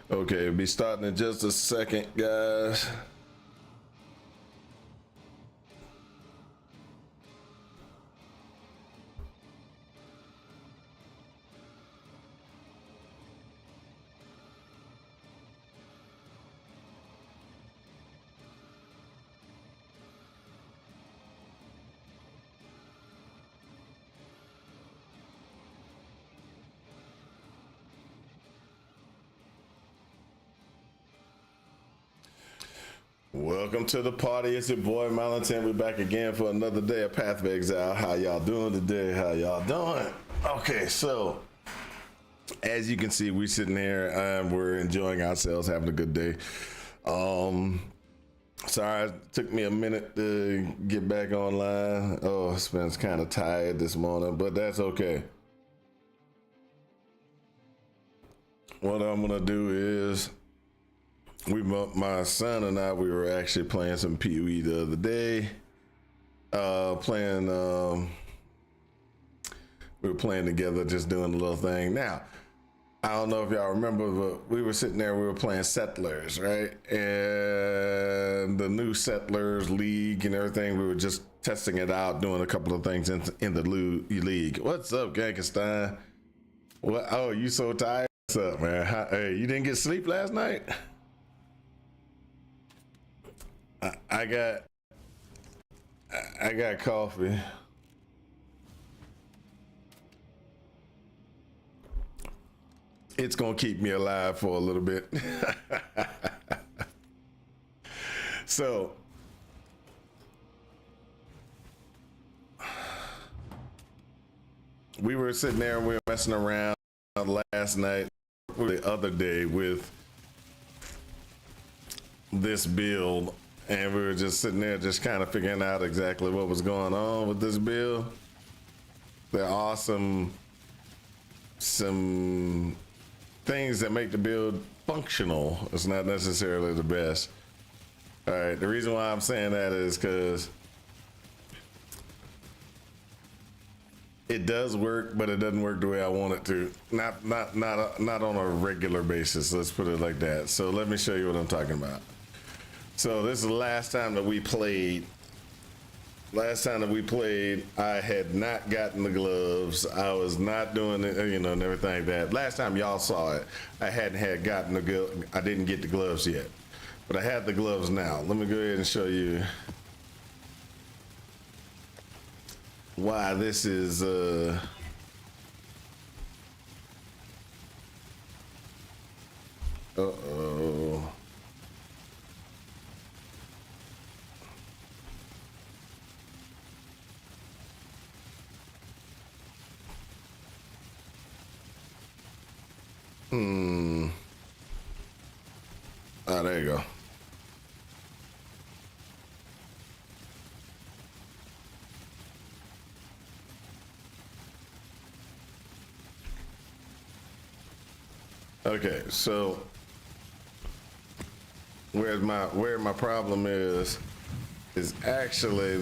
Okay, be starting in just a second, guys. Welcome to the party. It's your boy Valentin. We're back again for another day of Path of Exile. How y'all doing today? How y'all doing? Okay, so as you can see, we're sitting here. We're enjoying ourselves, having a good day. Sorry, it took me a minute to get back online. Oh, it's been kind of tired this morning, but that's okay. What I'm gonna do is, my son and I, we were actually playing some POE the other day. We were playing together, just doing a little thing. Now, I don't know if y'all remember, but we were sitting there, we were playing Settlers, right? And the new Settlers League and everything, we were just testing it out, doing a couple of things in the league. What's up, Gankenstein? What? Oh, you so tired? What's up, man? Hey, you didn't get sleep last night? I got coffee. It's gonna keep me alive for a little bit. So we were sitting there and we were messing around last night, the other day, with this build. And we were just sitting there just kind of figuring out exactly what was going on with this build. There are some things that make the build functional. It's not necessarily the best. All right, the reason why I'm saying that is because it does work, but it doesn't work the way I want it to. Not on a regular basis. Let's put it like that. So let me show you what I'm talking about. So this is the last time that we played. Last time that we played, I had not gotten the gloves. I was not doing it, and everything like that. Last time y'all saw it, I gotten the glove. I didn't get the gloves yet, but I had the gloves now. Let me go ahead and show you why this is. Uh-oh. Oh, there you go. Okay, so where my problem is actually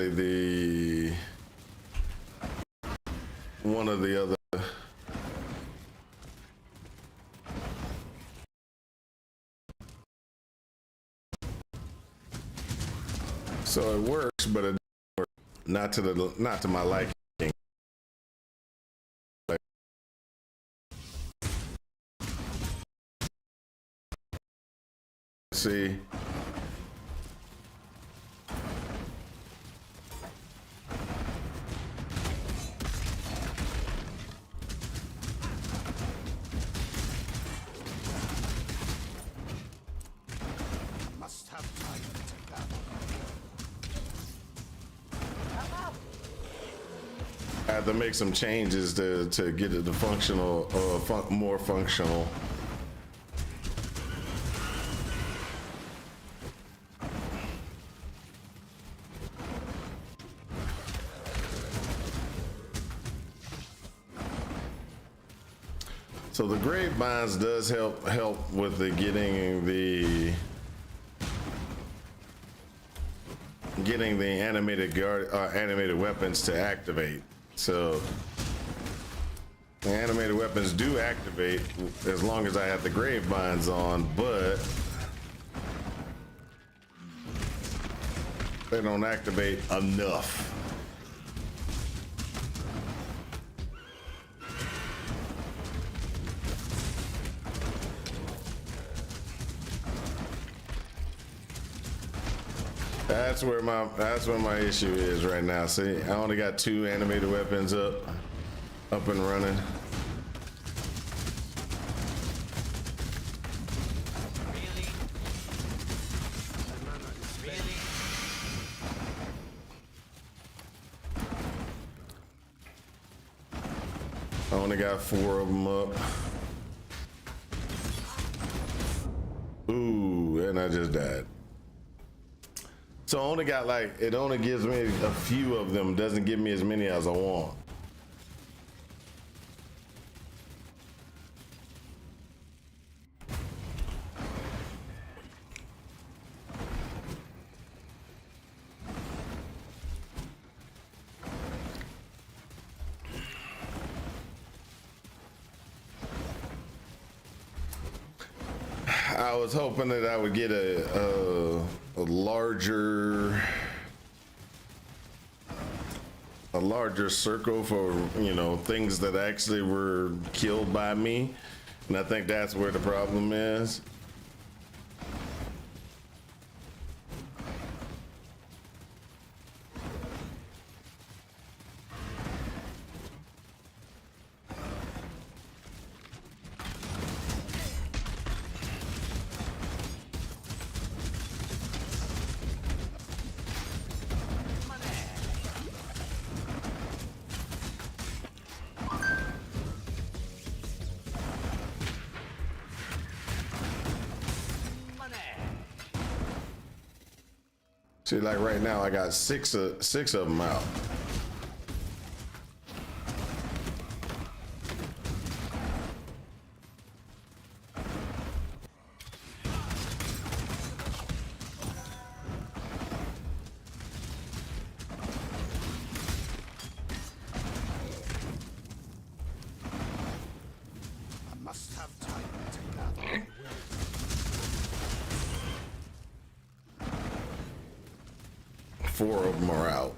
the one of the other. So it works, but it works not to my liking. See. I have to make some changes to get it to functional, more functional. So the grave binds does help with the getting the animated weapons to activate. So the animated weapons do activate as long as I have the grave binds on, but they don't activate enough. That's where my issue is right now. See, I only got 2 animated weapons up and running. I only got 4 of them up. Ooh, and I just died. So I only got it only gives me a few of them, doesn't give me as many as I want. I was hoping that I would get a larger circle for, you know, things that actually were killed by me, and I think that's where the problem is. See, like right now, I got six of them out. I must have time to gather. 4 of them are out.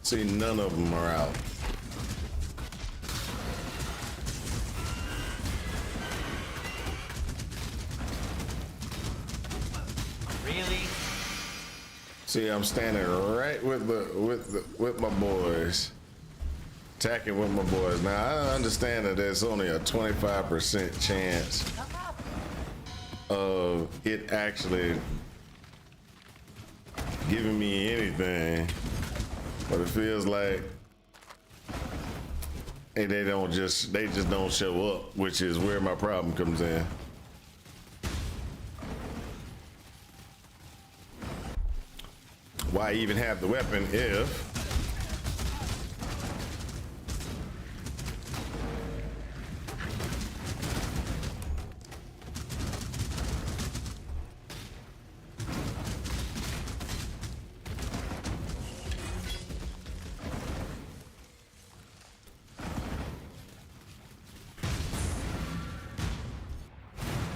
See, none of them are out. Really? See, I'm standing right with my boys, attacking with my boys. Now I understand that there's only a 25% chance of it actually giving me anything. But it feels like they just don't show up, which is where my problem comes in. Why even have the weapon if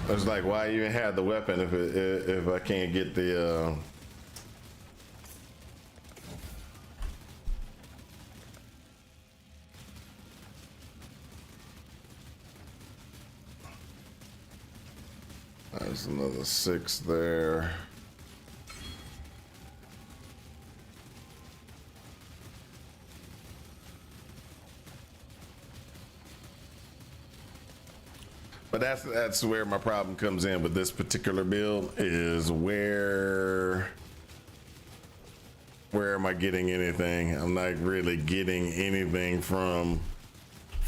it's like, why even have the weapon if I can't get the There's another 6 there. But that's where my problem comes in with this particular build, is where am I getting anything? I'm not really getting anything from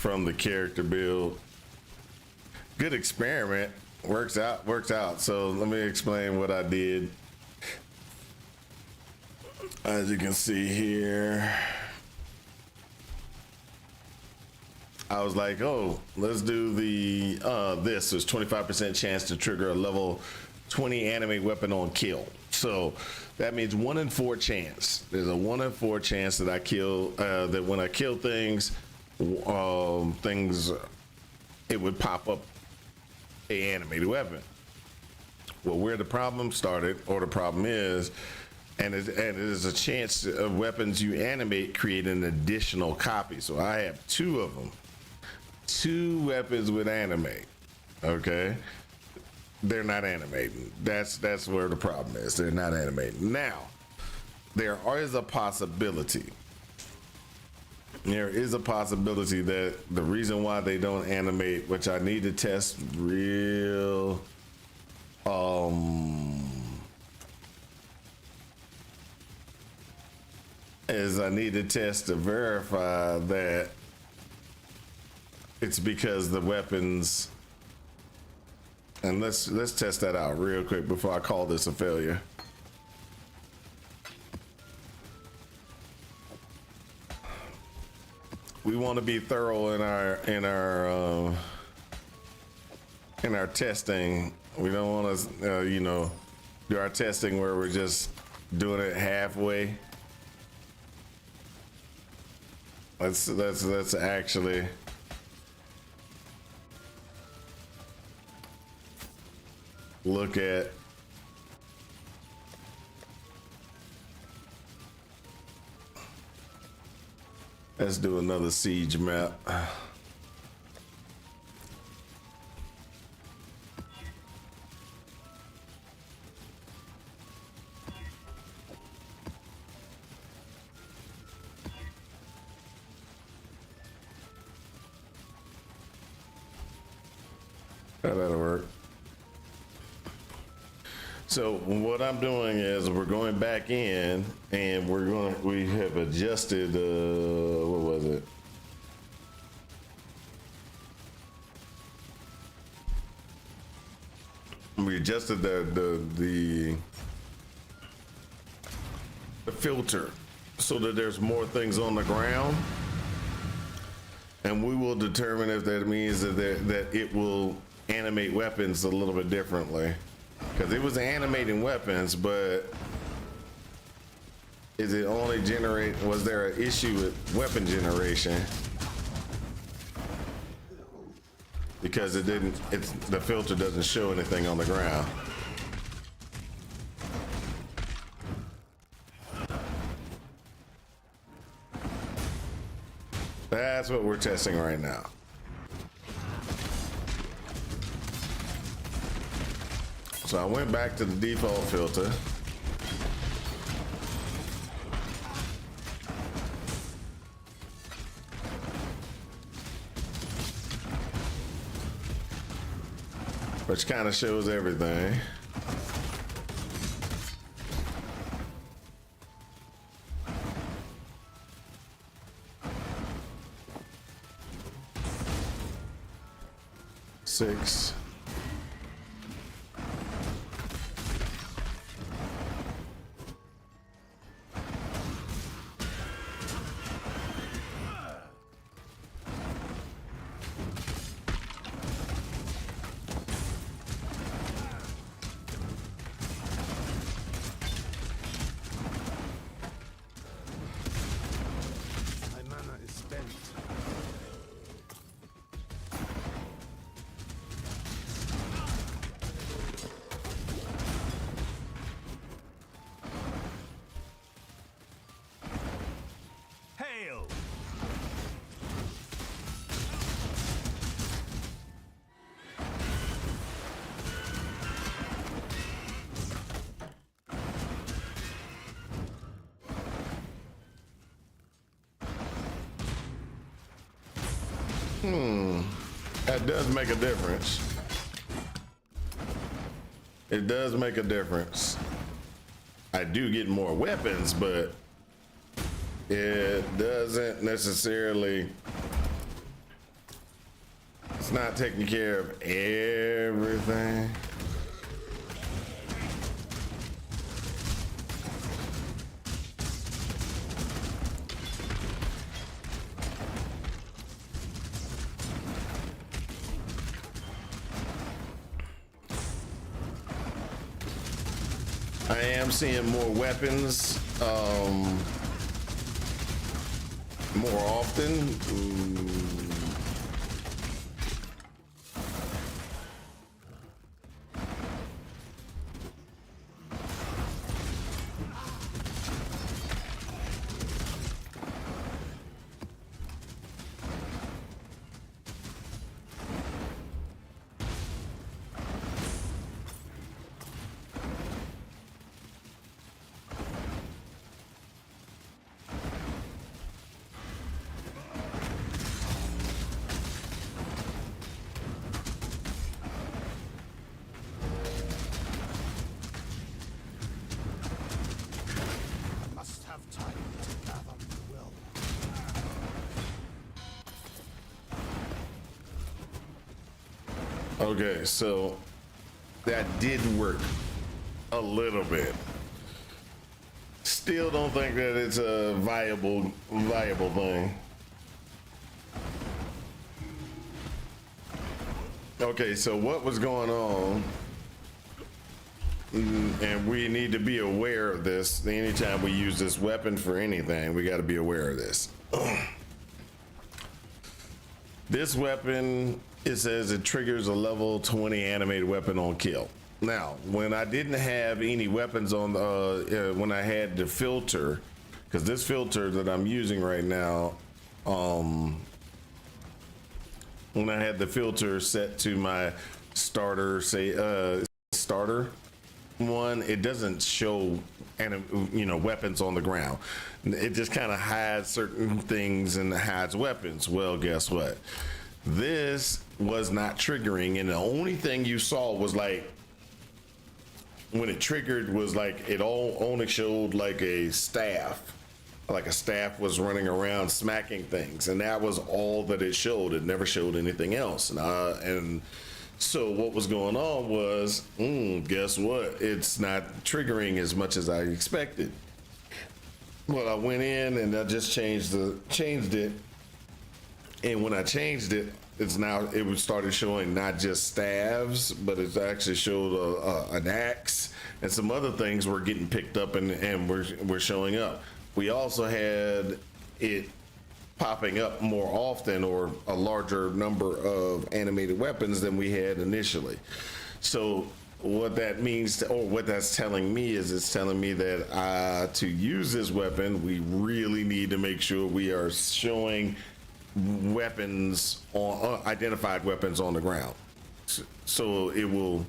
the character build. Good experiment, works out. So let me explain what I did. As you can see here, I was like, oh, let's do the this. There's 25% chance to trigger a level 20 animate weapon on kill. So that means 1 in 4 chance. There's a 1 in 4 chance that I kill, that when I kill things, it would pop up a animated weapon. Well, where the problem started, or the problem is, and it is a chance of weapons you animate create an additional copy. So I have 2 of them. 2 weapons with animate. Okay, they're not animating. That's where the problem is. They're not animating. Now, there is a possibility. There is a possibility that the reason why they don't animate, which I need to test real, is I need to test to verify that it's because the weapons, and let's test that out real quick before I call this a failure. We want to be thorough in our testing. We don't want to do our testing where we're just doing it halfway. Let's actually look at let's do another siege map. That'll work. So what I'm doing is we're going back in and we have adjusted, what was it? We adjusted the filter so that there's more things on the ground, and we will determine if that means that it will animate weapons a little bit differently. Because it was animating weapons, but is it only was there an issue with weapon generation? Because the filter doesn't show anything on the ground. That's what we're testing right now. So I went back to the default filter. Which kind of shows everything. Six. That does make a difference. It does make a difference. I do get more weapons, but it doesn't necessarily, it's not taking care of everything. I am seeing more weapons more often. Must have time to gather my will. Okay, so that did work a little bit. Still don't think that it's a viable thing. Okay, so what was going on? And we need to be aware of this. Anytime we use this weapon for anything, we got to be aware of this. This weapon, it says it triggers a level 20 animated weapon on kill. Now, when I didn't have any weapons on the, when I had the filter, because this filter that I'm using right now, when I had the filter set to my starter, starter one, it doesn't show weapons on the ground. It just kind of hides certain things and hides weapons. Well, guess what? This was not triggering, and the only thing you saw was like when it triggered was like it all only showed like a staff was running around smacking things, and that was all that it showed. It never showed anything else. And so what was going on was, guess what? It's not triggering as much as I expected. Well, I went in and I just changed it. And when I changed it, it started showing not just staves, but it actually showed an axe, and some other things were getting picked up and were showing up. We also had it popping up more often, or a larger number of animated weapons than we had initially. So what that means, or what that's telling me, is it's telling me that to use this weapon, we really need to make sure we are showing weapons on identified weapons on the ground, so it will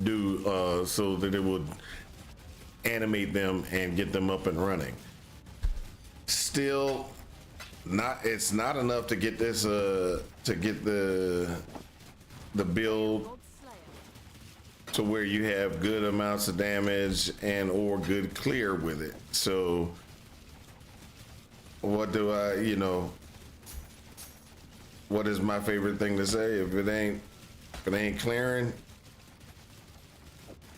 do so that it would animate them and get them up and running. Still it's not enough to get this to get the build to where you have good amounts of damage and or good clear with it. So what do what is my favorite thing to say? If it ain't clearing,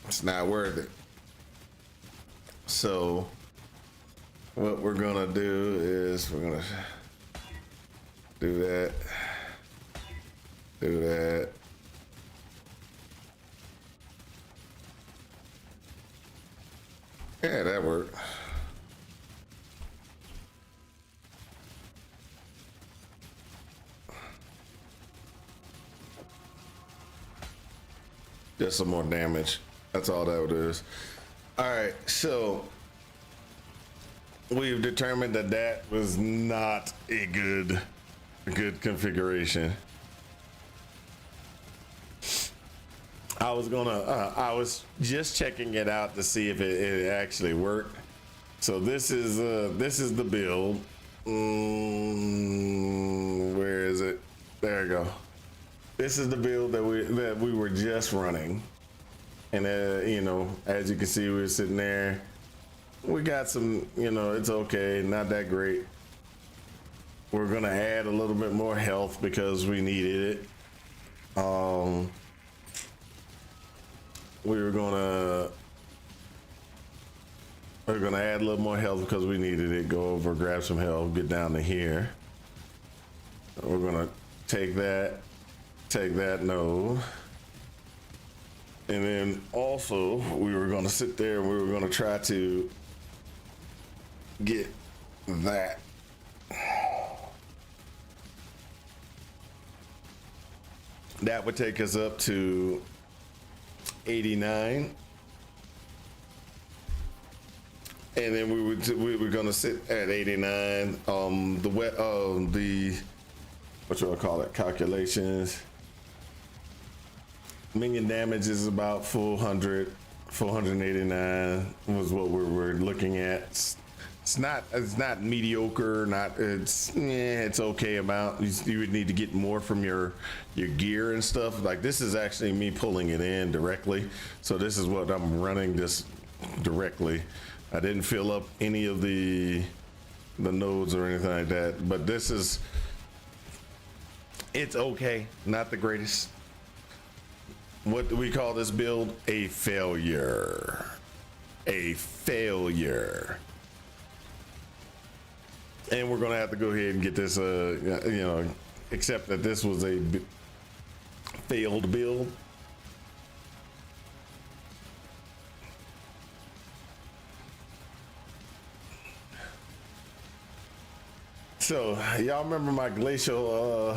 it's not worth it. So what we're gonna do is we're gonna do that. Yeah, that worked. Just some more damage. That's all that is. All right, so we've determined that that was not a good configuration. I was just checking it out to see if it actually worked. So this is the build. Where is it? There we go. This is the build that we were just running, and you know, as you can see, we were sitting there. We got some, you know, it's okay, not that great. We're gonna add a little bit more health because we needed it. We're gonna add a little more health because we needed it. Go over, grab some health, get down to here. We're gonna take that node. And then also we were gonna sit there and we were gonna try to get that. That would take us up to 89. And then we were gonna sit at 89. The what you call it, calculations. Minion damage is about 489 was what we were looking at. It's not mediocre, it's okay amount. You would need to get more from your gear and stuff. Like this is actually me pulling it in directly. So this is what I'm running this directly. I didn't fill up any of the nodes or anything like that, but it's okay, not the greatest. What do we call this build? A failure. A failure. And we're gonna have to go ahead and get this, you know, accept that this was a failed build. So y'all remember my glacial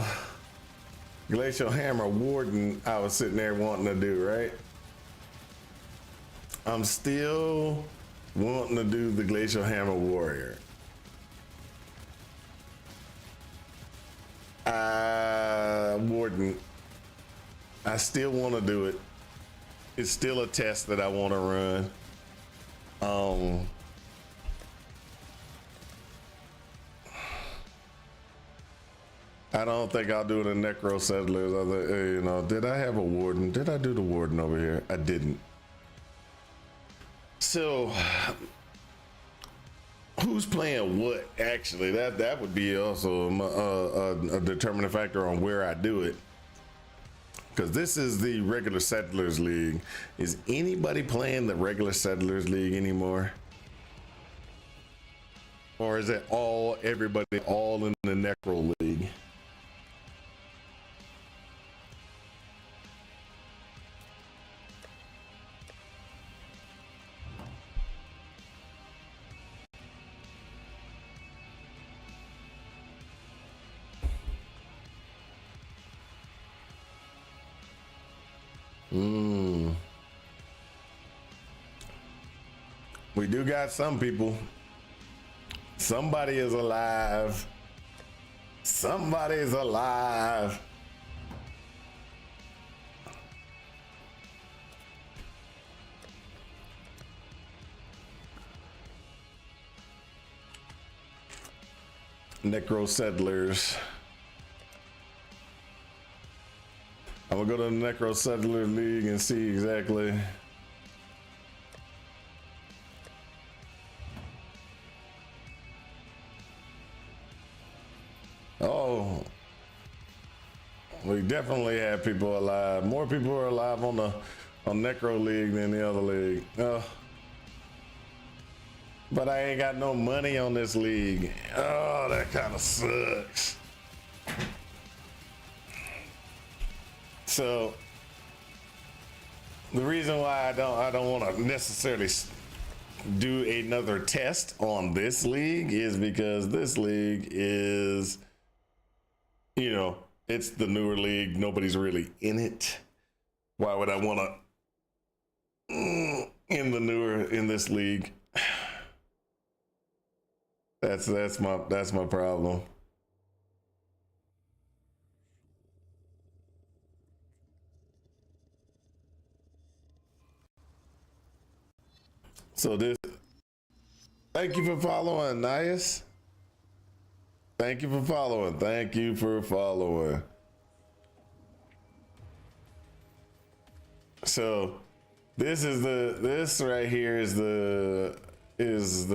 hammer warden I was sitting there wanting to do, right? I'm still wanting to do the glacial hammer warrior. Warden, I still want to do it. It's still a test that I want to run. I don't think I'll do the necro settlers. You know, did I have a warden? Did I do the warden over here? I didn't. So who's playing what? Actually, that would be also a determining factor on where I do it. Because this is the regular Settlers League. Is anybody playing the regular Settlers League anymore? Or is it everybody all in the Necro League? We do got some people. Somebody is alive. Somebody is alive. Necro Settlers. I'm gonna go to the Necro Settler League and see exactly. Oh, we definitely have people alive. More people are alive on Necro League than the other league. But I ain't got no money on this league. Oh, that kind of sucks. So the reason why I don't want to necessarily do another test on this league is because this league is, you know, it's the newer league. Nobody's really in it. Why would I want to in this league? That's my problem. So thank you for following, Nias. Thank you for following. Thank you for following. So this right here is the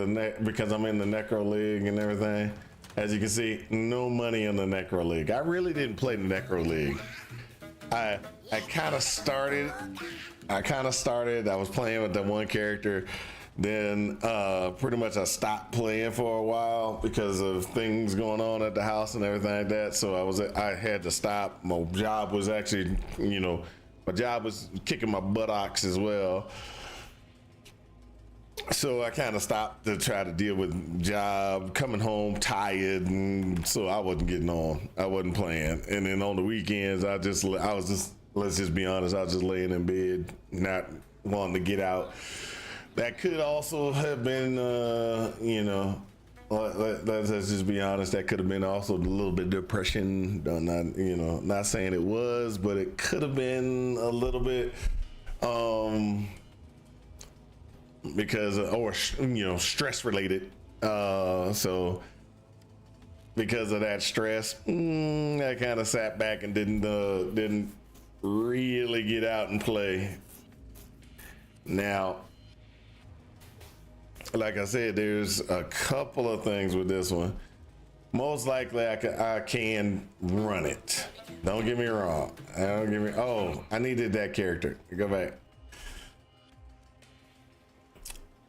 neck, because I'm in the Necro League and everything. As you can see, no money in the Necro League. I really didn't play the Necro League. I kind of started. I was playing with that one character. Then pretty much I stopped playing for a while because of things going on at the house and everything like that. So I had to stop. My job was actually, my job was kicking my buttocks as well. So I kind of stopped to try to deal with job, coming home tired, and so I wasn't getting on. I wasn't playing. And then on the weekends, let's just be honest, I was just laying in bed, not wanting to get out. That could also have been, let's just be honest, that could have been also a little bit depression. Not saying it was, but it could have been a little bit, because stress related. So because of that stress, I kind of sat back and didn't really get out and play. Now, like I said, there's a couple of things with this one. Most likely I can run it. Don't get me wrong. Oh, I needed that character. Go back.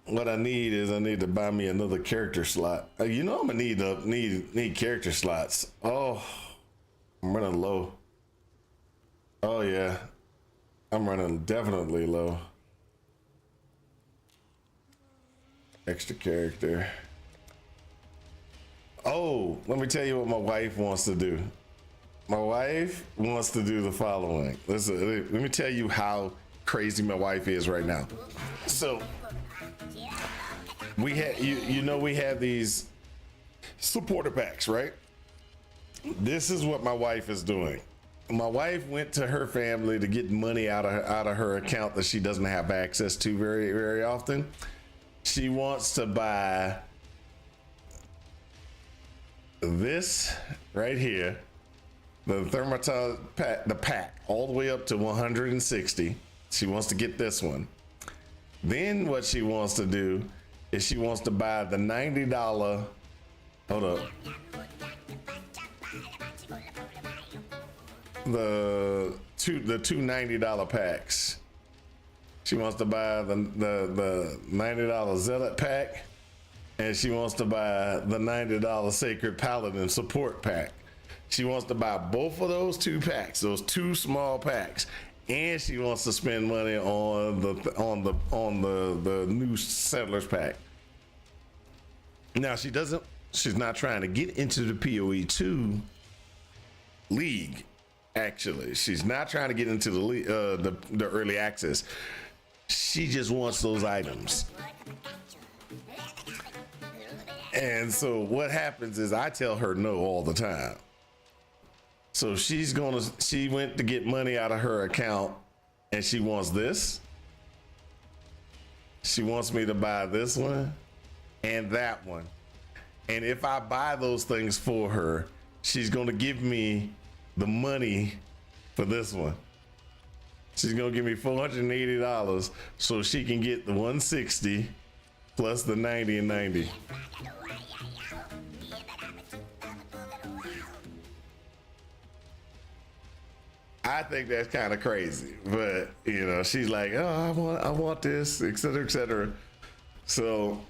What I need to buy me another character slot. I'm gonna need character slots. Oh, I'm running low. Oh yeah, I'm running definitely low. Extra character. Oh, let me tell you what my wife wants to do. My wife wants to do the following. Listen, let me tell you how crazy my wife is right now. So we had, we have these supporter packs, right? This is what my wife is doing. My wife went to her family to get money out of her account that she doesn't have access to very, very often. She wants to buy this right here, the thermotol pack, the pack all the way up to 160. She wants to get this one. Then what she wants to do is she wants to buy the $90. Hold up. The two $90 packs. She wants to buy the $90 Zealot pack, and she wants to buy the $90 Sacred Paladin support pack. She wants to buy both of those two packs, those two small packs, and she wants to spend money on the new Settlers pack. Now she's not trying to get into the POE2 league. Actually, she's not trying to get into the early access. She just wants those items. And so what happens is I tell her no all the time. So she went to get money out of her account, and she wants this. She wants me to buy this one and that one. And if I buy those things for her, she's going to give me the money for this one. She's gonna give me $480 so she can get the 160 plus the 90 and 90. I think that's kind of crazy, but she's like, oh, I want this, etc., etc. So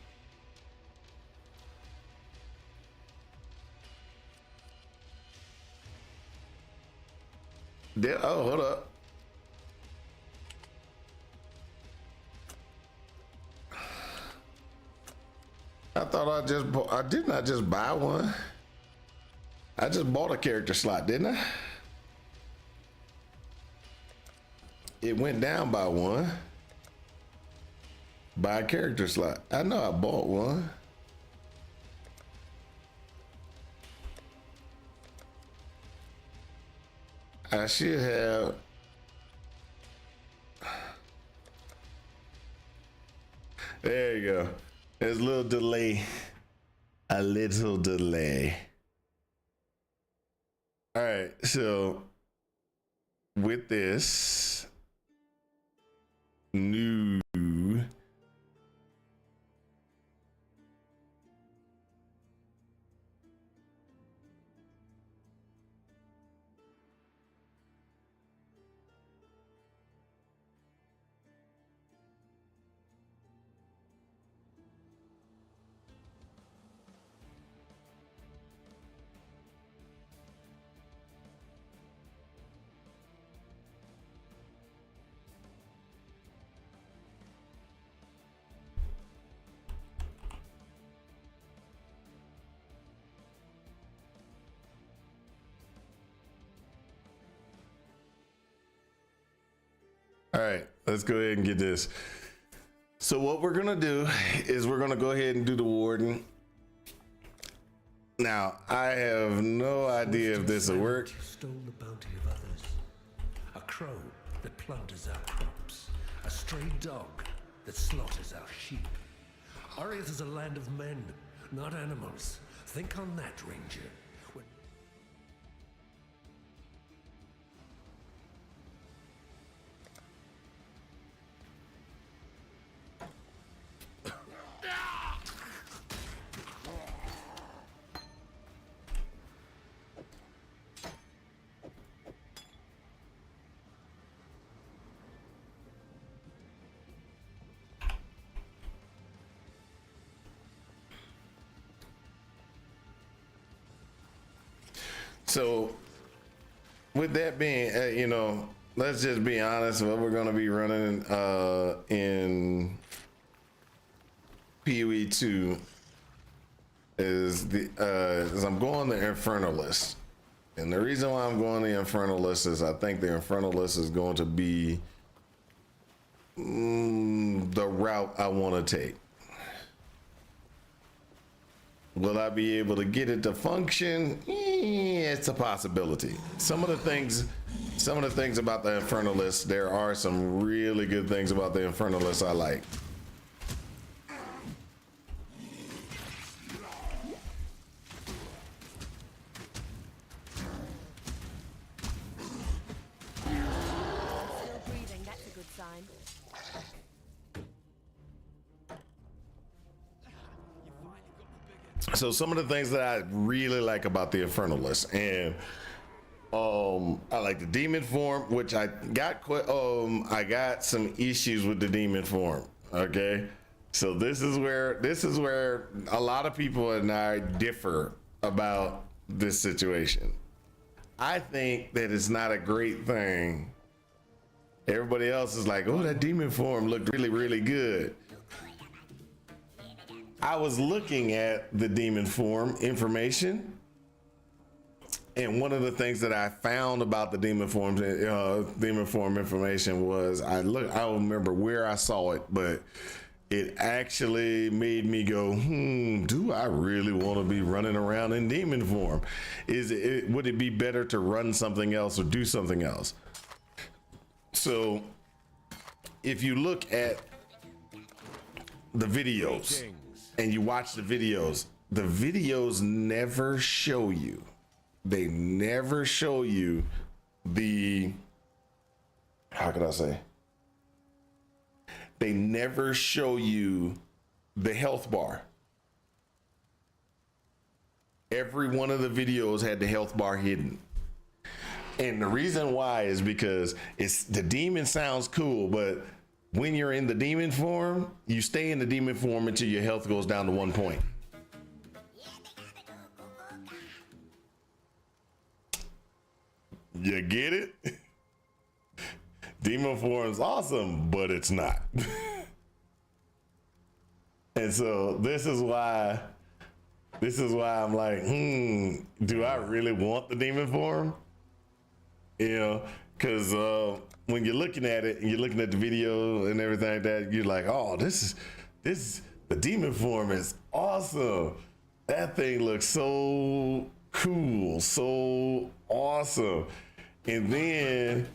hold up. I thought I did not just buy one. I just bought a character slot, didn't I? It went down by one. Buy a character slot. I know I bought one. I should have. There you go. There's a little delay. A little delay. All right, so with this new all right, let's go ahead and get this. So what we're gonna do is we're gonna go ahead and do the warden. Now, I have no idea if this will work. Stole the bounty of others. A crow that plunders our crops. A stray dog that slaughters our sheep. Orient is a land of men, not animals. Think on that, Ranger. When So with that being, let's just be honest. What we're gonna be running in POE2 is I'm going the Infernalist, and the reason why I'm going the Infernalist is I think the Infernalist is going to be the route I want to take. Will I be able to get it to function? It's a possibility. Some of the things about the Infernalist, there are some really good things about the Infernalist I like. Still breathing, that's a good sign. So some of the things that I really like about the Infernalist, and I like the demon form, which I got some issues with the demon form. Okay, so this is where a lot of people and I differ about this situation. I think that it's not a great thing. Everybody else is like, oh, that demon form looked really, really good. I was looking at the demon form information, and one of the things that I found about the demon form information was I don't remember where I saw it, but it actually made me go, do I really want to be running around in demon form? Would it be better to run something else or do something else? So if you look at the videos and you watch the videos never show you. They never show you the, how could I say? They never show you the health bar. Every one of the videos had the health bar hidden. And the reason why is because the demon sounds cool, but when you're in the demon form, you stay in the demon form until your health goes down to 1 point. You get it? Demon form's awesome, but it's not. And so this is why I'm like, do I really want the demon form? Because when you're looking at it and you're looking at the video and everything like that, you're like, oh, the demon form is awesome. That thing looks so cool, so awesome. And then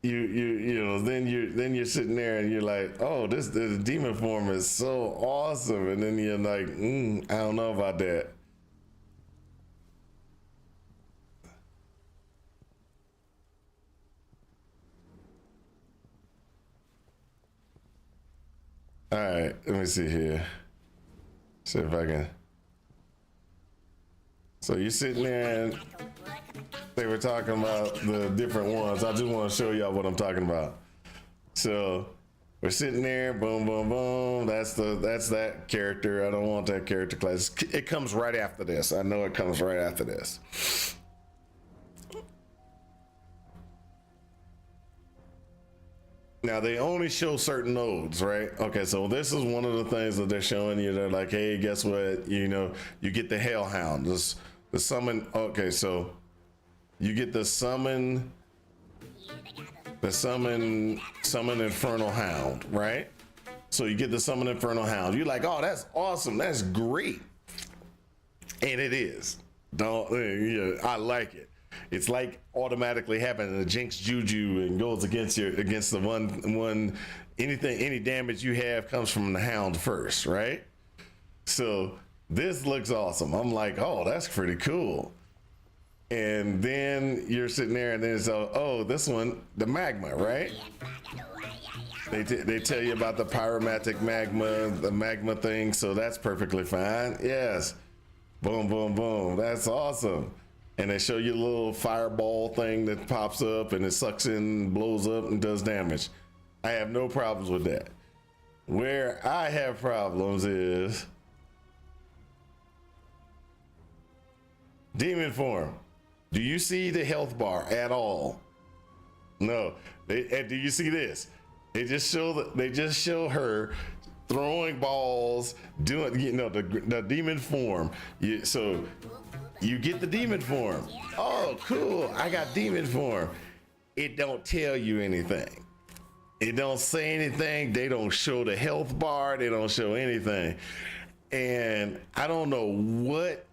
then you're sitting there and you're like, oh, the demon form is so awesome. And then you're like, I don't know about that. All right, let me see here. See if I can. So you're sitting there and they were talking about the different ones. I just want to show y'all what I'm talking about. So we're sitting there, boom, boom, boom. That's that character. I don't want that character class. It comes right after this. I know it comes right after this. Now they only show certain nodes, right? Okay, so this is one of the things that they're showing you. They're like, hey, guess what? You know, you get the Hellhound, the summon. Okay, so you get the summon Infernal Hound, right? So you get the summon Infernal Hound. You're like, oh, that's awesome, that's great, and it is. I like it. It's like automatically having a Jinx Juju and goes against the one any damage you have comes from the Hound first, right? So this looks awesome. I'm like, oh, that's pretty cool. And then you're sitting there and there's this one, the magma, right? They tell you about the pyromatic magma, the magma thing, so that's perfectly fine. Yes. Boom, boom, boom. That's awesome. And they show you a little fireball thing that pops up and it sucks in, blows up, and does damage. I have no problems with that. Where I have problems is demon form. Do you see the health bar at all? No. And do you see this? They just show her throwing balls, doing the demon form. So you get the demon form. Oh, cool. I got demon form. It don't tell you anything. It don't say anything. They don't show the health bar. They don't show anything. And I don't know what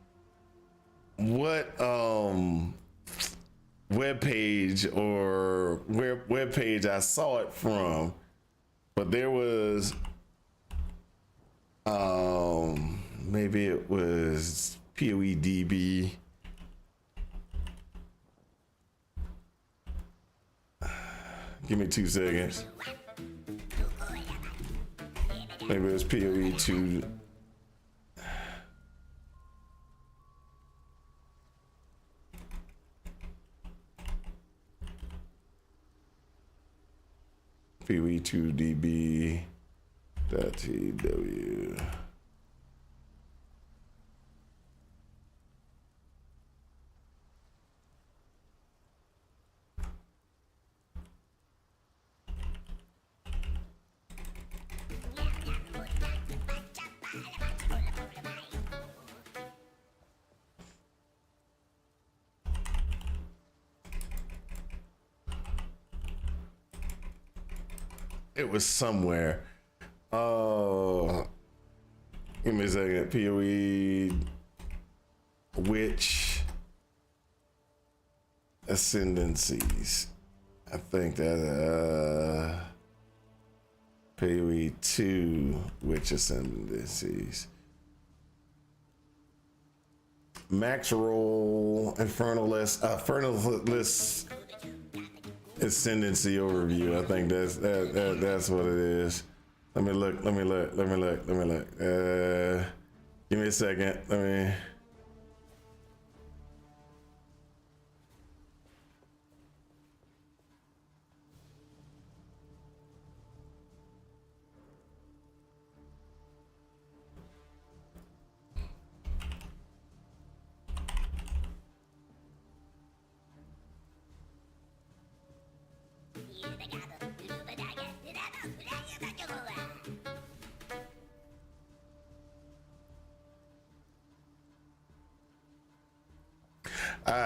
web page or where web page I saw it from, but there was maybe it was POEDB. Give me 2 seconds. Maybe it was POE2. POE2DB.tw. It was somewhere. Oh, give me a second. POE Witch Ascendancies. I think that POE2 Witch Ascendancies. Max roll Infernalist Ascendancy overview. I think that's what it is. Let me look. Give me a second.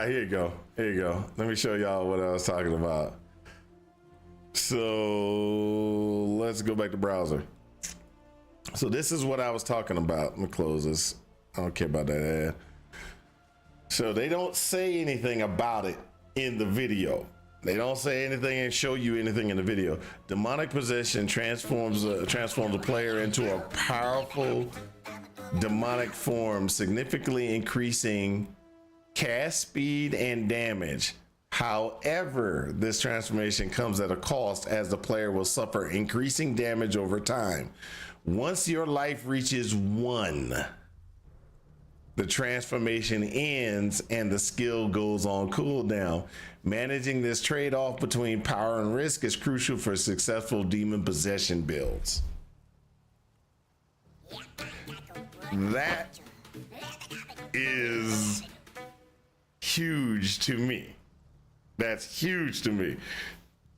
Here you go. Let me show y'all what I was talking about. So let's go back to browser. So this is what I was talking about. Let me close this. I don't care about that ad. So they don't say anything about it in the video. They don't say anything and show you anything in the video. Demonic possession transforms a player into a powerful demonic form, significantly increasing cast speed and damage. However, this transformation comes at a cost, as the player will suffer increasing damage over time. Once your life reaches 1, the transformation ends and the skill goes on cooldown. Managing this trade-off between power and risk is crucial for successful demon possession builds. That is huge to me. That's huge to me.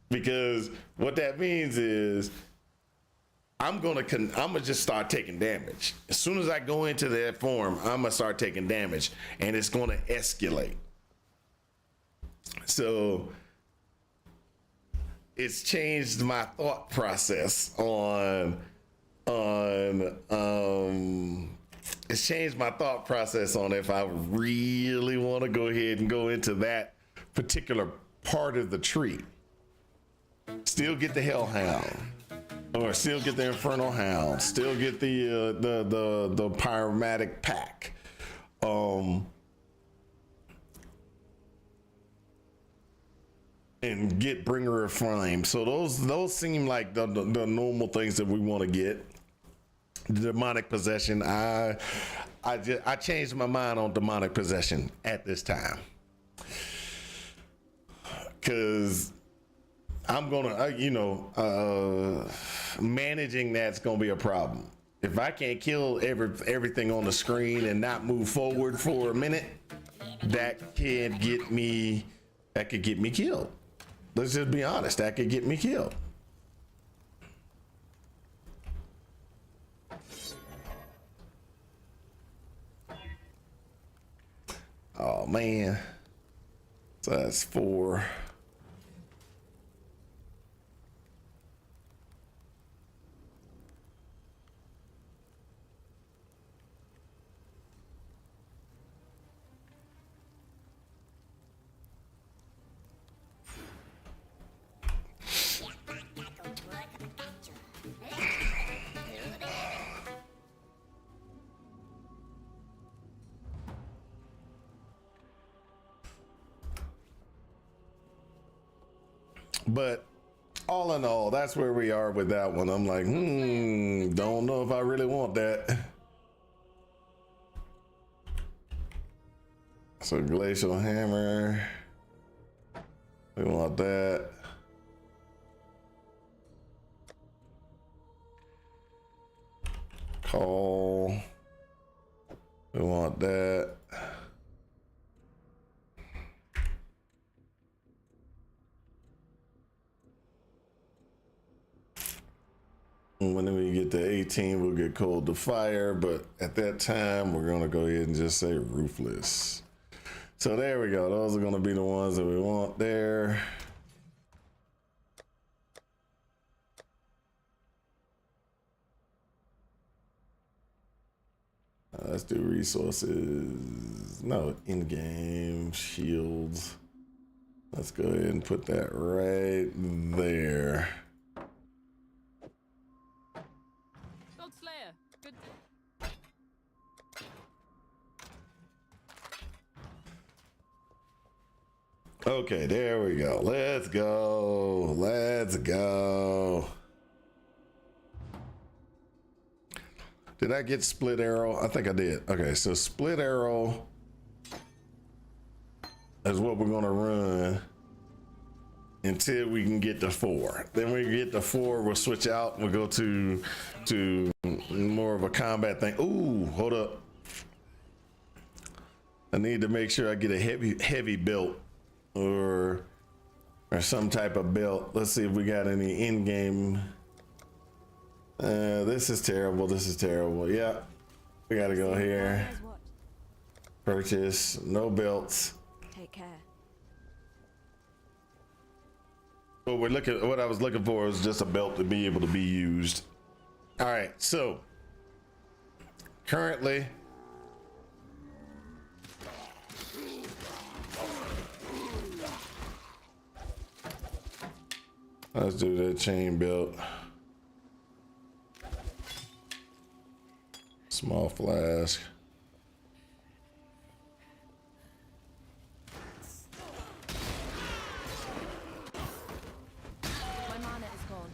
Because what that means is I'm gonna just start taking damage. As soon as I go into that form, I'm gonna start taking damage, and it's gonna escalate. So it's changed my thought process it's changed my thought process on if I really want to go ahead and go into that particular part of the tree. Still get the Hellhound, or still get the Infernal Hound, still get the Pyromatic Pack, and get Bringer of Flame. So those seem like the normal things that we want to get. The demonic possession, I changed my mind on demonic possession at this time, because I'm gonna, managing that's gonna be a problem. If I can't kill everything on the screen and not move forward for a minute, that could get me killed. Let's just be honest, that could get me killed. Oh man, so that's 4. But all in all, that's where we are with that one. I'm like, don't know if I really want that. So Glacial Hammer, we want that. Call, we want that. When we get to 18, we'll get Cold to Fire, but at that time, we're gonna go ahead and just say Ruthless. So there we go. Those are gonna be the ones that we want there. Let's do resources. No, in-game shields. Let's go ahead and put that right there. Okay, there we go. Let's go. Let's go. Did I get Split Arrow? I think I did. Okay, so Split Arrow is what we're gonna run until we can get to 4. Then when we get to 4, we'll switch out and we'll go to more of a combat thing. Ooh, hold up. I need to make sure I get a heavy belt. Or some type of belt. Let's see if we got any in-game. This is terrible. This is terrible. Yeah, we gotta go here. Purchase. No belts. Take care. What I was looking for was just a belt to be able to be used. All right. So currently, let's do that chain belt. Small flask. My mana is gone.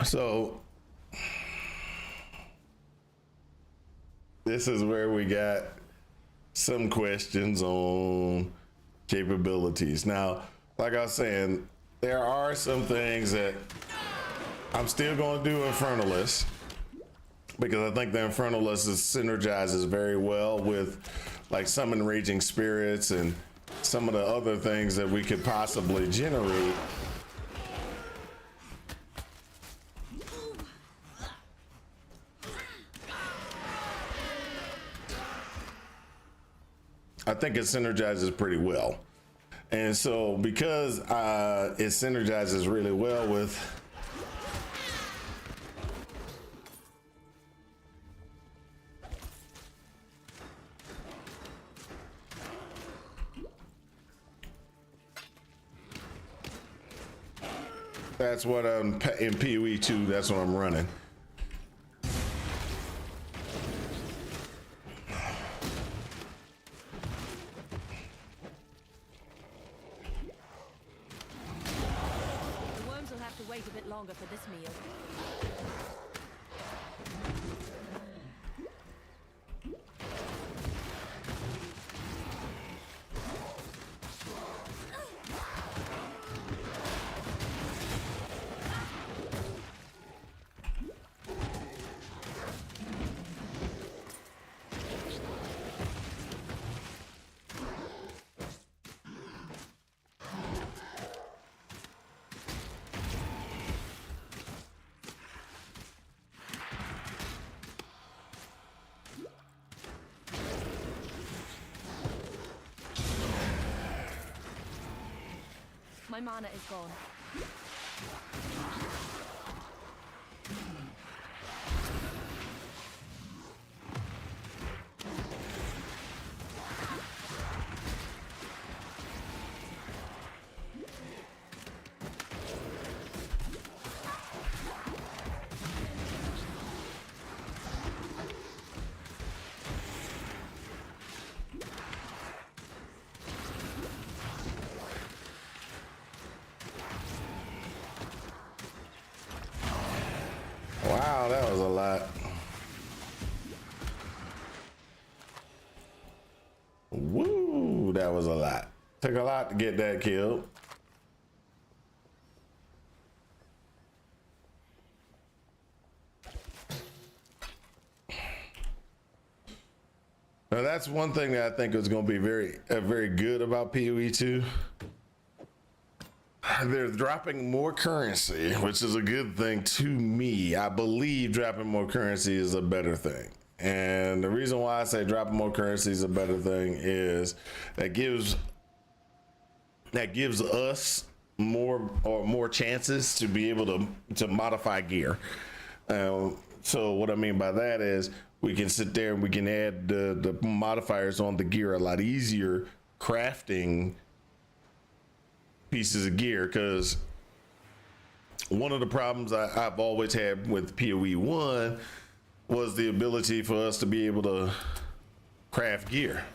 So this is where we got some questions on capabilities. Now, like I was saying, there are some things that I'm still going to do Infernalist because I think the Infernalist synergizes very well with like summon raging spirits and some of the other things that we could possibly generate. I think it synergizes pretty well. And so because it synergizes really well with that's what I'm in POE2, that's what I'm running. The worms will have to wait a bit longer for this meal. My mana is gone. Wow, that was a lot. Woo, that was a lot. Took a lot to get that killed. Now that's one thing that I think is going to be very good about POE2. They're dropping more currency, which is a good thing to me. I believe dropping more currency is a better thing. And the reason why I say dropping more currency is a better thing is that gives us more chances to be able to modify gear. So what I mean by that is we can sit there and we can add the modifiers on the gear a lot easier, crafting pieces of gear, because one of the problems I've always had with POE1 was the ability for us to be able to craft gear.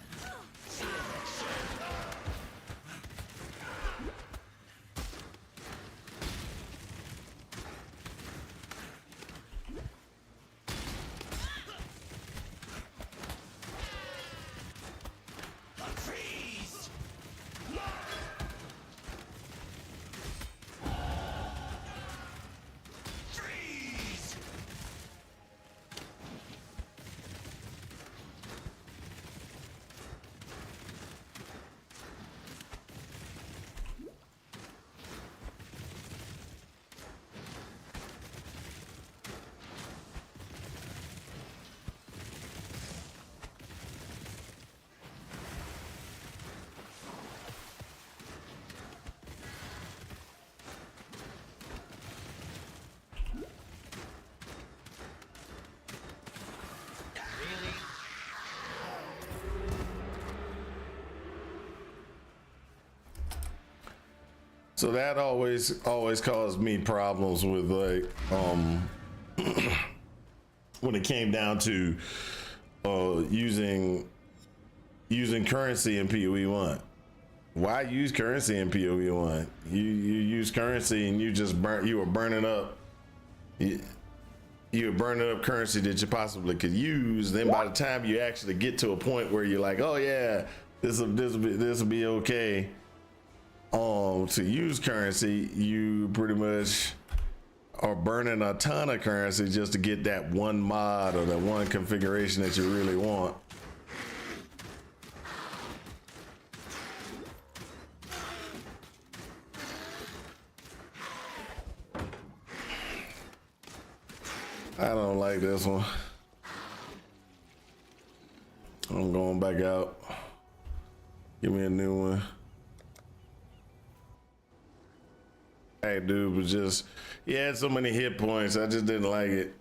So that always caused me problems with like when it came down to using currency in POE1. Why use currency in POE1? You use currency and you were burning up you're burning up currency that you possibly could use. Then by the time you actually get to a point where you're like, oh yeah, this will be okay. To use currency, you pretty much are burning a ton of currency just to get that one mod or that one configuration that you really want. I don't like this one. I'm going back out. Give me a new one. Hey, dude was just, he had so many hit points. I just didn't like it.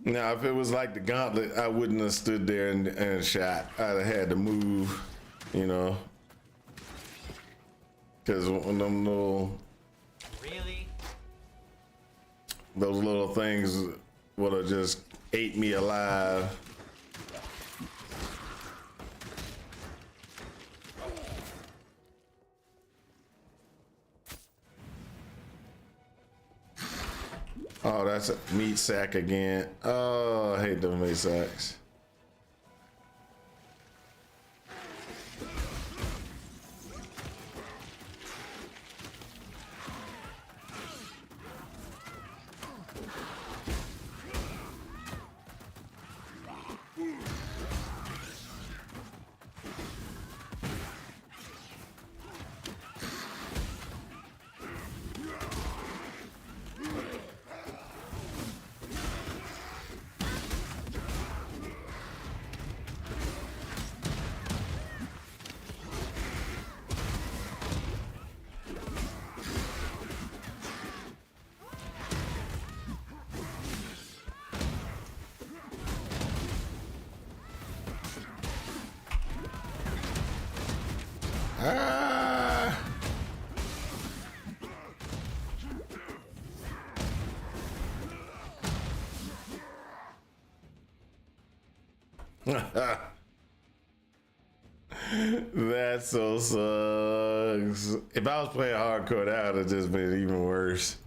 Now, if it was like the gauntlet, I wouldn't have stood there and shot. I'd have had to move, you know. Because when them little... Really? Those little things would have just ate me alive. Oh, that's a meat sack again. Oh, I hate them meat sacks. Ah! That so sucks. If I was playing hardcore, that would have just been even worse.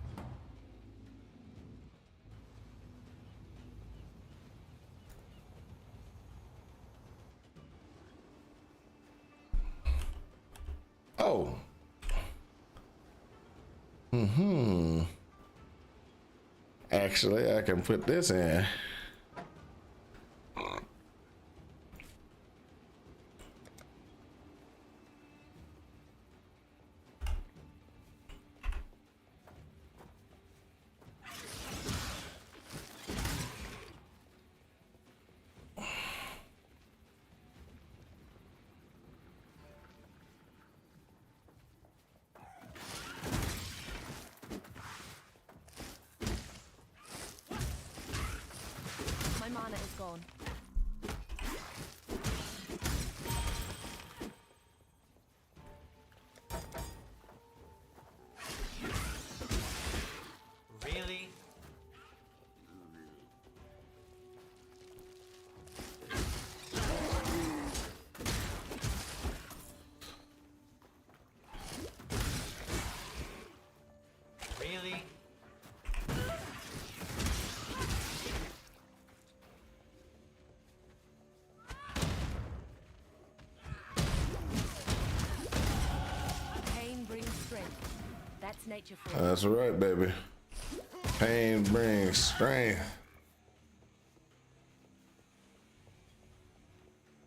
Oh. Actually, I can put this in. My mana is gone. Really? Really? Pain brings strength. That's nature for you. That's right, baby. Pain brings strength.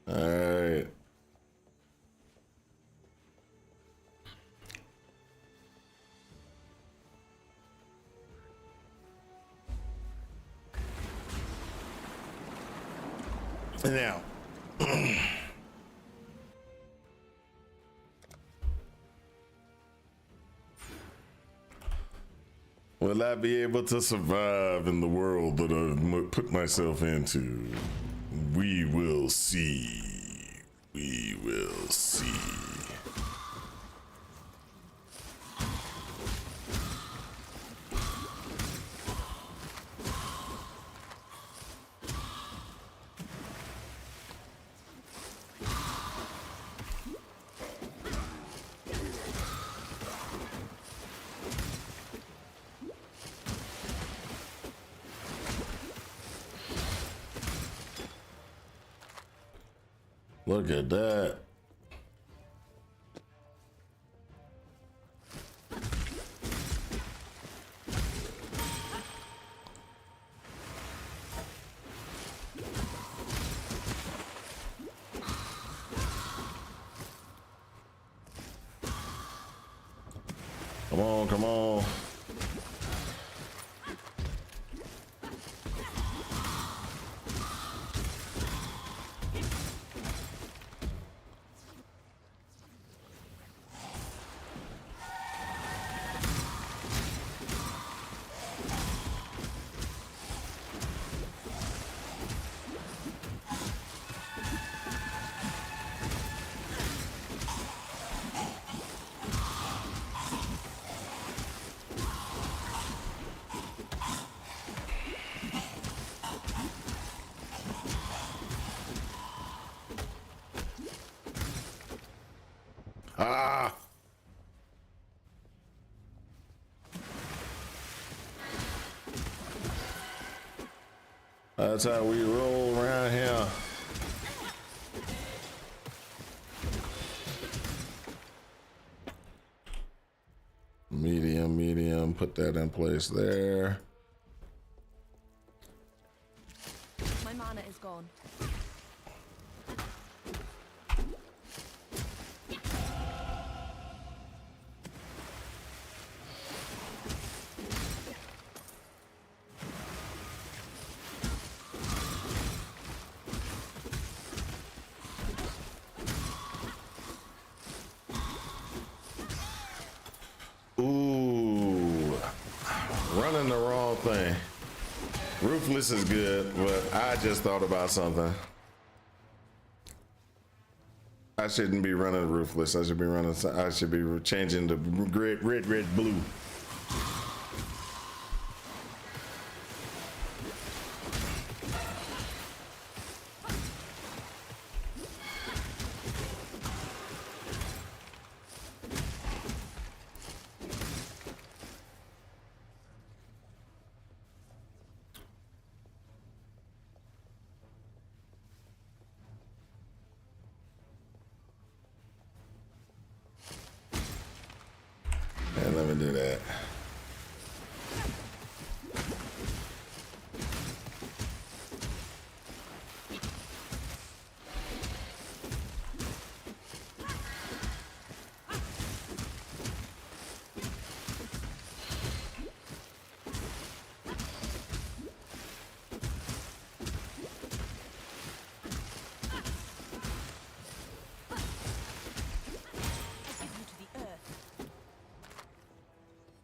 All right. Now, Will I be able to survive in the world that I've put myself into? We will see. We will see. Look at that. Come on, come on. Ah! That's how we roll around here. Medium, medium, put that in place there. My mana is gone. Ooh, running the wrong thing. Ruthless is good, but I just thought about something. I shouldn't be running Ruthless. I should be running. I should be changing to red, blue. And let me do that.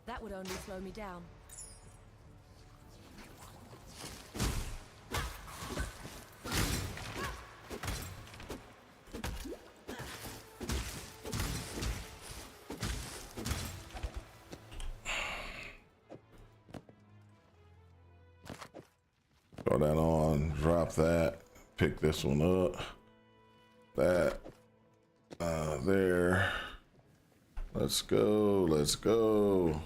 That would only slow me down. Throw that on, drop that, pick this one up. That, there. Let's go, let's go.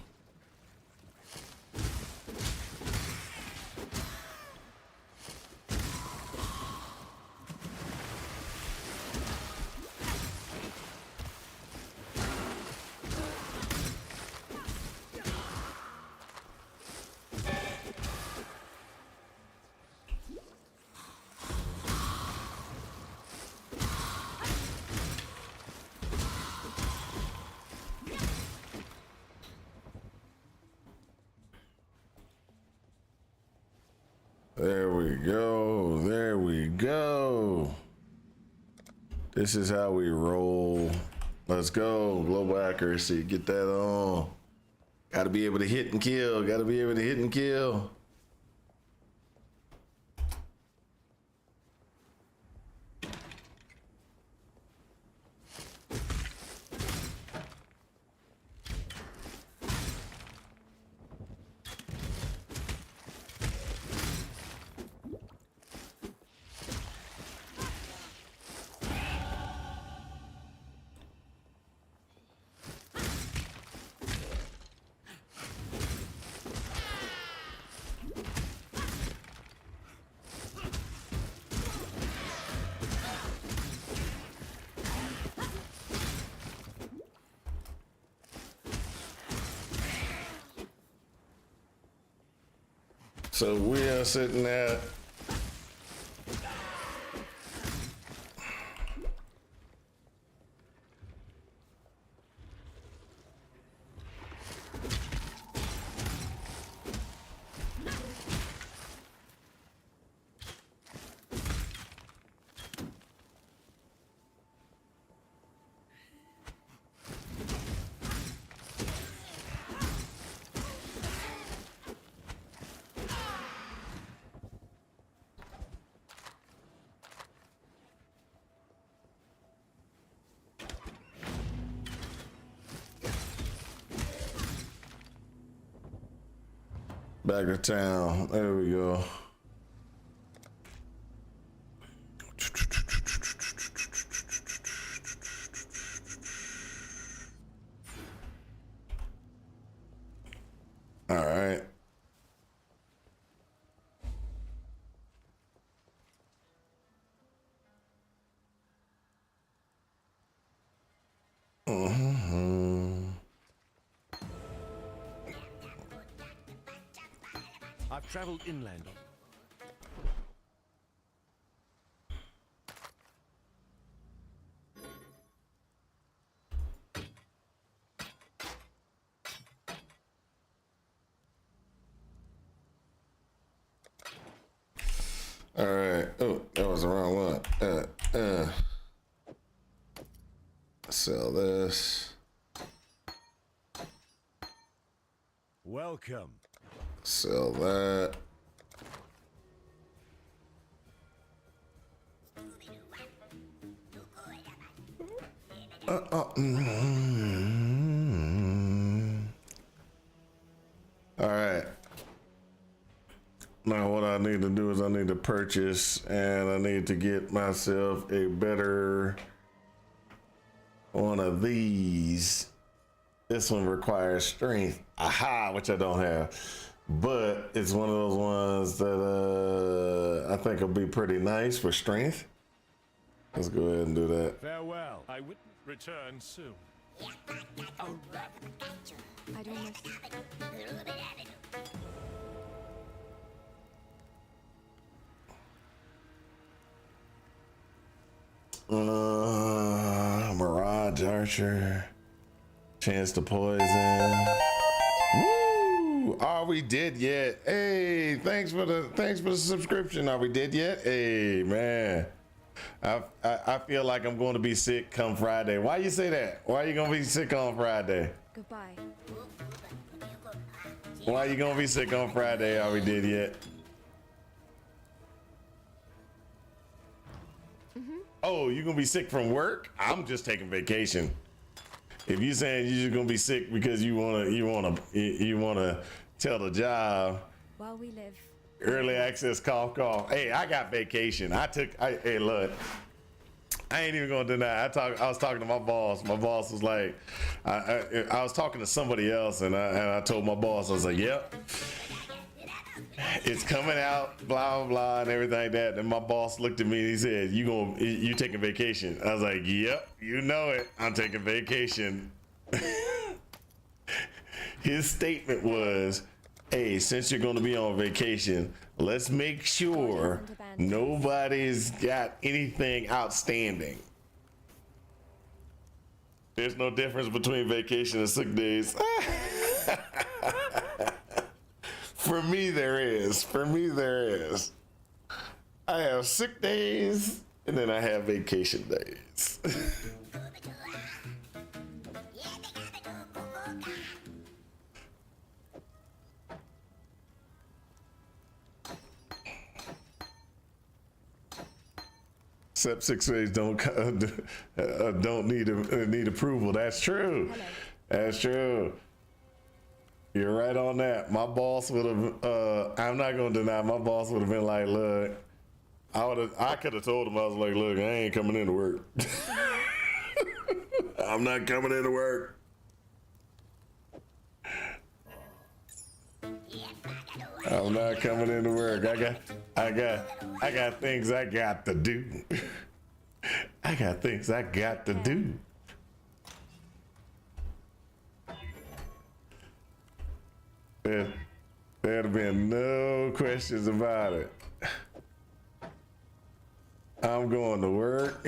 There we go. There we go. This is how we roll. Let's go. Global accuracy. Get that on. Gotta be able to hit and kill. Gotta be able to hit and kill. So we are sitting at back to town. There we go. All right. I've traveled inland. All right. Oh, that was the wrong one. Sell this. Welcome. Sell that. All right. Now what I need to do is I need to purchase and I need to get myself a better one of these. This one requires strength. Aha, which I don't have. But it's one of those ones that I think will be pretty nice for strength. Let's go ahead and do that. Farewell. I would return soon. I don't know. Mirage Archer. Chance to poison. Woo! Are we dead yet? Hey, thanks for the subscription. Are we dead yet? Hey, man. I feel like I'm going to be sick come Friday. Why you say that? Why you gonna be sick on Friday? Goodbye. Why you gonna be sick on Friday? Are we dead yet? Oh, you gonna be sick from work? I'm just taking vacation. If you saying you're just gonna be sick because you wanna tell the job. While we live. Early access cough. Hey, I got vacation. Hey, look. I ain't even gonna deny. I was talking to my boss. My boss was like, I was talking to somebody else, and I told my boss, I was like, yep, it's coming out, blah blah blah, and everything like that. And my boss looked at me and he said, you taking vacation? I was like, yep, you know it. I'm taking vacation. His statement was, hey, since you're going to be on vacation, let's make sure nobody's got anything outstanding. There's no difference between vacation and sick days. For me, there is. For me, there is. I have sick days, and then I have vacation days. Except 6 days don't need approval. That's true. Hello. That's true. You're right on that. My boss would have. I'm not gonna deny. My boss would have been like, "Look, I could have told him. I was like, look, I ain't coming into work. I'm not coming into work." I'm not coming into work. I got things I got to do. I got things I got to do. There'd have been no questions about it. I'm going to work.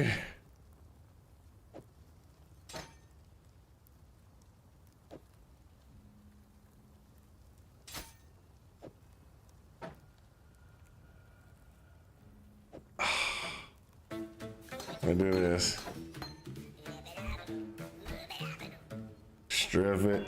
Let me do this. Strip it.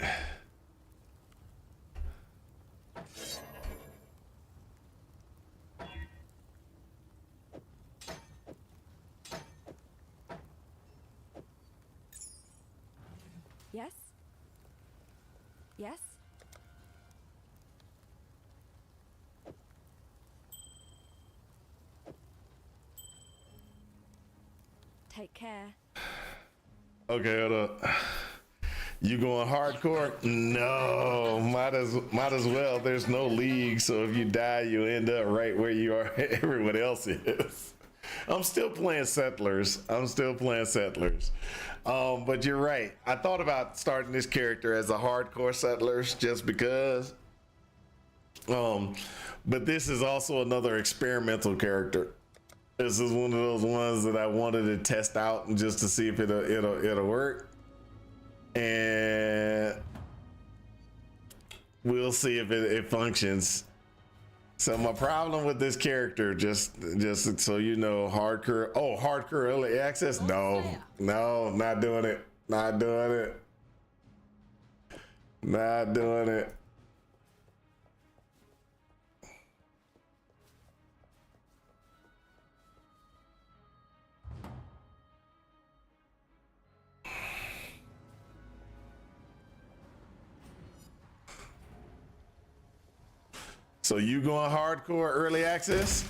Yes? Yes? Take care. Okay, hold up. You going hardcore? No, might as well. There's no league, so if you die, you end up right where you are. Everyone else is. I'm still playing Settlers. But you're right. I thought about starting this character as a hardcore Settlers just because. But this is also another experimental character. This is one of those ones that I wanted to test out and just to see if it'll work. And we'll see if it functions. So my problem with this character, just so you know, hardcore early access. No, not doing it. Not doing it. So you going hardcore early access?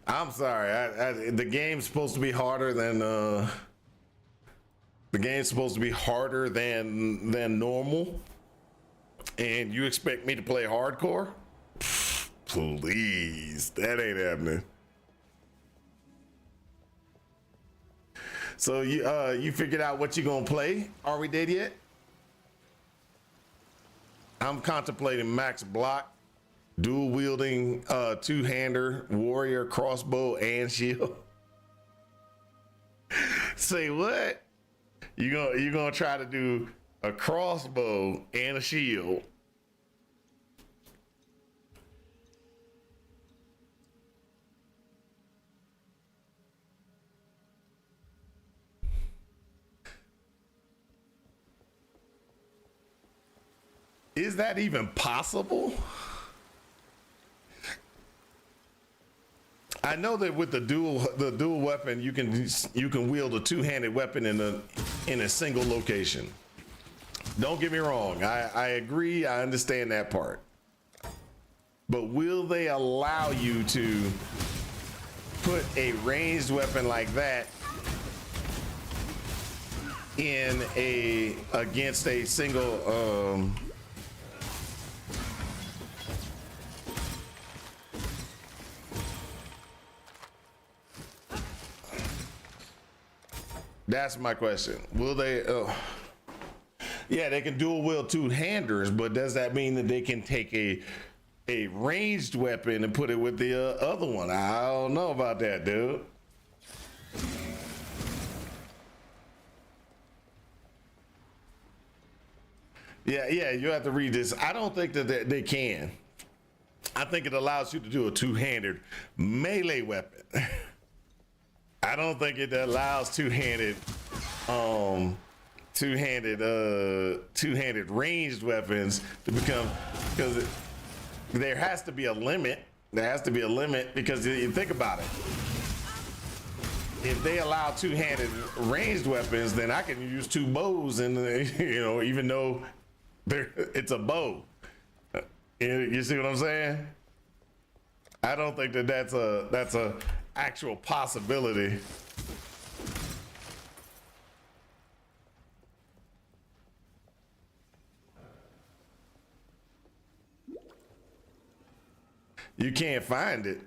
I'm sorry. The game's supposed to be harder than normal, and you expect me to play hardcore? Please, that ain't happening. So you figured out what you're gonna play? Are we dead yet? I'm contemplating max block, dual wielding, two-hander, warrior, crossbow, and shield. Say what? You gonna try to do a crossbow and a shield? Is that even possible? I know that with the dual weapon, you can wield a two-handed weapon in a single location. Don't get me wrong. I agree. I understand that part. But will they allow you to put a ranged weapon like that against a single That's my question. Will they? Yeah, they can dual wield two-handers, but does that mean that they can take a ranged weapon and put it with the other one? I don't know about that, dude. Yeah, you have to read this. I don't think that they can. I think it allows you to do a two-handed melee weapon. I don't think it allows two-handed two-handed ranged weapons to become, because there has to be a limit. There has to be a limit because you think about it. If they allow two-handed ranged weapons, then I can use two bows, and you know, even though it's a bow. You see what I'm saying? I don't think that that's a actual possibility. You can't find it.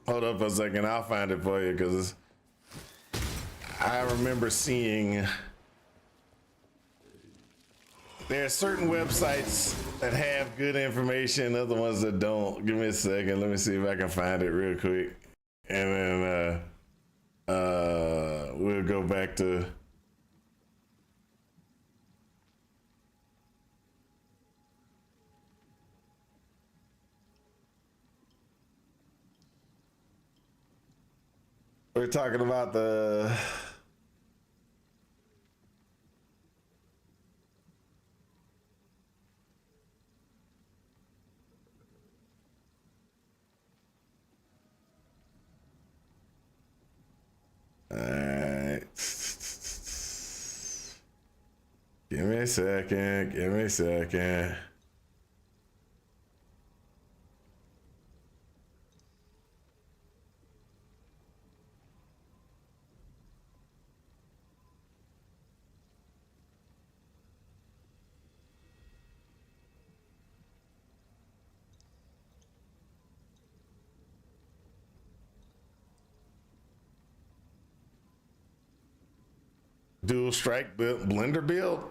Hold up a second, I'll find it for you, because I remember seeing there are certain websites that have good information, other ones that don't. Give me a second, let me see if I can find it real quick. And then we'll go back to we're talking about the all right. Give me a second, give me a second. Dual strike blender build?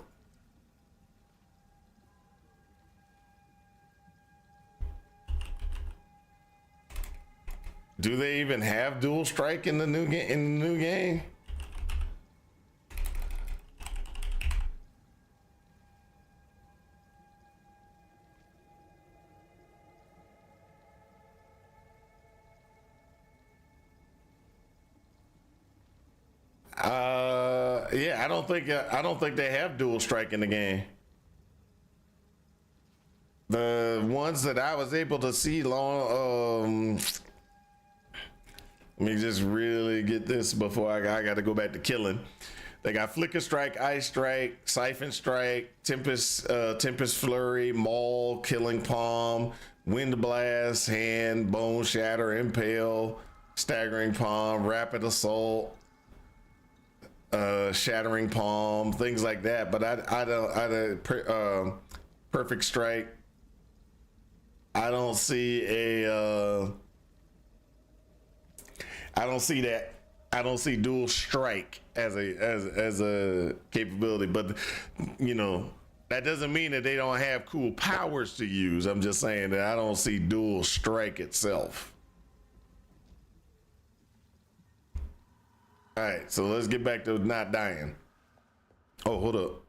Do they even have dual strike in the new game? Yeah, I don't think they have dual strike in the game. The ones that I was able to see long, let me just really get this before I got to go back to killing. They got Flicker Strike, Ice Strike, Siphon Strike, Tempest Flurry, Maul, Killing Palm, Wind Blast, Hand, Bone Shatter, Impale, Staggering Palm, Rapid Assault, Shattering Palm, things like that. But I don't Perfect Strike. I don't see a I don't see that. I don't see dual strike as a capability, but you know, that doesn't mean that they don't have cool powers to use. I'm just saying that I don't see dual strike itself. All right, so let's get back to not dying. Oh, hold up.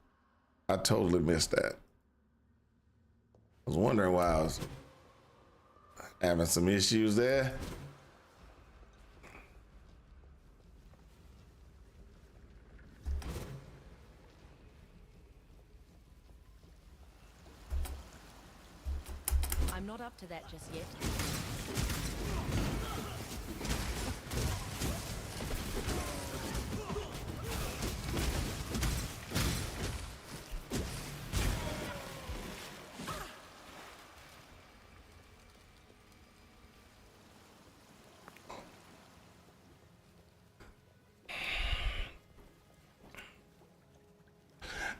I totally missed that. I was wondering why I was having some issues there. I'm not up to that just yet.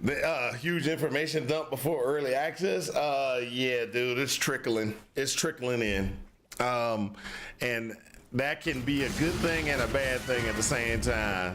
The huge information dump before early access. Yeah, dude, it's trickling. It's trickling in. And that can be a good thing and a bad thing at the same time.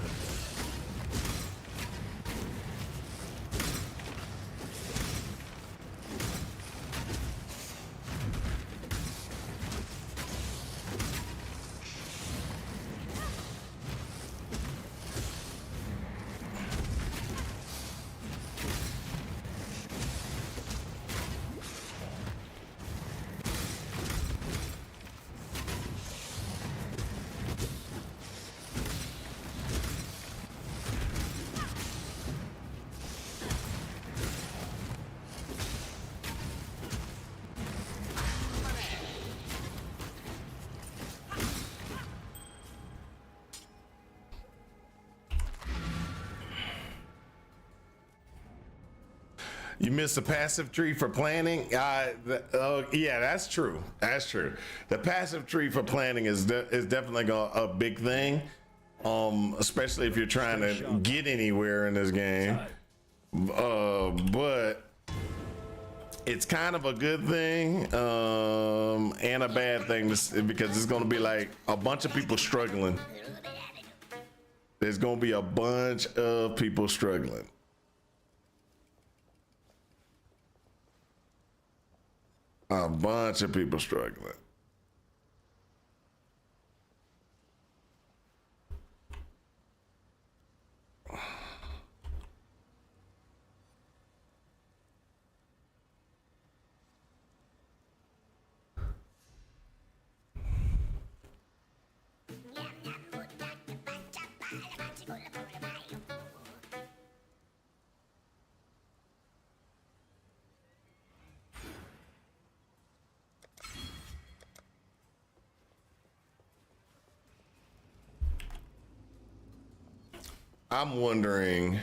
You miss the passive tree for planning? Yeah, that's true. That's true. The passive tree for planning is definitely a big thing, especially if you're trying to get anywhere in this game. But it's kind of a good thing and a bad thing because it's going to be like a bunch of people struggling. There's going to be a bunch of people struggling. A bunch of people struggling. I'm wondering,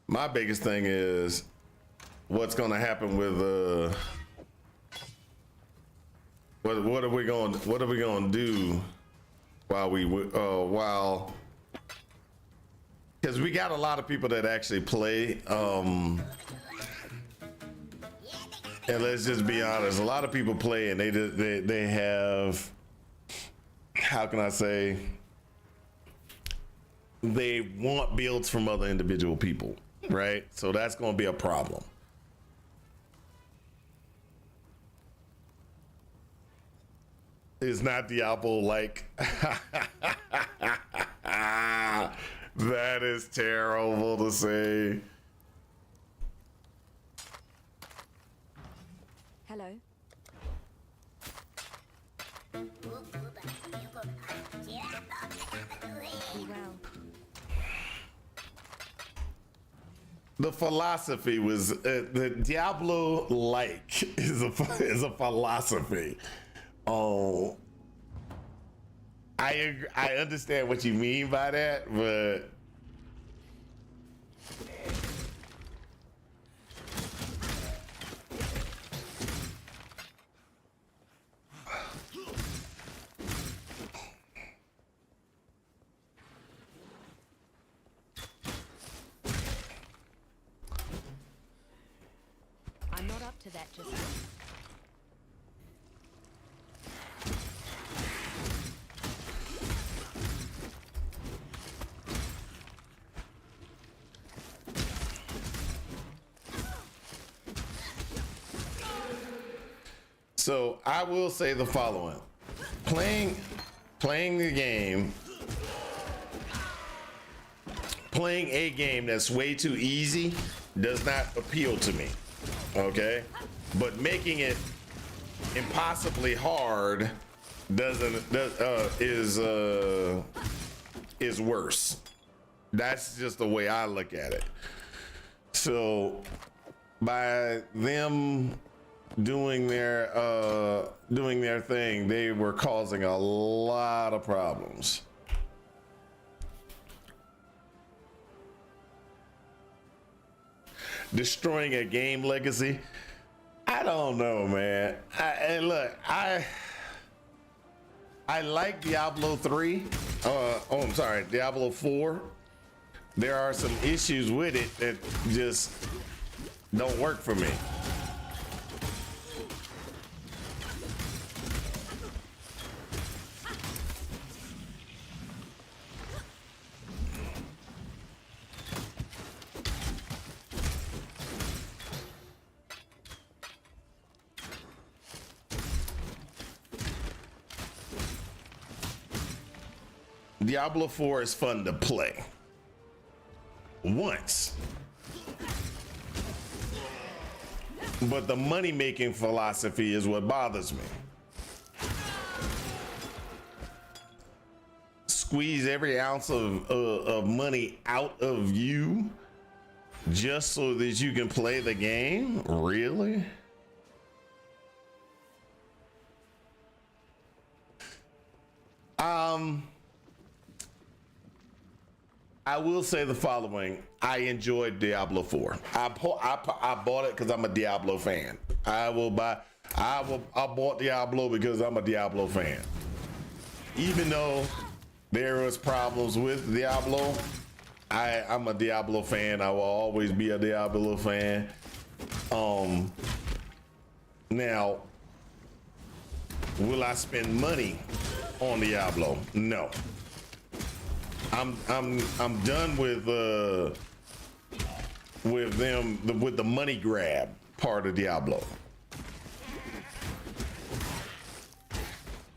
my biggest thing is what's going to happen with what are we going to do while because we got a lot of people that actually play and let's just be honest, a lot of people play and they have, how can I say, they want builds from other individual people, right? So that's going to be a problem. It's not Diablo like. That is terrible to say. Hello. Be well. The philosophy was the Diablo like is a philosophy. Oh, I understand what you mean by that, but I'm not up to that just yet. so I will say the following: playing the game, playing a game that's way too easy does not appeal to me. Okay, but making it impossibly hard is worse. That's just the way I look at it. So by them doing their thing, they were causing a lot of problems. Destroying a game legacy. I don't know, man. And look, I like Diablo 3. I'm sorry, Diablo 4. There are some issues with it that just don't work for me. Diablo 4 is fun to play once, but the money-making philosophy is what bothers me. Squeeze every ounce of money out of you just so that you can play the game? Really? I will say the following. I enjoyed Diablo 4. I bought it because I'm a Diablo fan. I bought Diablo because I'm a Diablo fan. Even though there was problems with Diablo, I'm a Diablo fan. I will always be a Diablo fan. Now, will I spend money on Diablo? No. I'm done with the money grab part of Diablo.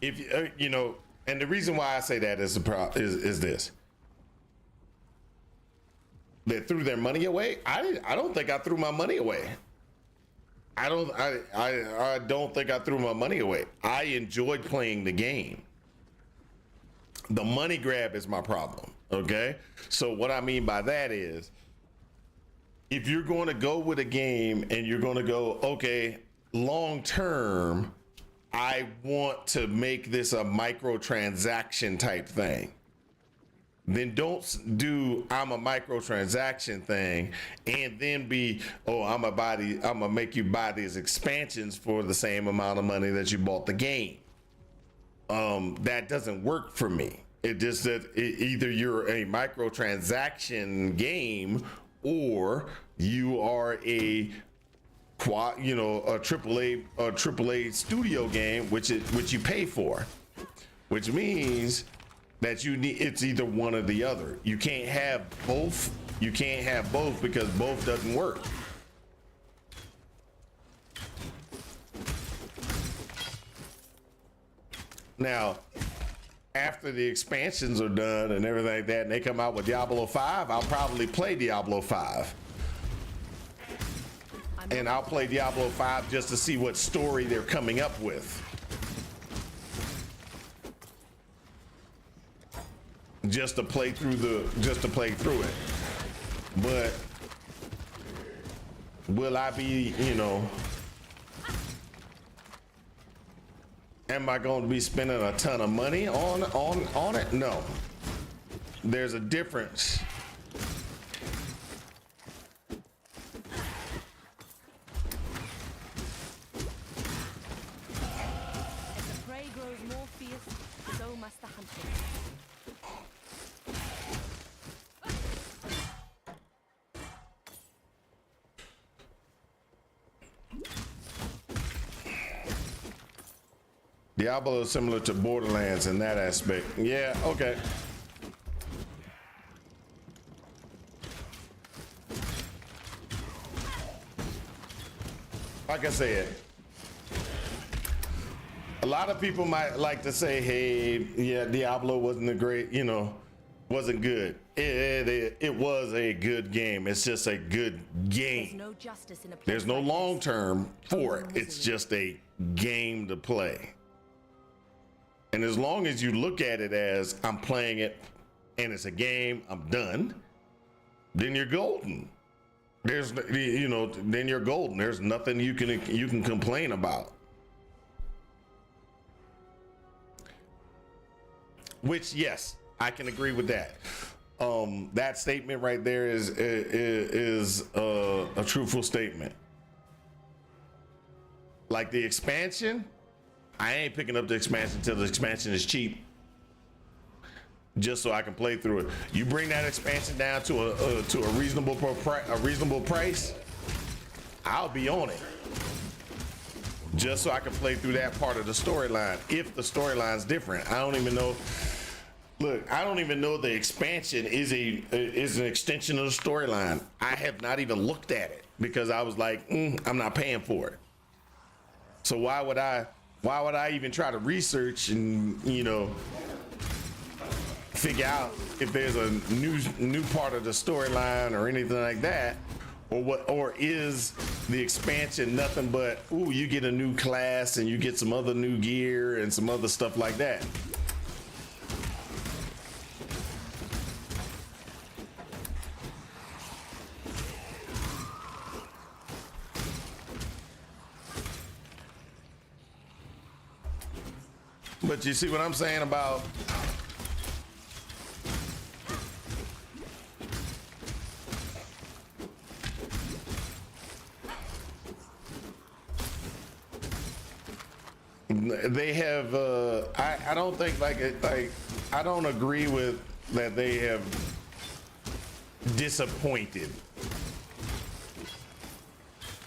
If you know, and the reason why I say that is this: they threw their money away. I don't think I threw my money away. I don't think I threw my money away. I enjoyed playing the game. The money grab is my problem. Okay, so what I mean by that is, if you're going to go with a game and you're going to go, okay, long term, I want to make this a microtransaction type thing, then don't do I'm a microtransaction thing and then be, oh, I'm gonna make you buy these expansions for the same amount of money that you bought the game. That doesn't work for me. It just that either you're a microtransaction game or you are a AAA studio game, which you pay for, which means that it's either one or the other. You can't have both. You can't have both because both doesn't work. Now, after the expansions are done and everything like that, and they come out with Diablo 5, I'll probably play Diablo 5. And I'll play Diablo 5 just to see what story they're coming up with. Just to play through it. But will I be, am I going to be spending a ton of money on it? No. There's a difference. As the prey grows more fierce, so must the hunter. Diablo is similar to Borderlands in that aspect. Yeah, okay. Like I said, a lot of people might like to say, hey, yeah, Diablo wasn't wasn't good. It was a good game. It's just a good game. No justice in a place There's no like long this. term for it. It's just a game to play. And as long as you look at it as I'm playing it and it's a game, I'm done, then you're golden. Then you're golden. There's nothing you can complain about. Which, yes, I can agree with that. That statement right there is a truthful statement. Like the expansion, I ain't picking up the expansion until the expansion is cheap, just so I can play through it. You bring that expansion down to a reasonable price, I'll be on it, just so I can play through that part of the storyline. If the storyline's different, I don't even know. Look, I don't even know the expansion is an extension of the storyline. I have not even looked at it because I was like, I'm not paying for it. So why would I even try to research and figure out if there's a new part of the storyline or anything like that, or is the expansion nothing but you get a new class and you get some other new gear and some other stuff like that. But you see what I'm saying about They have. I don't think like I don't agree with that. They have disappointed.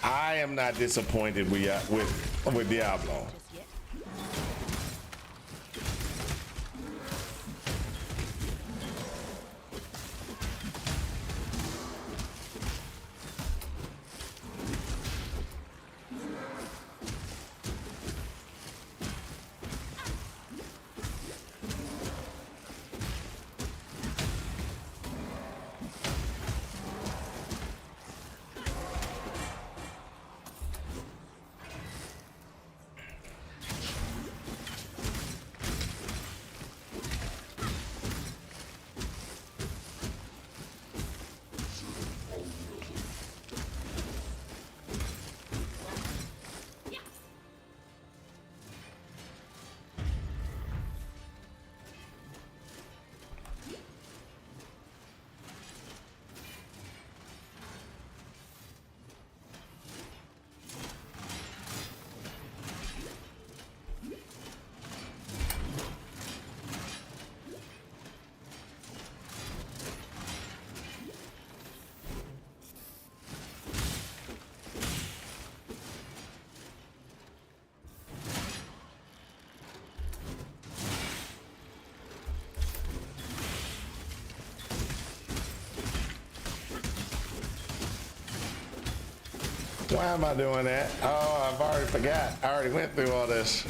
I am not disappointed with Diablo. Just yet. Why am I doing that? Oh, I've already forgot. I already went through all this.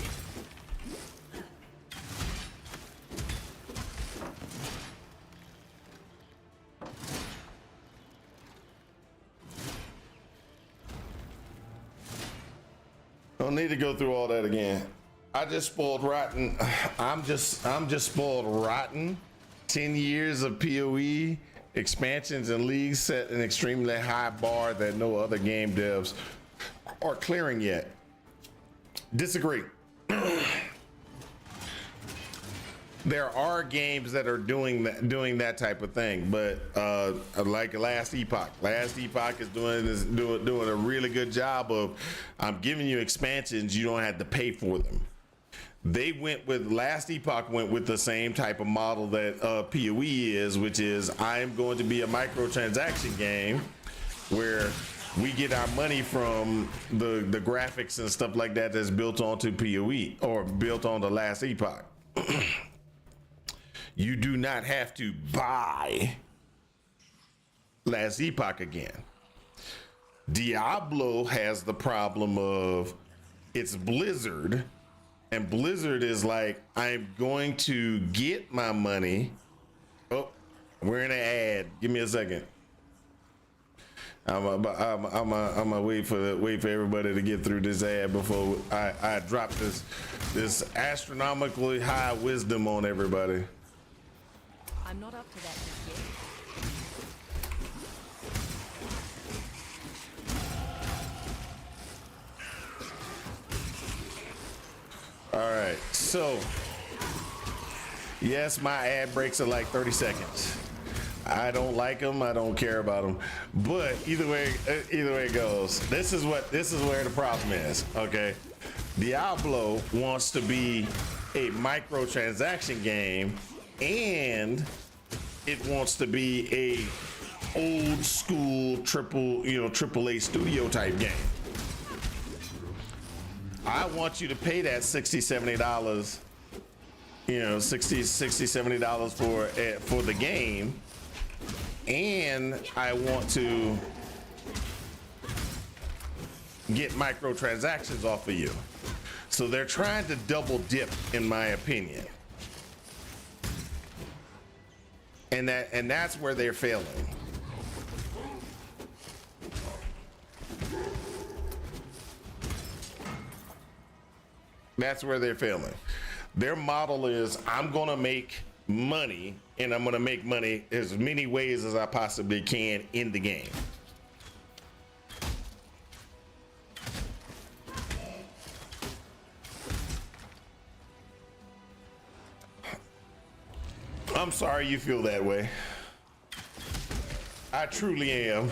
Don't need to go through all that again. I just spoiled rotten. I'm just spoiled rotten. 10 years of POE expansions and leagues set an extremely high bar that no other game devs are clearing yet. Disagree. There are games that are doing that type of thing, but like Last Epoch is doing a really good job of I'm giving you expansions, you don't have to pay for them. They went with Last Epoch went with the same type of model that POE is, which is I am going to be a microtransaction game where we get our money from the graphics and stuff like that that's built onto POE or built on the Last Epoch. You do not have to buy Last Epoch again. Diablo has the problem of it's Blizzard, and Blizzard is like, I'm going to get my money. Oh, we're in an ad. Give me a second. I'm gonna wait for everybody to get through this ad before I drop this astronomically high wisdom on everybody. I'm not up to that just yet. All right, so yes, my ad breaks are like 30 seconds. I don't like them. I don't care about them. But either way it goes. This is where the problem is. Okay, Diablo wants to be a microtransaction game, and it wants to be a old school AAA studio type game. I want you to pay that $60, $70, $60, $70 for the game, and I want to get microtransactions off of you. So they're trying to double dip, in my opinion. And that's where they're failing. That's where they're failing. Their model is I'm gonna make money, and I'm gonna make money as many ways as I possibly can in the game. I'm sorry you feel that way. I truly am.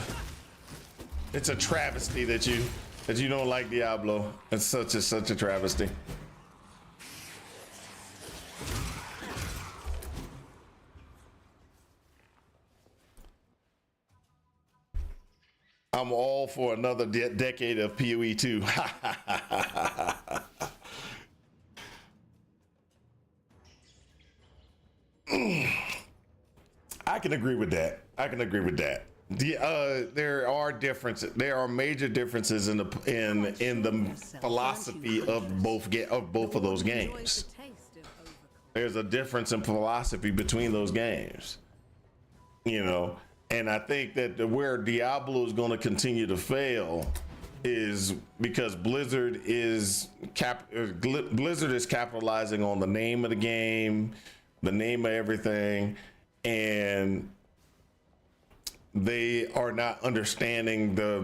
It's a travesty that you don't like Diablo. It's such a travesty. I'm all for another decade of POE2. I can agree with that. I can agree with that. There are differences. There are major differences in the philosophy of both of those games. There's a difference in philosophy between those games, you know. And I think that where Diablo is going to continue to fail is because Blizzard is capitalizing on the name of the game, the name of everything, and they are not understanding their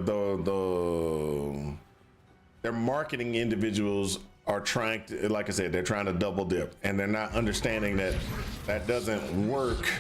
marketing individuals are trying to, like I said, they're trying to double dip, and they're not understanding that that doesn't work.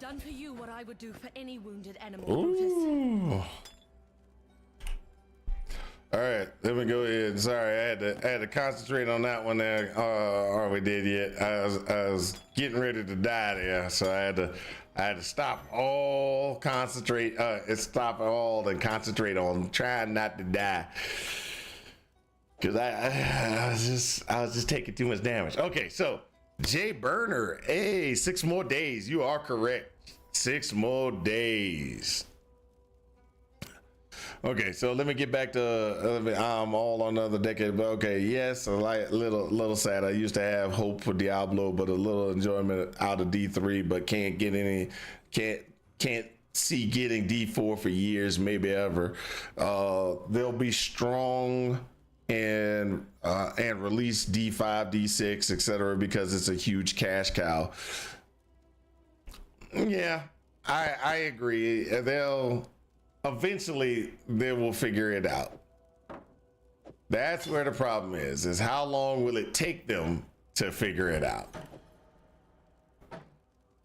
Done for you what I would do for any wounded animal, Brutus. Ooh. All right, let me go ahead. Sorry, I had to concentrate on that one there. Are we did yet? I was getting ready to die there, so I had to stop all, concentrate, stop all and concentrate on trying not to die. Cause I was just taking too much damage. Okay, so Jay Burner, hey, 6 more days. You are correct. 6 more days. Okay, so let me get back to I'm all on another decade, but okay, yes, a little sad. I used to have hope for Diablo, but a little enjoyment out of D3, but can't see getting D4 for years, maybe ever. They'll be strong and release D5, D6, etc., because it's a huge cash cow. Yeah, I agree. Eventually they will figure it out. That's where the problem is how long will it take them to figure it out?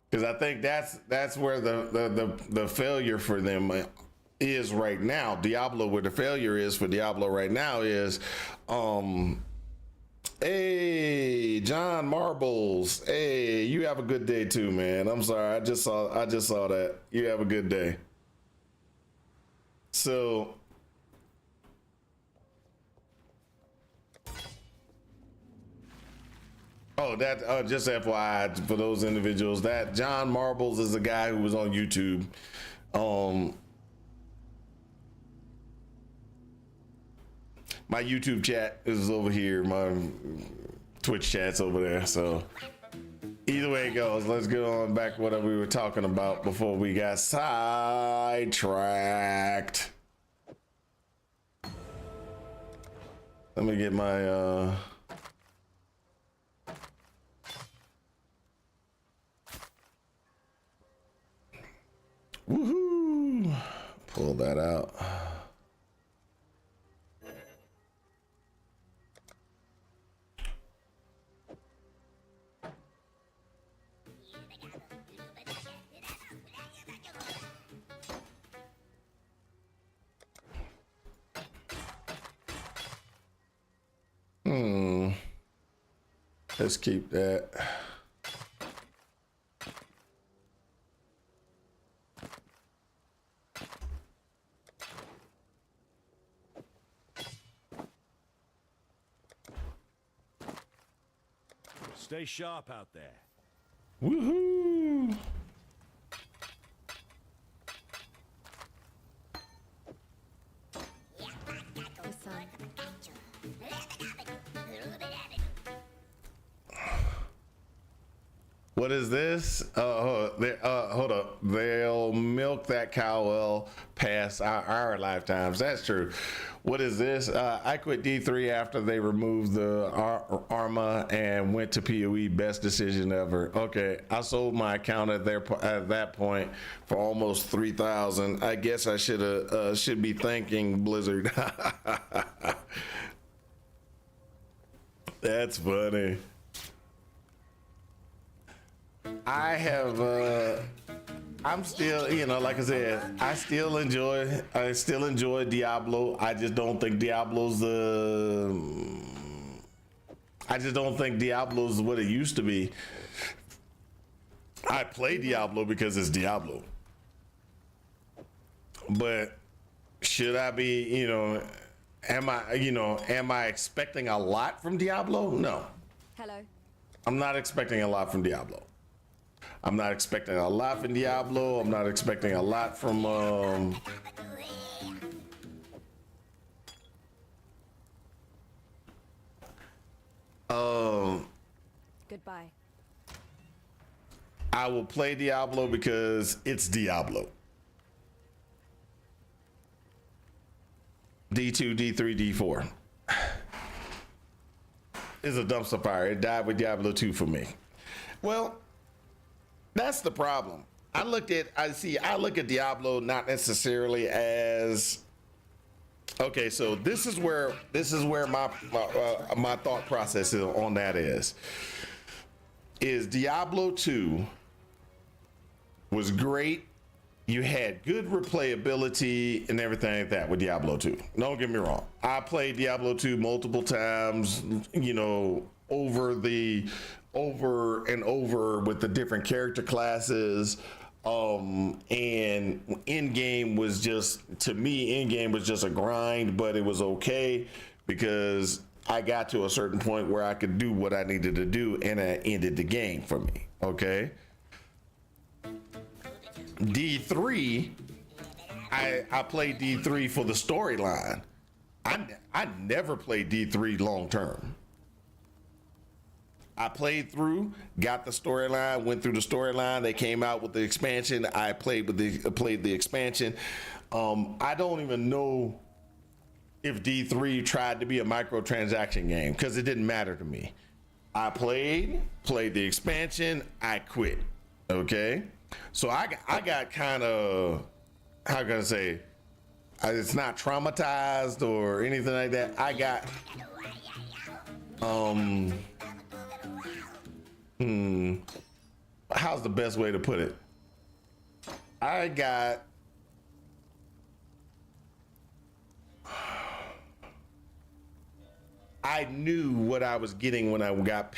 Because I think that's where the failure for them is right now. Diablo, where the failure is for Diablo right now is, hey, John Marbles, hey, you have a good day too, man. I'm sorry, I just saw that. You have a good day. So that just FYI for those individuals, that John Marbles is a guy who was on YouTube. My YouTube chat is over here. My Twitch chat's over there. So either way it goes, let's go on back to what we were talking about before we got sidetracked. Let me get my woohoo! Pull that out. Let's keep that. Stay sharp out there. Woohoo! The sun. What is this? Hold up. They'll milk that cow well past our lifetimes. That's true. What is this? I quit D3 after they removed the Arma and went to POE. Best decision ever. Okay, I sold my account at that point for almost 3,000. I guess I should be thanking Blizzard. That's funny. I have I'm still, you know, like I said, I still enjoy Diablo. I just don't think Diablo's what it used to be. I play Diablo because it's Diablo. But should I be, am I expecting a lot from Diablo? No. Hello. I'm not expecting a lot from Diablo. I'm not expecting a lot from Diablo. I'm not expecting a lot from Goodbye. I will play Diablo because it's Diablo. D2, D3, D4 is a dumpster fire. It died with Diablo 2 for me. Well, that's the problem. I look at Diablo not necessarily as okay. So this is where my thought process is on that is Diablo 2 was great. You had good replayability and everything like that with Diablo 2. Don't get me wrong. I played Diablo 2 multiple times, over and over with the different character classes. And in-game was just a grind, but it was okay because I got to a certain point where I could do what I needed to do and it ended the game for me. Okay. D3, I played D3 for the storyline. I never played D3 long term. I played through, got the storyline, went through the storyline. They came out with the expansion. I played the expansion. I don't even know if D3 tried to be a microtransaction game because it didn't matter to me. I played the expansion. I quit. Okay, so I got kind of, how can I say, it's not traumatized or anything like that. I got how's the best way to put it? I knew what I was getting when I got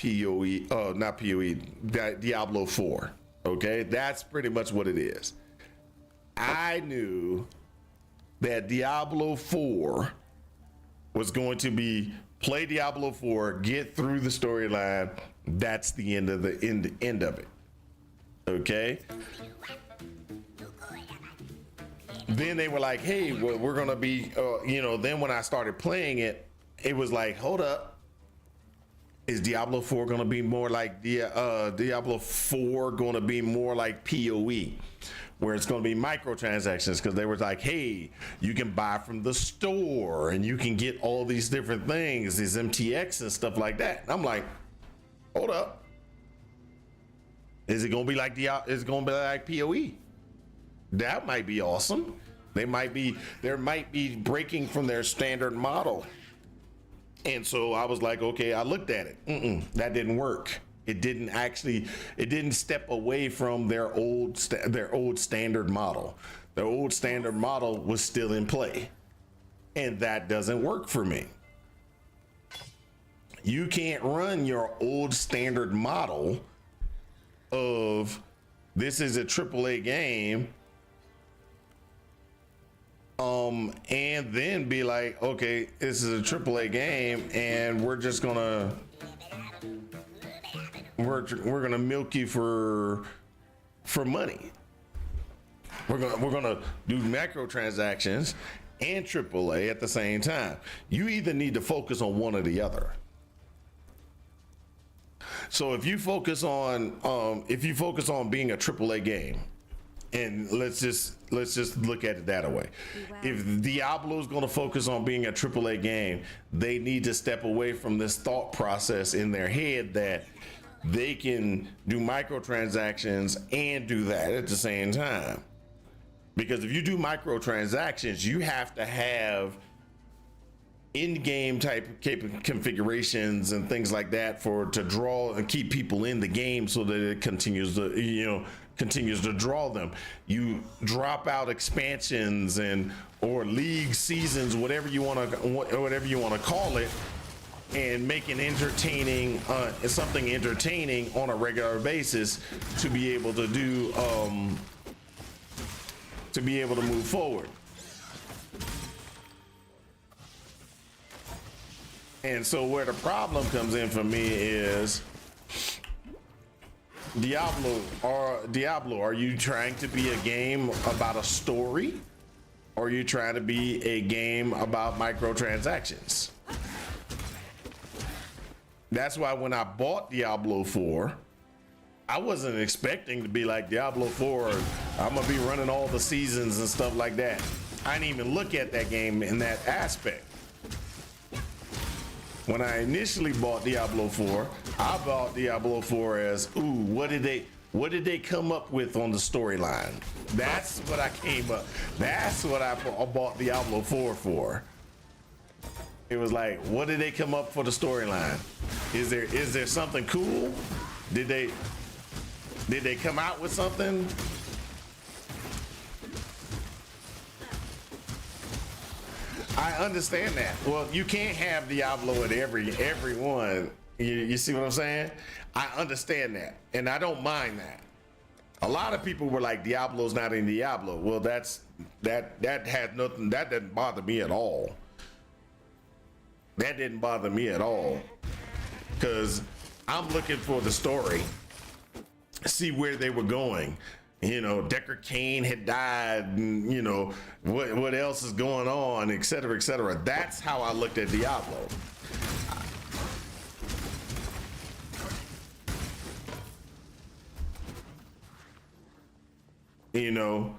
Diablo 4. Okay, that's pretty much what it is. I knew that Diablo 4 was going to be play Diablo 4, get through the storyline. That's the end of it. Okay. Then they were like, "Hey, we're gonna be," Then when I started playing it, it was like, "Hold up, is Diablo 4 gonna be more like Diablo 4 gonna be more like POE?" Where it's going to be microtransactions, because they were like, hey, you can buy from the store and you can get all these different things, these MTX and stuff like that. And I'm like, hold up, is it going to be like POE? That might be awesome. There might be breaking from their standard model. And so I was like, okay, I looked at it. That didn't work. It didn't step away from their old standard model. Their old standard model was still in play. And that doesn't work for me. You can't run your old standard model of this is a AAA game, and then be like, okay, this is a AAA game, and we're just gonna we're gonna milk you for money. We're gonna do microtransactions and AAA at the same time. You either need to focus on one or the other. So if you focus on being a AAA game, and let's just look at it that way. Wow. If Diablo is going to focus on being a AAA game, they need to step away from this thought process in their head that they can do microtransactions and do that at the same time. Because if you do microtransactions, you have to have in-game type configurations and things like that to draw and keep people in the game so that it continues to draw them. You drop out expansions or league seasons, whatever you want to call it, and make it entertaining, something entertaining on a regular basis to be able to do to move forward. And so where the problem comes in for me is Diablo, are you trying to be a game about a story? Or are you trying to be a game about microtransactions? That's why when I bought Diablo 4, I wasn't expecting to be like Diablo 4, I'm gonna be running all the seasons and stuff like that. I didn't even look at that game in that aspect. When I initially bought Diablo 4, I bought Diablo 4 as, ooh, what did they come up with on the storyline? That's what I came up. That's what I bought Diablo 4 for. It was like, what did they come up for the storyline? Is there something cool? Did they come out with something? I understand that. Well, you can't have Diablo at every one. You see what I'm saying? I understand that, and I don't mind that. A lot of people were like, Diablo's not in Diablo. Well, that had nothing. That didn't bother me at all. That didn't bother me at all, because I'm looking for the story, see where they were going. You know, Deckard Cain had died, and you know what else is going on, et cetera, et cetera. That's how I looked at Diablo. You know,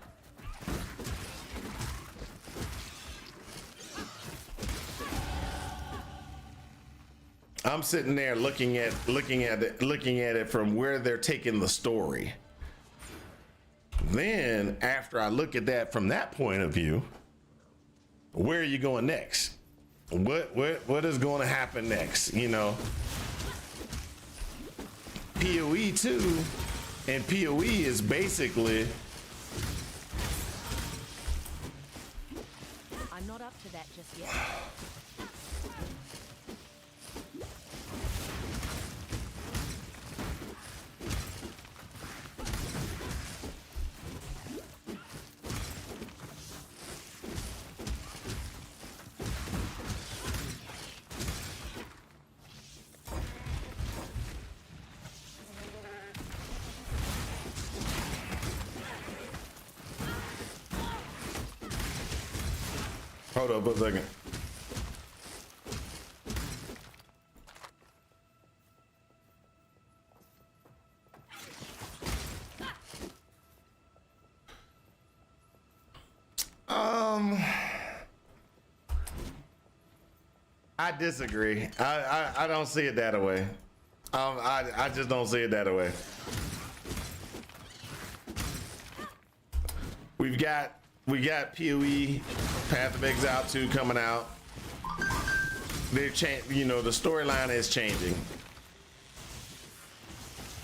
I'm sitting there looking at it from where they're taking the story. Then after I look at that from that point of view, where are you going next? What is going to happen next? You know, POE2 and POE is basically, I'm not up to that just yet. hold up a second. I disagree. I don't see it that way. I just don't see it that way. We got POE, Path of Exile 2 coming out. They're the storyline is changing.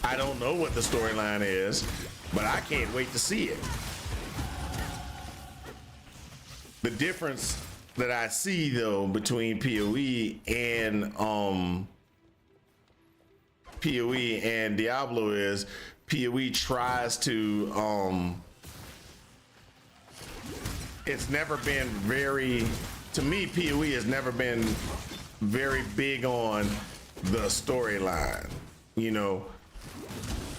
I don't know what the storyline is, but I can't wait to see it. The difference that I see though between POE and POE and Diablo is POE tries to it's never been very, to me, POE has never been very big on the storyline, you know,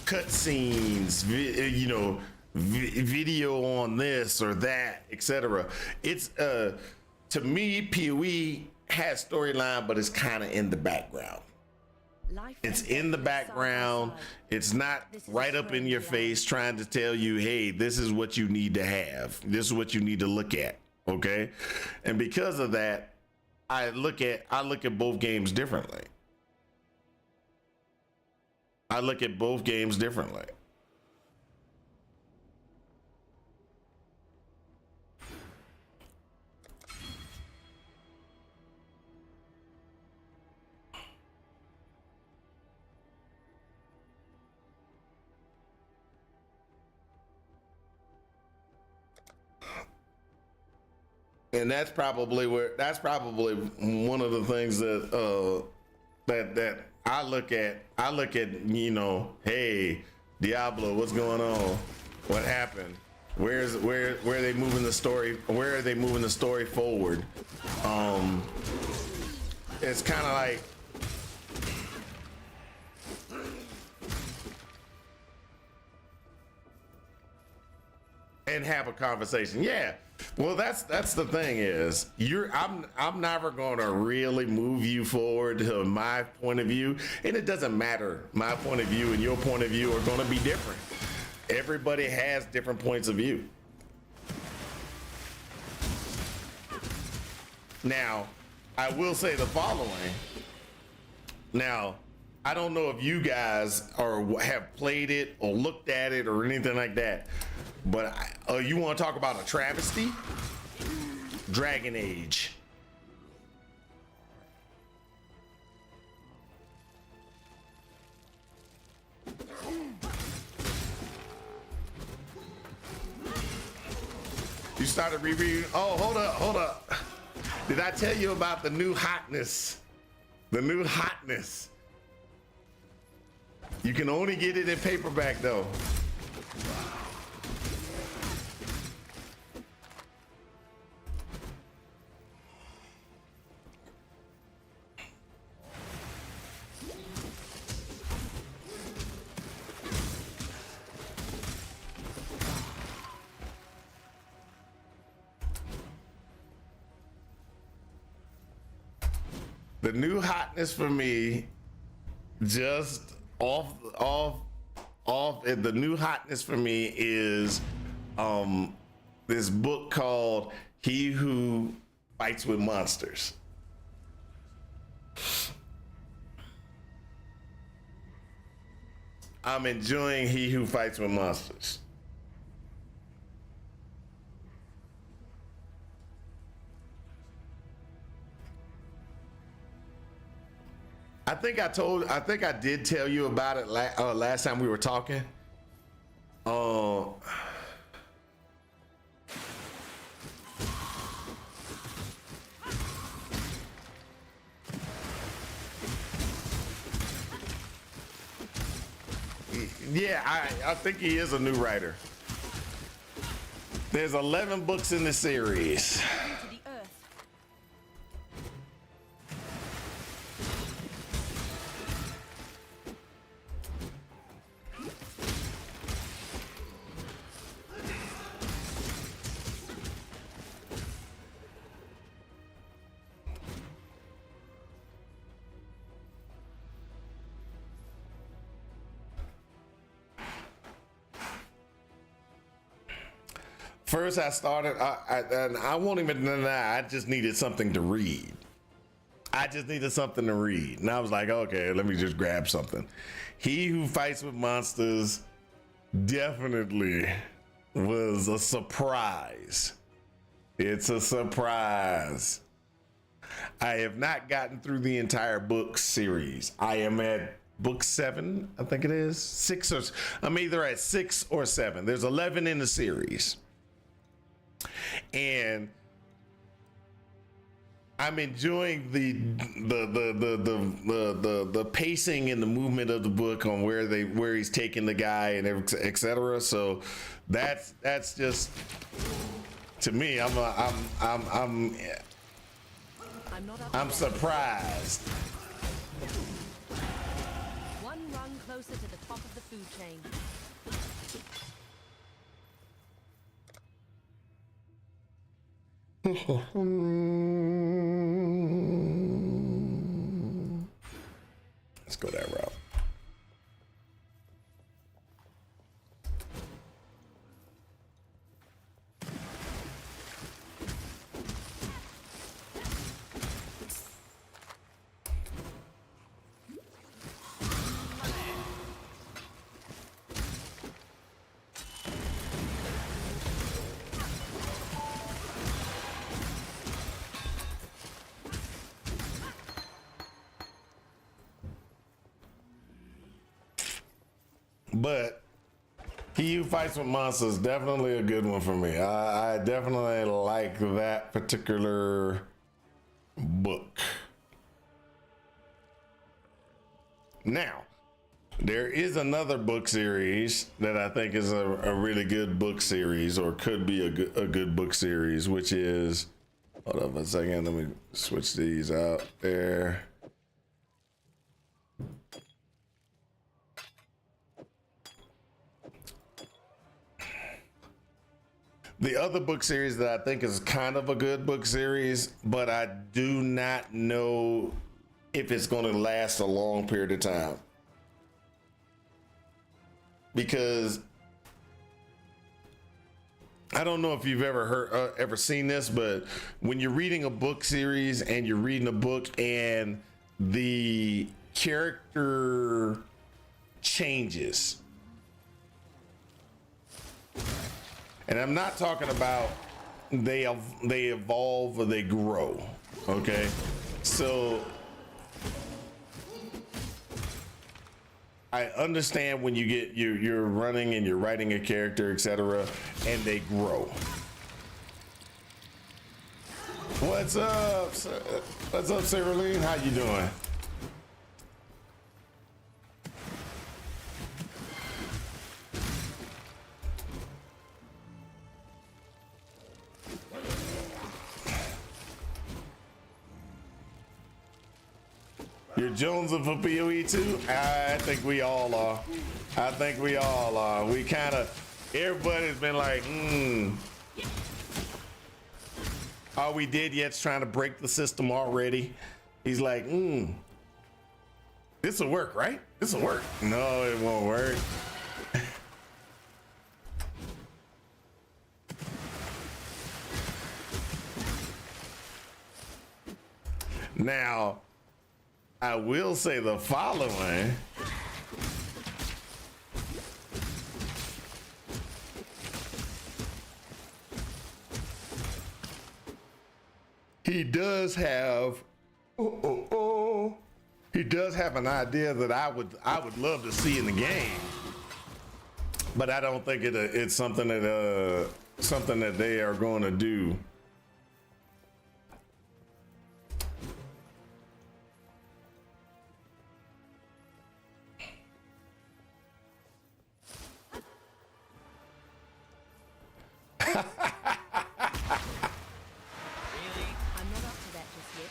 cutscenes, you know, video on this or that, etc. It's to me, POE has storyline, but it's kind of in the background. Life It's and in the death live side by background. side. It's not This is a right up in strange your land. face trying to tell you, hey, this is what you need to have. This is what you need to look at. Okay. And because of that, I look at both games differently. I look at both games differently. And that's probably one of the things that that I look at, you know, hey, Diablo, what's going on? What happened? Where are they moving the story? Where are they moving the story forward? It's kind of like, and have a conversation. Yeah. Well, that's the thing is, I'm never going to really move you forward to my point of view, and it doesn't matter. My point of view and your point of view are going to be different. Everybody has different points of view. Now, I will say the following. Now, I don't know if you guys have played it or looked at it or anything like that, but you want to talk about a travesty? Dragon Age. You started rereading. Oh, hold up. Did I tell you about the new hotness? The new hotness. You can only get it in paperback though. The new hotness for me, just off. The new hotness for me is this book called He Who Fights with Monsters. I'm enjoying He Who Fights with Monsters. I think I did tell you about it last time we were talking. Yeah, I think he is a new writer. There's 11 books in the series. To the earth. First, I started, and I won't even deny, I just needed something to read. And I was like, okay, let me just grab something. He Who Fights with Monsters definitely was a surprise. It's a surprise. I have not gotten through the entire book series. I am at book 7, I think it is. I'm either at 6 or 7. There's 11 in the series. And I'm enjoying the pacing and the movement of the book on where he's taking the guy and etc. So that's just, to me, I'm not up I'm to that. surprised. One rung closer to the top of the food chain. Let's go that route. But He Who Fights with Monsters, definitely a good one for me. I definitely like that particular book. Now, there is another book series that I think is a really good book series, or could be a good book series, which is, hold up a second, let me switch these out there. The other book series that I think is kind of a good book series, but I do not know if it's going to last a long period of time. Because I don't know if you've ever seen this, but when you're reading a book series and you're reading a book and the character changes, and I'm not talking about they evolve or they grow, okay? So I understand when you're running and you're writing a character, etc., and they grow. What's up? What's up, Sarahleen? How you doing? You're jonesing for POE2? I think we all are. I think we all are. We kind of, everybody's been like, are we dead yet? Trying to break the system already. He's like, this will work, right? This will work. No, it won't work. Now, I will say the following. He does have, he does have an idea that I would love to see in the game, but I don't think it's something that they are going to do. Really? I'm not up to that just yet.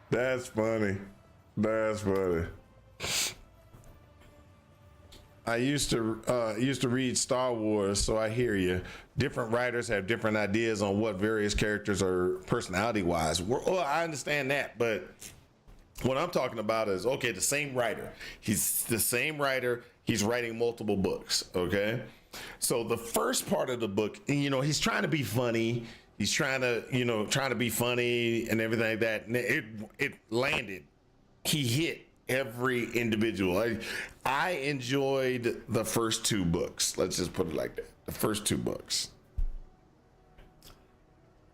That's funny. That's funny. I used to read Star Wars, so I hear you. Different writers have different ideas on what various characters are personality-wise. Well, I understand that, but what I'm talking about is, okay, the same writer. He's the same writer. He's writing multiple books, okay? So the first part of the book, he's trying to be funny. He's trying to be funny and everything like that. And it landed. He hit every individual. I enjoyed the first two books. Let's just put it like that. The first two books.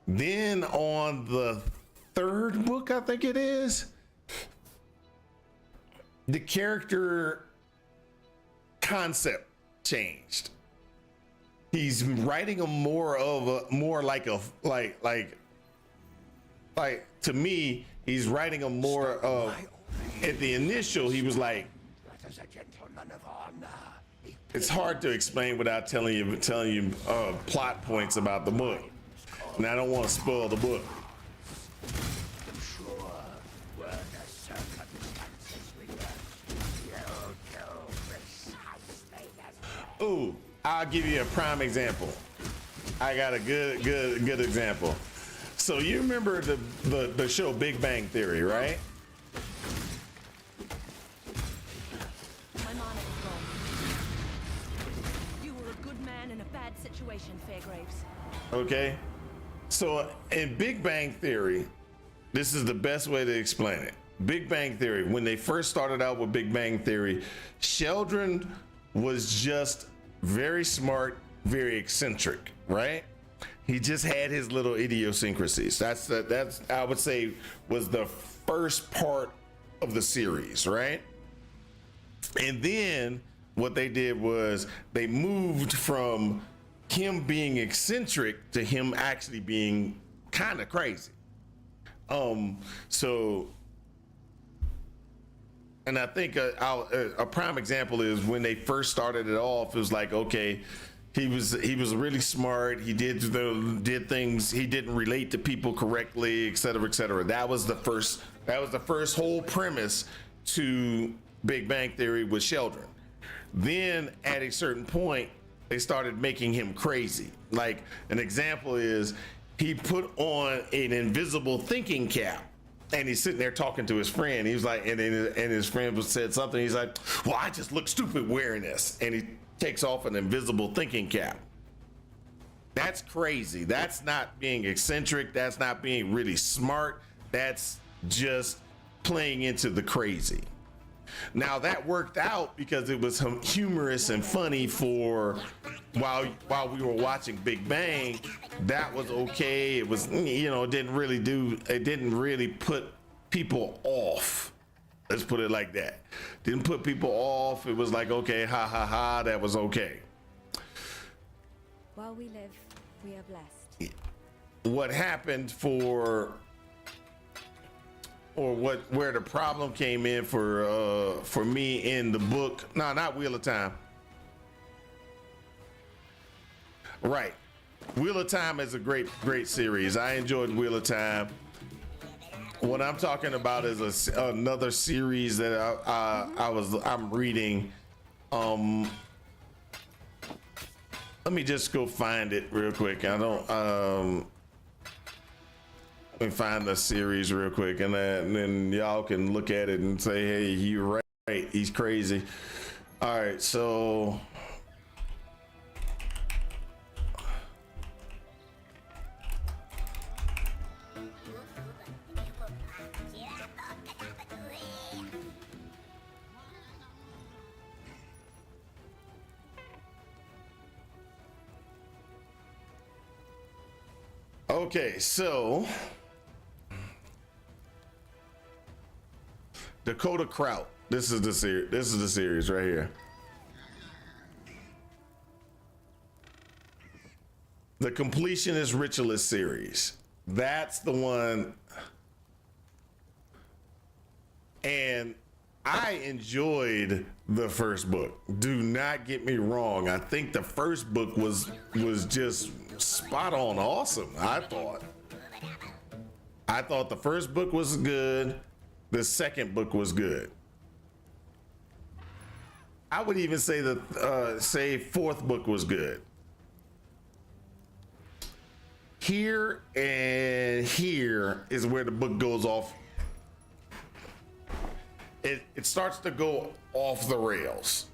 Then on the third book, I think it is, the character concept changed. He's writing a more like to me, he's writing a more of, at the initial, he was like, it's hard to explain without telling you plot points about the book. And I don't want to spoil the book. Ooh, I'll give you a prime example. I got a good example. So you remember the show Big Bang Theory, right? My mana is gone. You were a good man in a bad situation, Fairgraves. Okay. So in Big Bang Theory, this is the best way to explain it. Big Bang Theory, when they first started out with Big Bang Theory, Sheldon was just very smart, very eccentric, right? He just had his little idiosyncrasies. That's I would say was the first part of the series, right? And then what they did was they moved from him being eccentric to him actually being kind of crazy. So, and I think a prime example is when they first started it off. It was like, okay, he was really smart. He did things. He didn't relate to people correctly, et cetera, et cetera. That was the first whole premise to Big Bang Theory with Sheldon. Then at a certain point, they started making him crazy. Like an example is he put on an invisible thinking cap. And he's sitting there talking to his friend. He was like, and his friend said something. He's like, well, I just look stupid wearing this. And he takes off an invisible thinking cap. That's crazy. That's not being eccentric. That's not being really smart. That's just playing into the crazy. Now that worked out because it was humorous and funny for while we were watching Big Bang. That was okay. It was, it didn't really put people off. Let's put it like that. Didn't put people off. It was like, okay, ha ha ha, that was okay. While we live, we are blessed. What happened where the problem came in for me in the book, no, not Wheel of Time. Right. Wheel of Time is a great series. I enjoyed Wheel of Time. What I'm talking about is another series that I'm reading. Let me just go find it real quick. Let me find the series real quick, and then y'all can look at it and say, hey, you're right, he's crazy. All right, so okay, so Dakota Kraut. This is the series right here. The Completionist Ritualist series. That's the one. And I enjoyed the first book. Do not get me wrong. I think the first book was just spot on awesome. I thought the first book was good. The second book was good. I would even say say fourth book was good. Here and here is where the book goes off. It starts to go off the rails.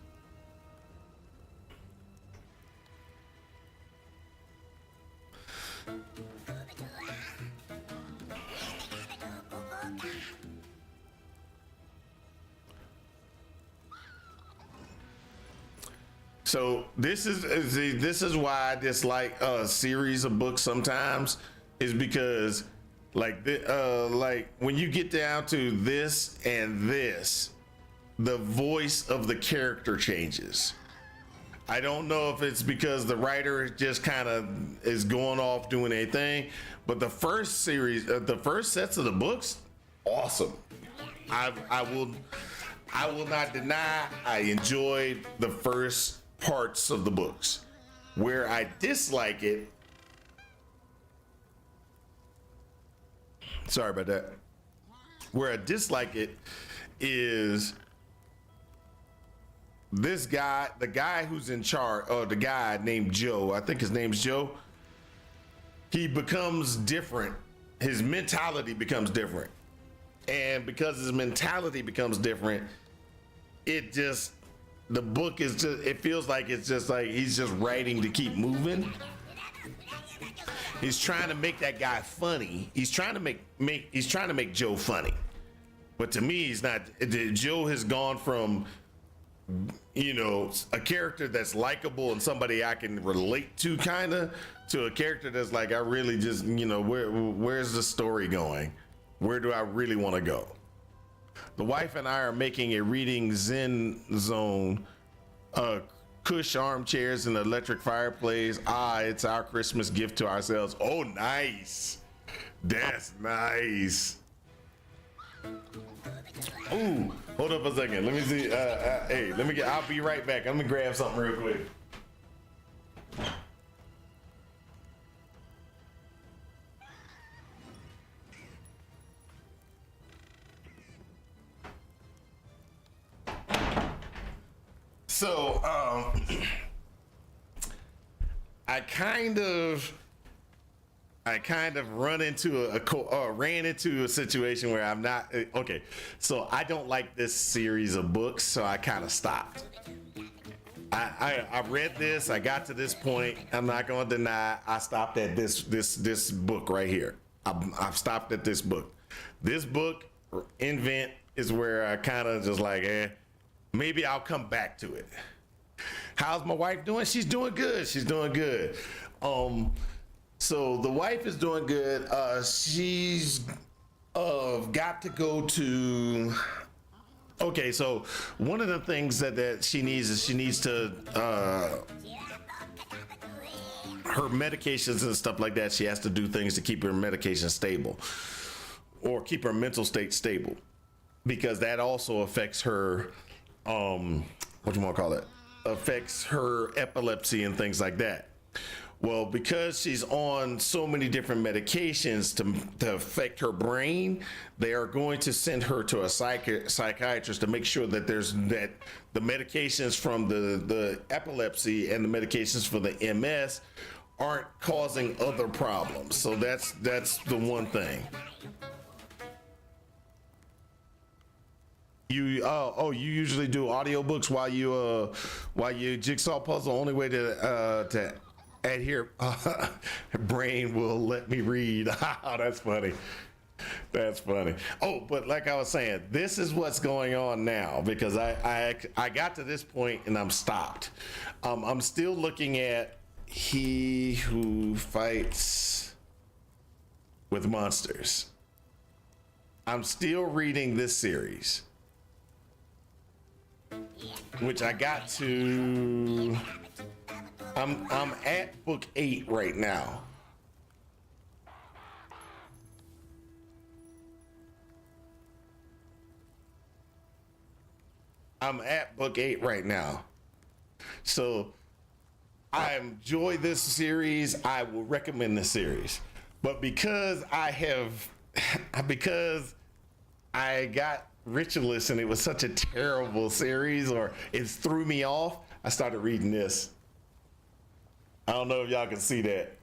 So this is why I dislike a series of books sometimes, is because like when you get down to this and this, the voice of the character changes. I don't know if it's because the writer just kind of is going off doing a thing, but the first series, the first sets of the books, awesome. I will not deny I enjoyed the first parts of the books. Where I dislike it, sorry about that. Where I dislike it is this guy, the guy who's in charge, or the guy named Joe, I think his name's Joe, he becomes different. His mentality becomes different. And because his mentality becomes different, it just, the book is just, it feels like it's just like he's just writing to keep moving. He's trying to make that guy funny. He's trying to make Joe funny. But to me, he's not. Joe has gone from, you know, a character that's likable and somebody I can relate to kind of, to a character that's like, I really just, you know, where's the story going? Where do I really want to go? The wife and I are making a reading zen zone, cush armchairs and electric fireplace. It's our Christmas gift to ourselves. Oh, nice. That's nice. Ooh, hold up a second. Let me see. Hey, I'll be right back. I'm gonna grab something real quick. So, I kind of ran into a situation where I'm not okay. So I don't like this series of books, so I kind of stopped. I read this. I got to this point. I'm not going to deny. I stopped at this book right here. I've stopped at this book. This book, Invent, is where I kind of just like, maybe I'll come back to it. How's my wife doing? She's doing good. She's doing good. So the wife is doing good. She's got to go to. Okay, so one of the things that she needs is she needs to her medications and stuff like that. She has to do things to keep her medication stable or keep her mental state stable, because that also affects her. What do you want to call it? Affects her epilepsy and things like that. Well, because she's on so many different medications to affect her brain, they are going to send her to a psychiatrist to make sure that that the medications from the epilepsy and the medications for the MS aren't causing other problems. So that's the one thing. You usually do audiobooks while you jigsaw puzzle. Only way to adhere, brain will let me read. That's funny. That's funny. Oh, but like I was saying, this is what's going on now, because I got to this point and I'm stopped. I'm still looking at He Who Fights with Monsters. I'm still reading this series, which I got to. I'm at book 8 right now. I'm at book 8 right now. So I enjoy this series. I will recommend this series. But because I got Ritualist and it was such a terrible series, or it threw me off, I started reading this. I don't know if y'all can see that.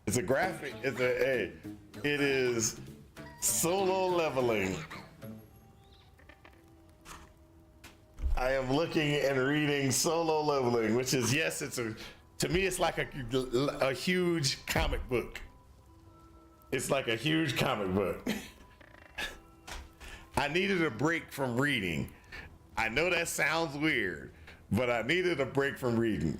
It's a graphic. It is Solo Leveling. I am looking and reading Solo Leveling, which is, yes, to me, it's like a huge comic book. It's like a huge comic book. I needed a break from reading. I know that sounds weird, but I needed a break from reading.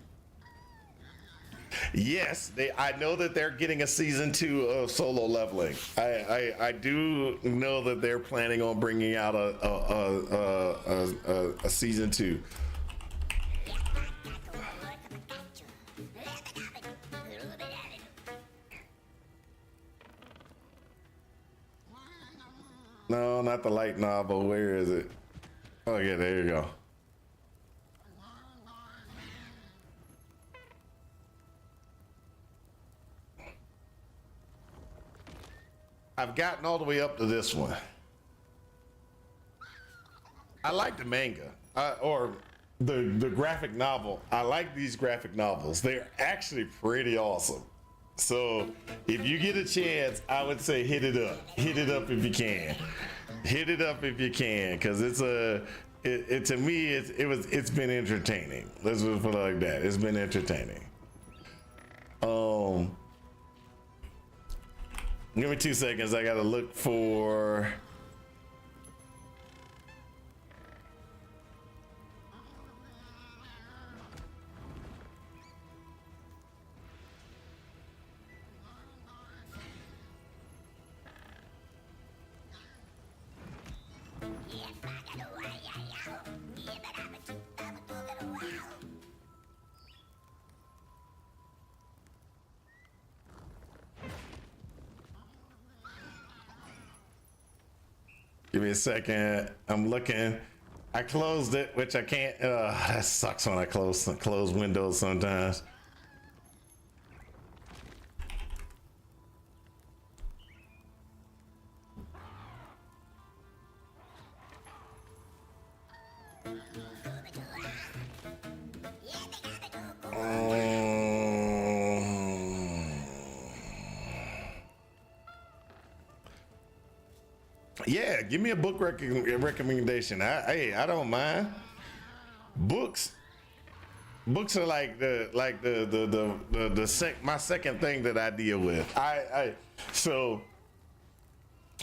Yes, I know that they're getting a season 2 of Solo Leveling. I do know that they're planning on bringing out a season 2. No, not the light novel. Where is it? Oh yeah, there you go. I've gotten all the way up to this one. I like the manga, or the graphic novel. I like these graphic novels. They're actually pretty awesome. So if you get a chance, I would say hit it up. Hit it up if you can. Hit it up if you can, because it's to me it's been entertaining. Let's just put it like that. It's been entertaining. Give me 2 seconds. I gotta look for. Give me a second. I'm looking. I closed it, which I can't. That sucks when I close windows sometimes. Yeah, give me a book recommendation. I don't mind. Books are like my second thing that I deal with. So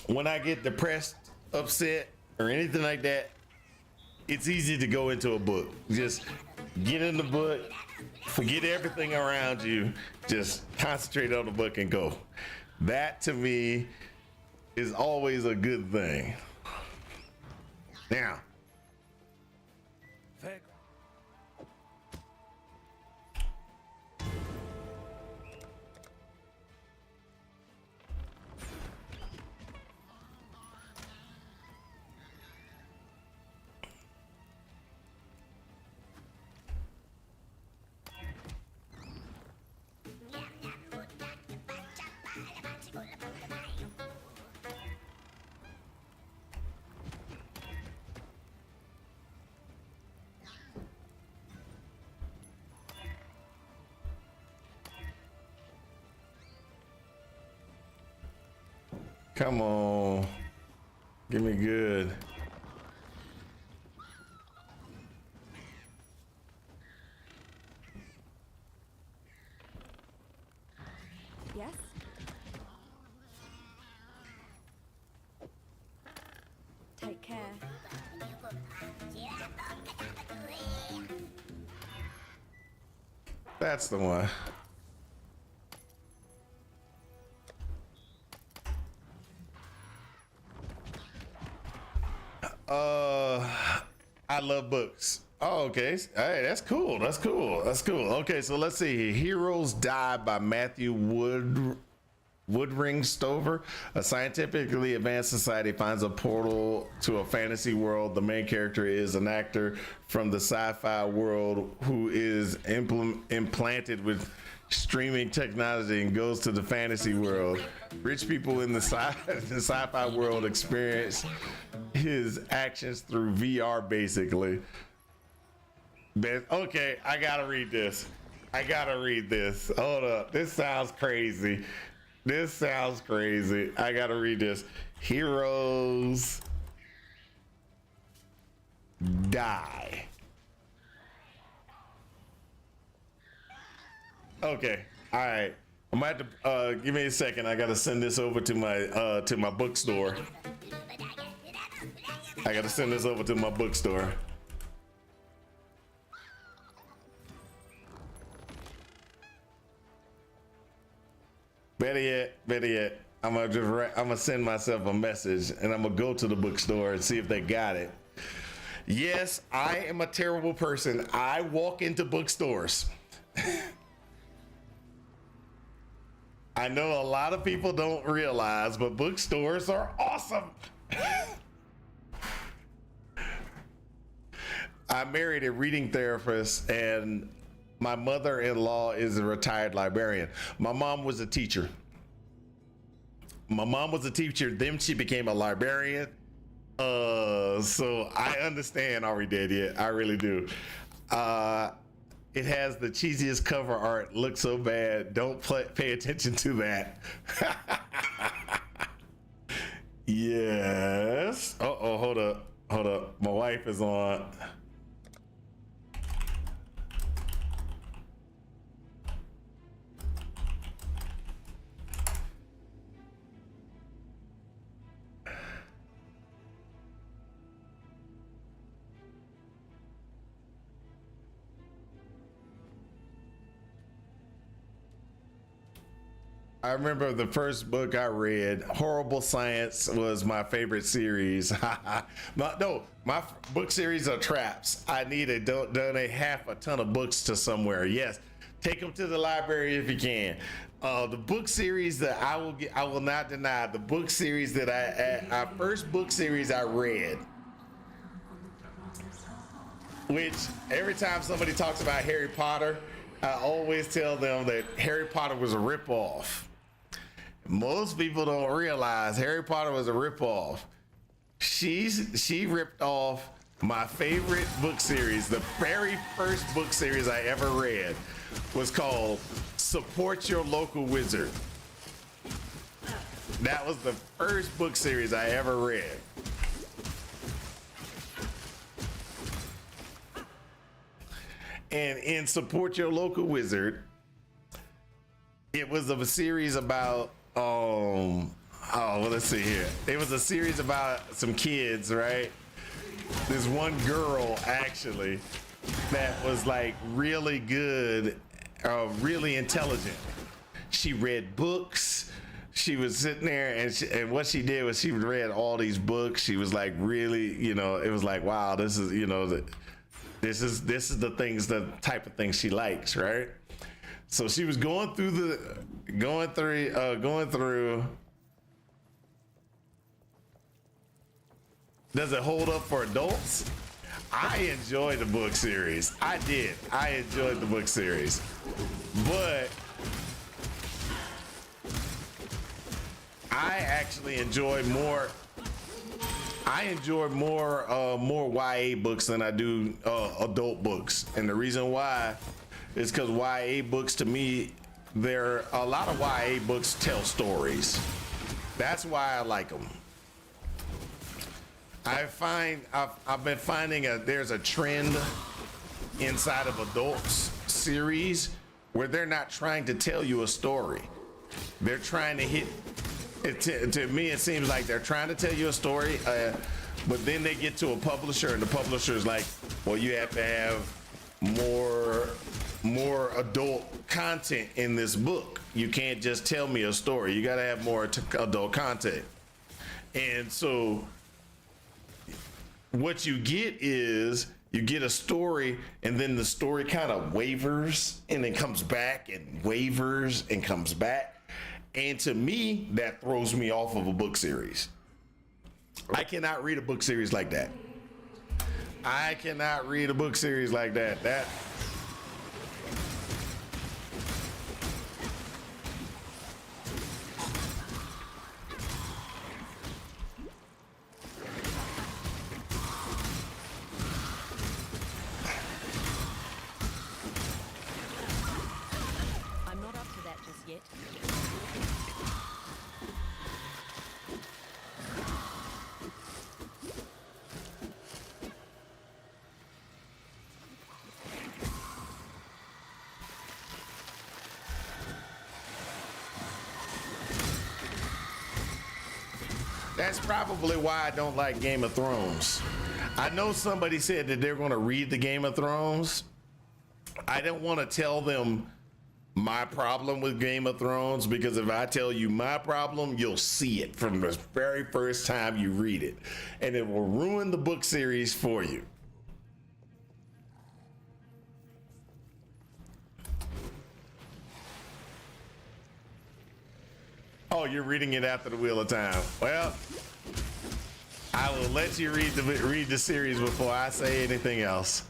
when I get depressed, upset, or anything like that, it's easy to go into a book. Just get in the book, forget everything around you, just concentrate on the book and go. That to me is always a good thing. Now, come on, give me good. Yes? Take care. That's the one. I love books. Oh, okay. Hey, that's cool. That's cool. That's cool. Okay, so let's see. Heroes Die by Matthew Woodring Stover. A scientifically advanced society finds a portal to a fantasy world. The main character is an actor from the sci-fi world who is implanted with streaming technology and goes to the fantasy world. Rich people in the sci-fi world experience his actions through VR, basically. Okay, I gotta read this. Hold up. This sounds crazy. I gotta read this. Heroes Die. Okay. All right. I'm gonna have to give me a second. I gotta send this over to my bookstore. Better yet, I'm gonna send myself a message and I'm gonna go to the bookstore and see if they got it. Yes, I am a terrible person. I walk into bookstores. I know a lot of people don't realize, but bookstores are awesome. I married a reading therapist, and my mother-in-law is a retired librarian. My mom was a teacher. Then she became a librarian. So I understand Are We Dead Yet? I really do. It has the cheesiest cover art. Looks so bad. Don't pay attention to that. Yes. Uh-oh, hold up. My wife is on. I remember the first book I read, Horrible Science, was my favorite series. My book series are traps. I need to donate half a ton of books to somewhere. Yes, take them to the library if you can. The book series that I will not deny, the book series that our first book series I read, which every time somebody talks about Harry Potter, I always tell them that Harry Potter was a ripoff. Most people don't realize Harry Potter was a ripoff. She ripped off my favorite book series. The very first book series I ever read was called Support Your Local Wizard. That was the first book series I ever read. And in Support Your Local Wizard, it was of a series about let's see here. It was a series about some kids, right? This one girl actually that was like really good, really intelligent. She read books. She was sitting there and what she did was she read all these books. She was like really, it was like, wow, this is, this is the type of thing she likes, right? So she was going through. Does it hold up for adults? I enjoyed the book series. I did. I enjoyed the book series, but I actually enjoy more. I enjoy more YA books than I do adult books, and the reason why is because YA books, to me, a lot of YA books tell stories. That's why I like them. I've been finding there's a trend inside of adults series where they're not trying to tell you a story. They're trying to hit. To me, it seems like they're trying to tell you a story, but then they get to a publisher, and the publisher is like, "Well, you have to have more adult content in this book. You can't just tell me a story. You got to have more adult content." And so, what you get is you get a story, and then the story kind of wavers, and then comes back, and wavers, and comes back. And to me, that throws me off of a book series. I cannot read a book series like that. I cannot read a book series like that. I'm not up to that just yet. That's probably why I don't like Game of Thrones. I know somebody said that they're going to read the Game of Thrones. I don't want to tell them my problem with Game of Thrones, because if I tell you my problem, you'll see it from the very first time you read it, and it will ruin the book series for you. Oh, you're reading it after the Wheel of Time. Well, I will let you read the series before I say anything else.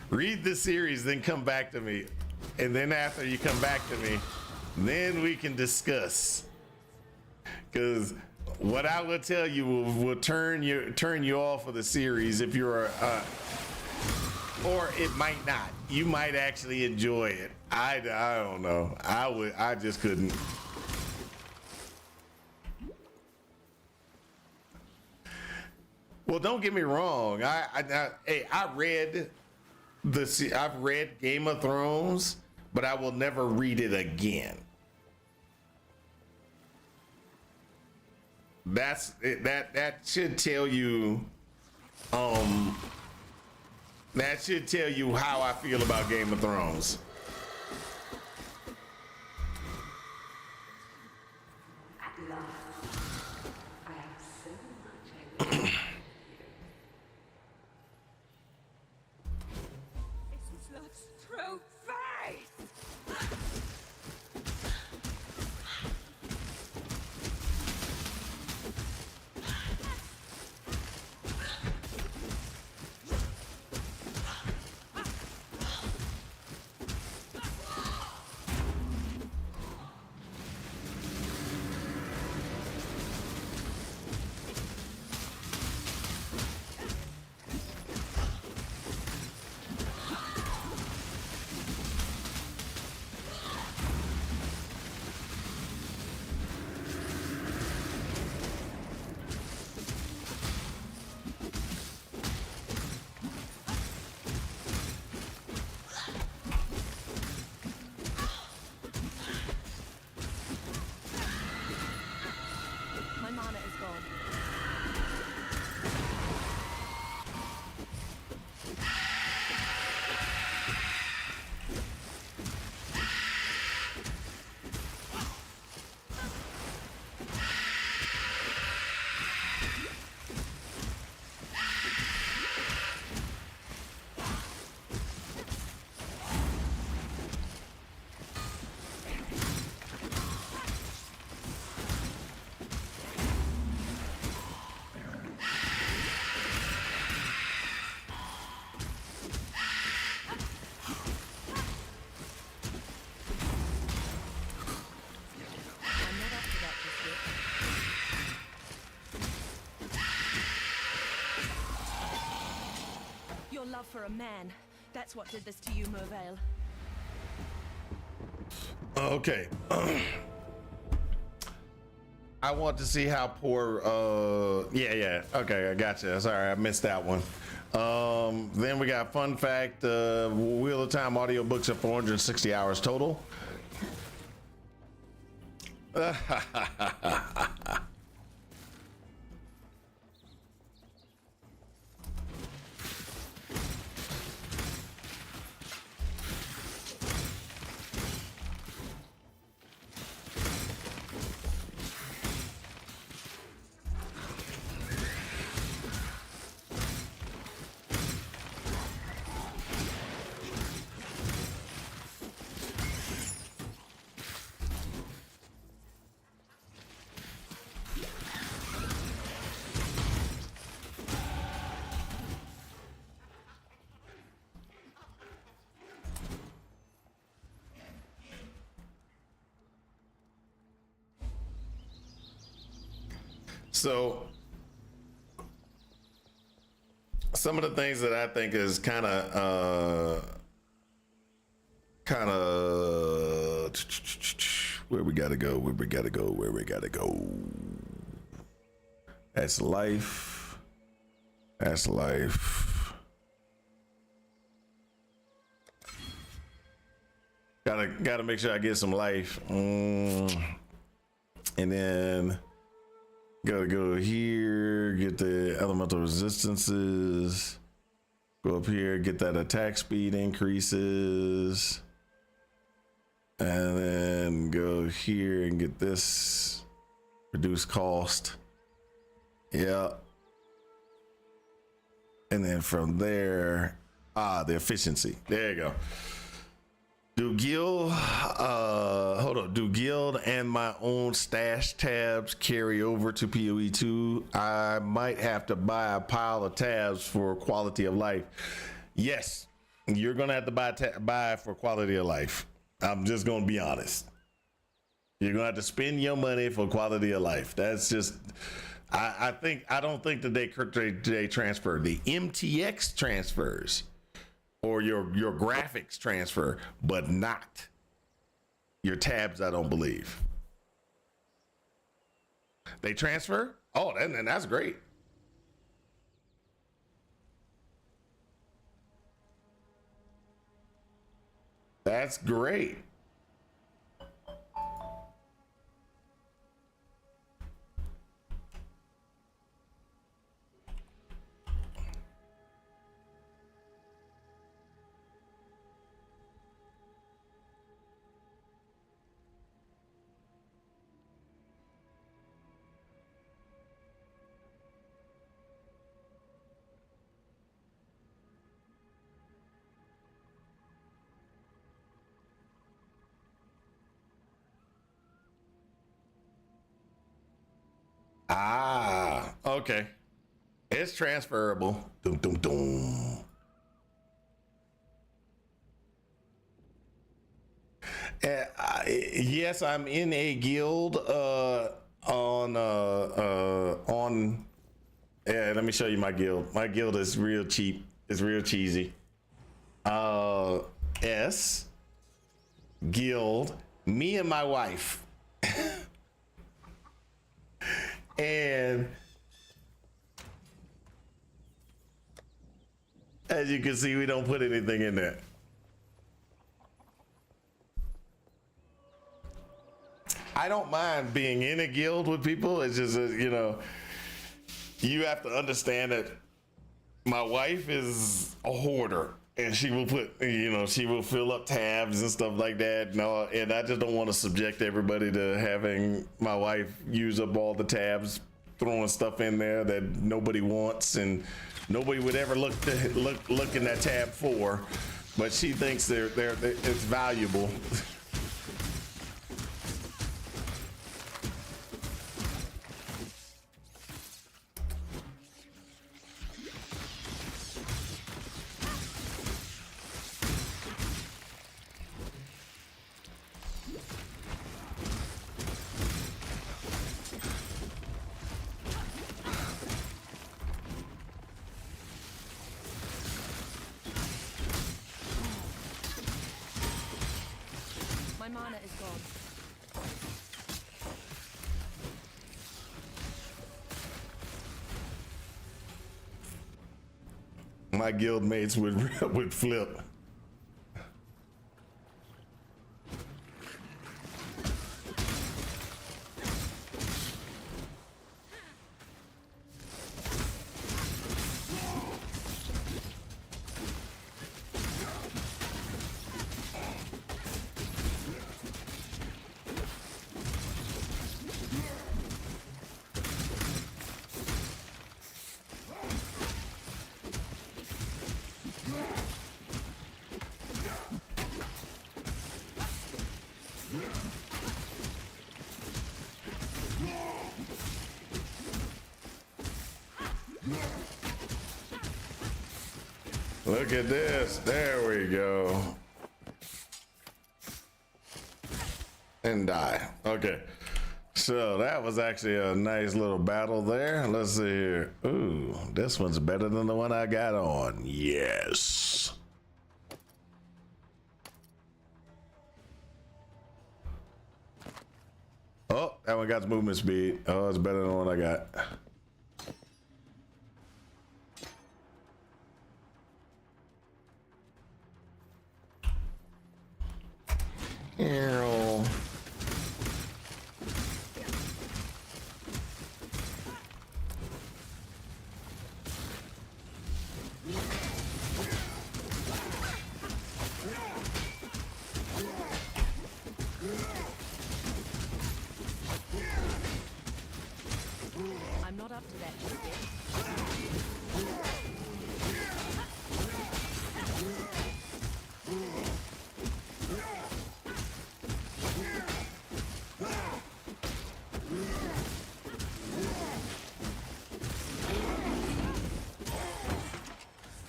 Read the series, then come back to me. And then after you come back to me, then we can discuss. Because what I will tell you will turn you off of the series if you're or it might not. You might actually enjoy it. I don't know. I just couldn't. Well, don't get me wrong. I've read Game of Thrones, but I will never read it again. That's it. That should tell you. That should tell you how I feel about Game of Thrones. At last, I have so much I want. This is love's true face! My mana is gone. I'm not up to that just yet. Your love for a man, that's what did this to you, Mervale. Okay. I want to see how poor. Yeah. Okay, I gotcha. Sorry, I missed that one. Then we got fun fact: Wheel of Time audiobooks are 460 hours total. So some of the things that I think is kind of where we gotta go. That's life. Gotta make sure I get some life. And then gotta go here, get the elemental resistances. Go up here, get that attack speed increases. And then go here and get this. Reduce cost. Yeah. And then from there, the efficiency. There you go. Do guild, hold on. Do guild and my own stash tabs carry over to POE2? I might have to buy a pile of tabs for quality of life. Yes, you're gonna have to buy for quality of life. I'm just gonna be honest. You're gonna have to spend your money for quality of life. That's just, I don't think that they transfer. The MTX transfers. Or your graphics transfer, but not your tabs. I don't believe they transfer. Oh, then that's great. That's great. Ah, okay. It's transferable. Dum, dum, dum. Yes, I'm in a guild on yeah, let me show you my guild. My guild is real cheap. It's real cheesy. S guild, me and my wife. And as you can see, we don't put anything in there. I don't mind being in a guild with people. It's just, you know, you have to understand that my wife is a hoarder and she will put, you know, she will fill up tabs and stuff like that. No, and I just don't want to subject everybody to having my wife use up all the tabs, throwing stuff in there that nobody wants and nobody would ever look in that tab for, but she thinks it's valuable. My mana is gone. My guild mates would flip. Look at this. There we go. And die. Okay. So that was actually a nice little battle there. Let's see here. Ooh, this one's better than the one I got on. Yes. Oh, that one got movement speed. Oh, it's better than the one I got. Ew. not up to that just yet.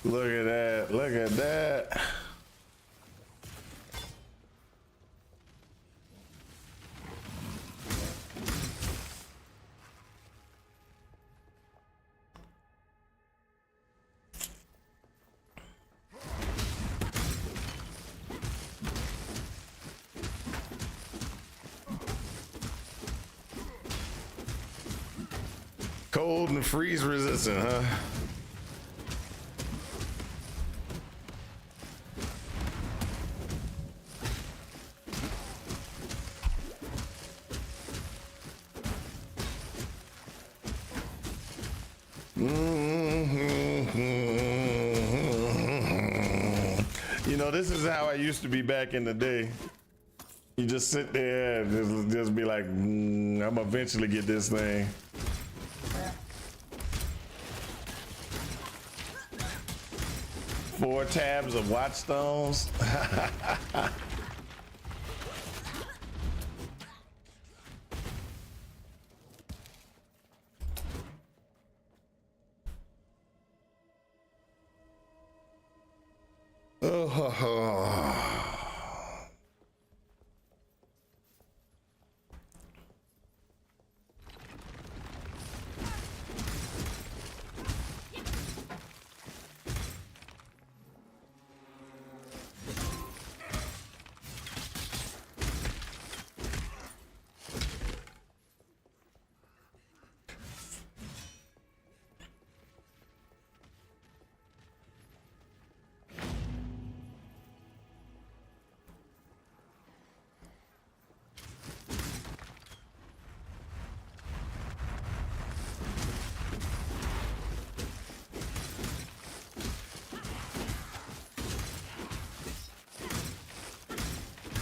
Look at that. Look at that. Cold and freeze resistant, huh? You know, this is how I used to be back in the day. You just sit there and just be like, I'm gonna eventually get this thing. Four tabs of watchstones.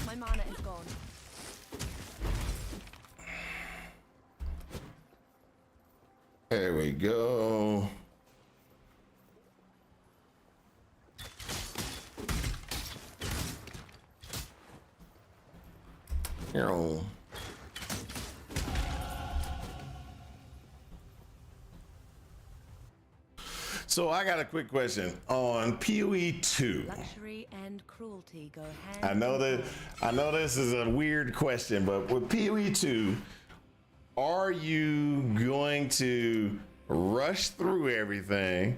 My mana is gone. There we go. Here on. So I got a quick question on POE2. Luxury and cruelty go hand I know in that hand. I know this is a weird question, but with POE2, are you going to rush through everything,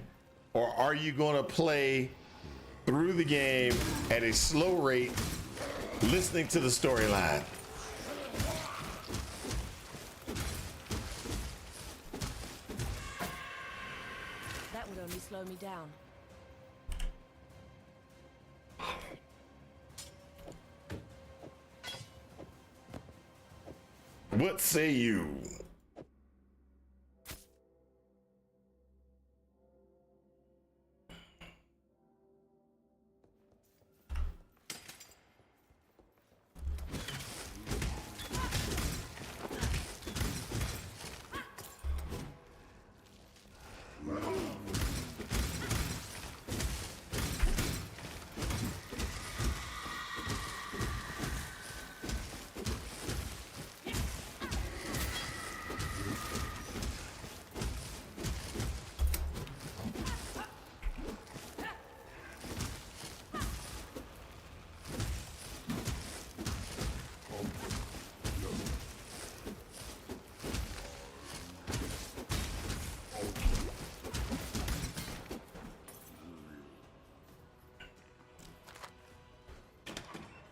or are you going to play through the game at a slow rate, listening to the storyline? That would only slow me down. What say you?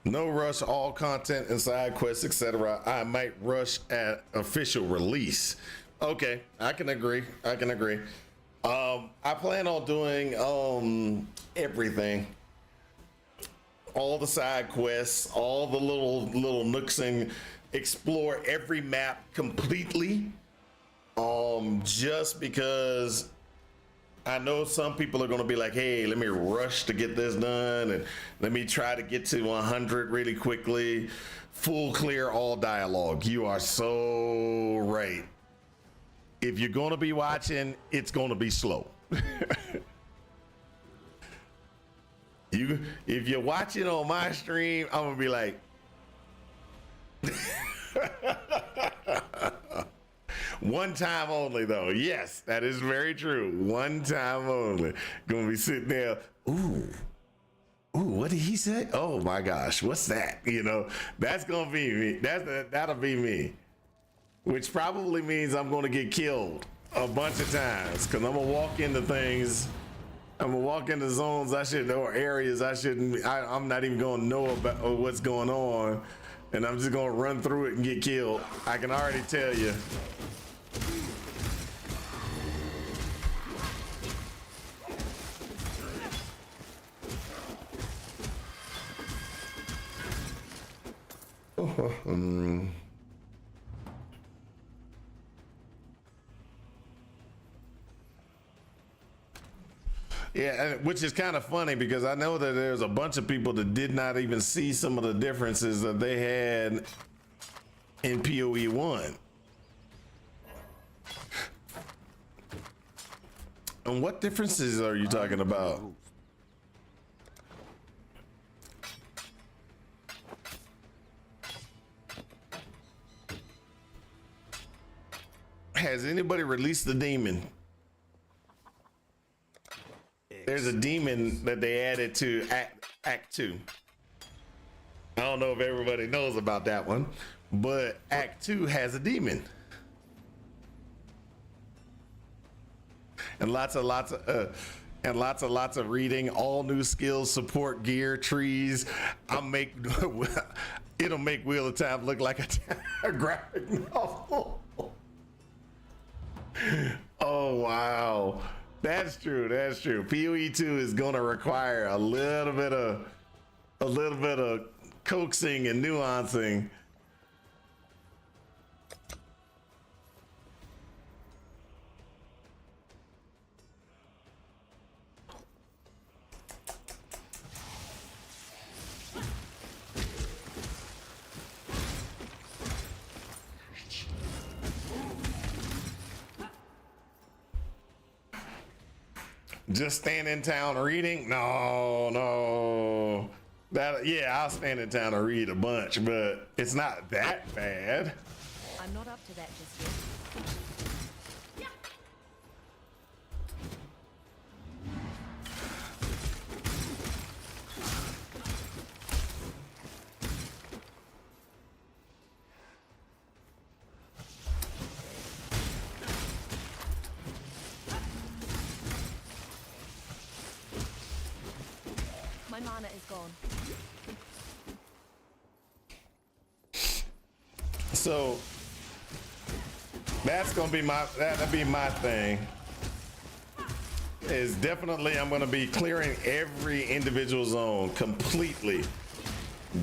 No rush all content and side quests, etc. I might rush at official release. Okay, I can agree. I can agree. I plan on doing everything. All the side quests, all the little nooks, and explore every map completely. Just because I know some people are going to be like, hey, let me rush to get this done and let me try to get to 100 really quickly. Full clear all dialogue. You are so right. if you're gonna be watching, it's gonna be slow. If you're watching on my stream, I'm gonna be like, one time only though. Yes, that is very true. One time only. Gonna be sitting there, ooh, what did he say? Oh my gosh, what's that? You know, that's gonna be me. That'll be me. Which probably means I'm gonna get killed a bunch of times because I'm gonna walk into things. I'm gonna walk into zones I shouldn't, or areas I shouldn't. I'm not even gonna know about what's going on, and I'm just gonna run through it and get killed. I can already tell you. Yeah, which is kind of funny because I know that there's a bunch of people that did not even see some of the differences that they had in POE1. And what differences are you talking about? Has anybody released the demon? There's a demon that they added to Act 2. I don't know if everybody knows about that one, but Act 2 has a demon. And lots of reading, all new skills, support gear, trees. It'll make Wheel of Time look like a graphic novel. Oh wow. That's true. POE2 is gonna require a little bit of coaxing and nuancing. Just stand in town reading? No. I'll stand in town and read a bunch, but it's not that bad. I'm not up to that just yet. My mana is gone. So that'll be my thing. Is definitely I'm gonna be clearing every individual zone completely,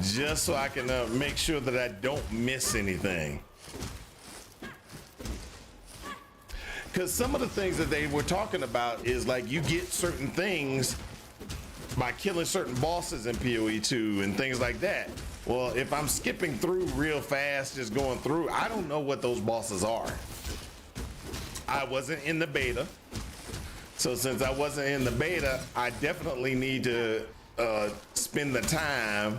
just so I can make sure that I don't miss anything. Because some of the things that they were talking about is like you get certain things by killing certain bosses in POE2 and things like that. Well, if I'm skipping through real fast, just going through, I don't know what those bosses are. I wasn't in the beta. So since I wasn't in the beta, I definitely need to spend the time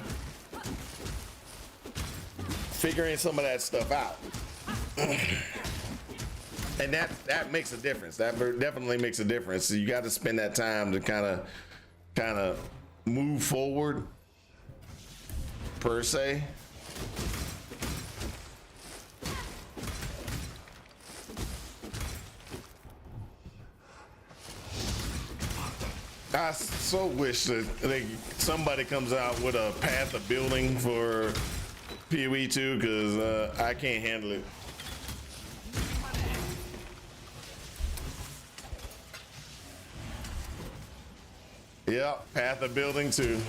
figuring some of that stuff out. And that makes a difference. That definitely makes a difference. So you got to spend that time to kind of move forward, per se. I so wish that somebody comes out with a path of building for POE2 because I can't handle it. Yep, path of building too.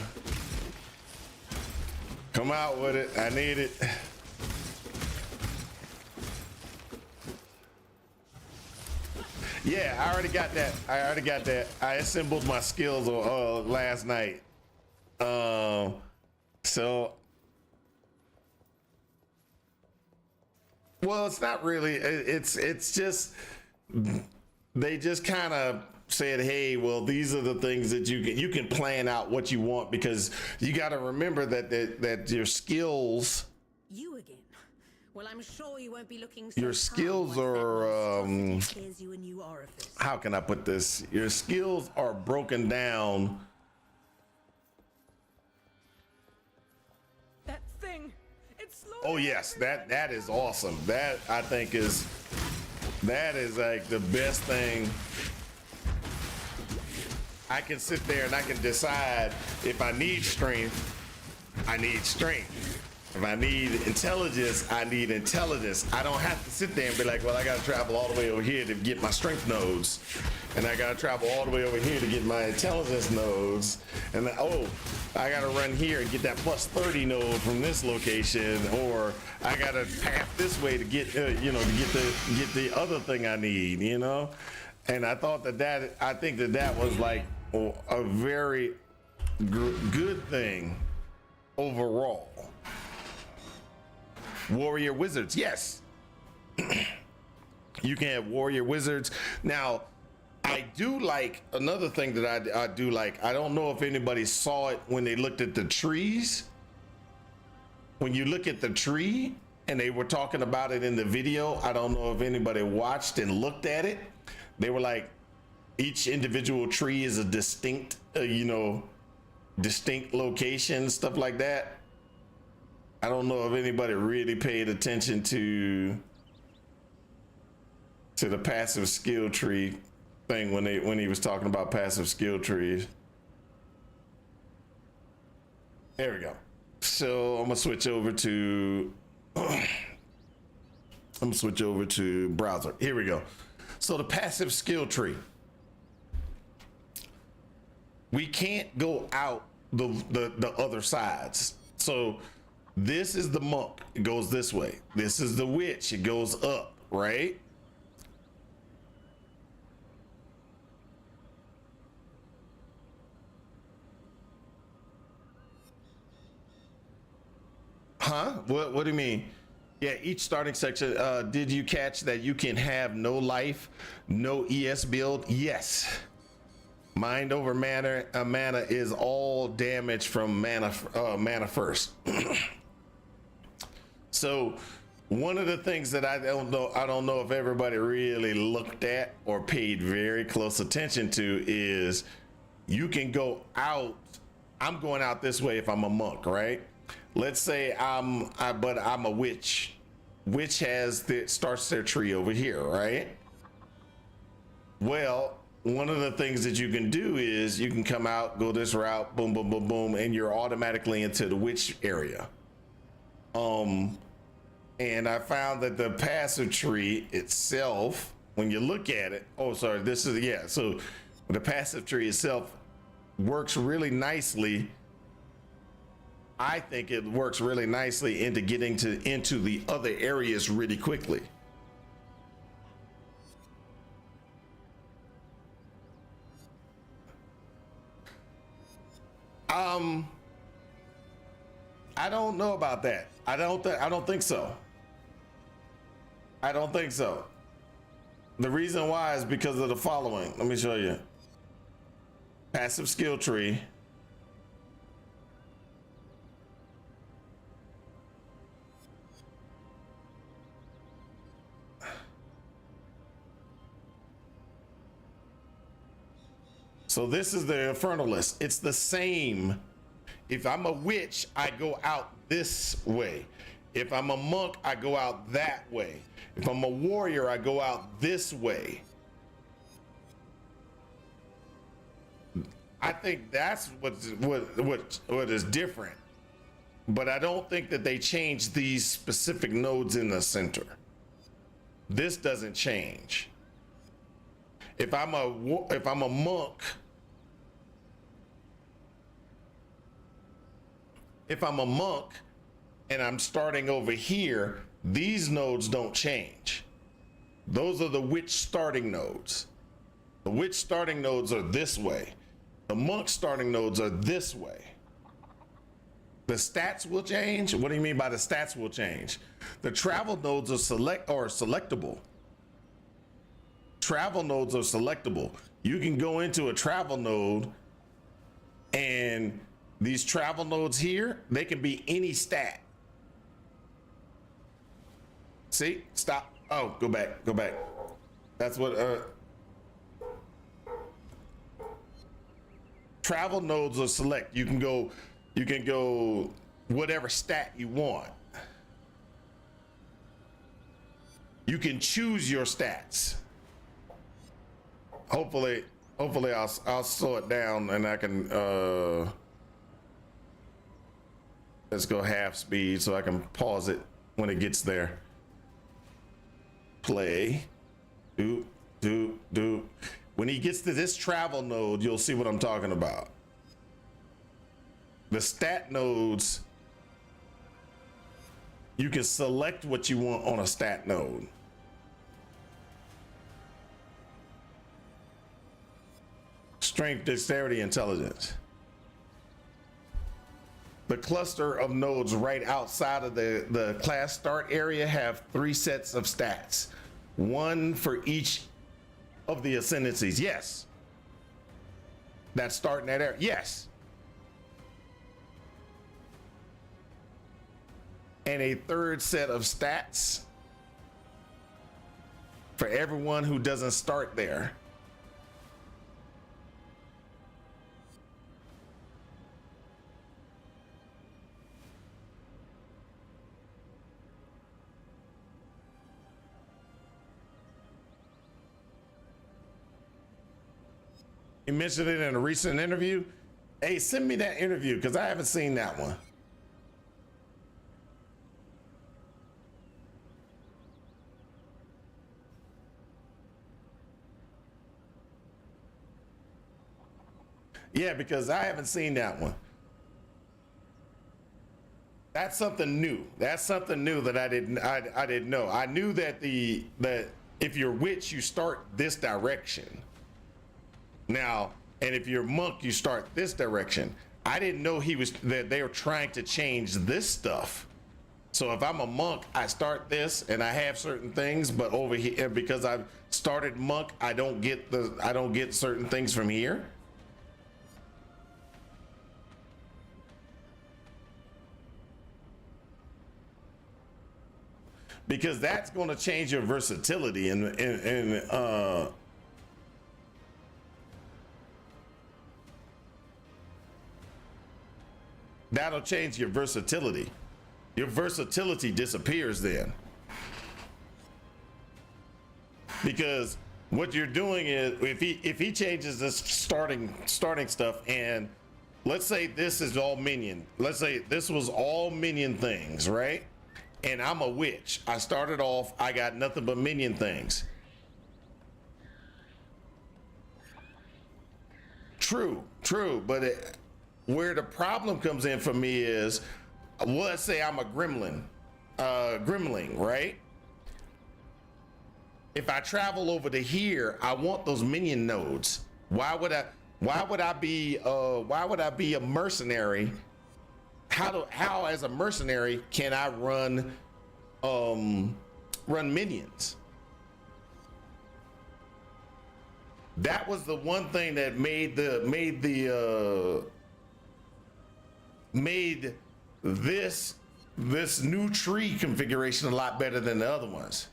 Come out with it. I need it. Yeah, I already got that. I assembled my skills last night. So Well, it's not really. It's just they just kind of said, hey, well, these are the things that you can plan out what you want, because you got to remember that your skills. You again? Well, I'm sure you won't be looking so Your calm skills once that are monstrosity tears you a new orifice. how can I put this? Your skills are broken down. That thing. It's Oh yes, that is awesome. That I think is like the best thing. I can sit there and I can decide if I need strength, I need strength. If I need intelligence, I need intelligence. I don't have to sit there and be like, well, I got to travel all the way over here to get my strength nodes. And I got to travel all the way over here to get my intelligence nodes. And oh, I got to run here and get that plus 30 node from this location. Or I got to path this way to get, to get the other thing I need, And I thought I think that was like a very good thing overall. Warrior wizards, yes. You can have warrior wizards. Now, I do like another thing that I do like. I don't know if anybody saw it when they looked at the trees. When you look at the tree and they were talking about it in the video, I don't know if anybody watched and looked at it. They were like, each individual tree is a distinct, distinct location, stuff like that. I don't know if anybody really paid attention to the passive skill tree thing when he was talking about passive skill trees. There we go. So I'm gonna switch over to browser. Here we go. So the passive skill tree. We can't go out the other sides. So this is the monk, it goes this way. This is the witch, it goes up, right? Huh? What do you mean? Yeah, each starting section, did you catch that you can have no life, no ES build? Yes. Mind over mana, mana is all damage from mana first. So one of the things that I don't know if everybody really looked at or paid very close attention to is you can go out. I'm going out this way if I'm a monk, right? Let's say but I'm a witch. Witch starts their tree over here, right? Well, one of the things that you can do is you can come out, go this route, boom, boom, boom, boom, and you're automatically into the witch area. And I found that the passive tree itself, when you look at it, so the passive tree itself works really nicely. I think it works really nicely into getting into the other areas really quickly. I don't know about that. I don't think so. I don't think so. The reason why is because of the following. Let me show you. Passive skill tree. So this is the Infernalist. It's the same. If I'm a witch, I go out this way. If I'm a monk, I go out that way. If I'm a warrior, I go out this way. I think that's what is different. But I don't think that they changed these specific nodes in the center. This doesn't change. If I'm a monk, and I'm starting over here, these nodes don't change. Those are the witch starting nodes. The witch starting nodes are this way. The monk starting nodes are this way. The stats will change. What do you mean by the stats will change? The travel nodes are selectable. Travel nodes are selectable. You can go into a travel node, and these travel nodes here, they can be any stat. See, stop. Oh, go back, go back. That's what travel nodes are select. You can go whatever stat you want. You can choose your stats. Hopefully I'll slow it down and I can let's go half speed so I can pause it when it gets there. Play. Do. When he gets to this travel node, you'll see what I'm talking about. The stat nodes, you can select what you want on a stat node. Strength, dexterity, intelligence. The cluster of nodes right outside of the class start area have 3 sets of stats. 1 for each of the ascendancies. Yes. That start in that area. Yes. And a 3rd set of stats for everyone who doesn't start there. You mentioned it in a recent interview. Hey, send me that interview because I haven't seen that one. Yeah, because I haven't seen that one. That's something new. That's something new that I didn't know. I knew that that if you're witch, you start this direction. Now, and if you're monk, you start this direction. I didn't know that they were trying to change this stuff. So if I'm a monk, I start this and I have certain things, but over here, because I've started monk, I don't get certain things from here. Because that's going to change your versatility and that'll change your versatility. Your versatility disappears then. Because what you're doing is if he changes this starting stuff, and let's say this is all minion. Let's say this was all minion things, right? And I'm a witch. I started off, I got nothing but minion things. True, but where the problem comes in for me is, well, let's say I'm a gremlin, right? If I travel over to here, I want those minion nodes. Why would I be a mercenary? How as a mercenary can I run minions? That was the one thing that made this new tree configuration a lot better than the other ones.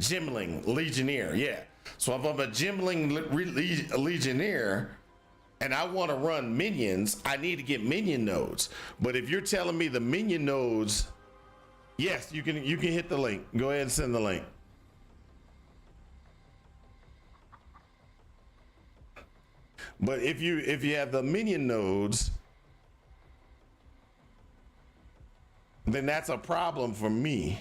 Gimling Legionnaire, yeah. So if I'm a Gimling Legionnaire and I want to run minions, I need to get minion nodes. But if you're telling me the minion nodes, yes, you can hit the link. Go ahead and send the link. But if you have the minion nodes, then that's a problem for me.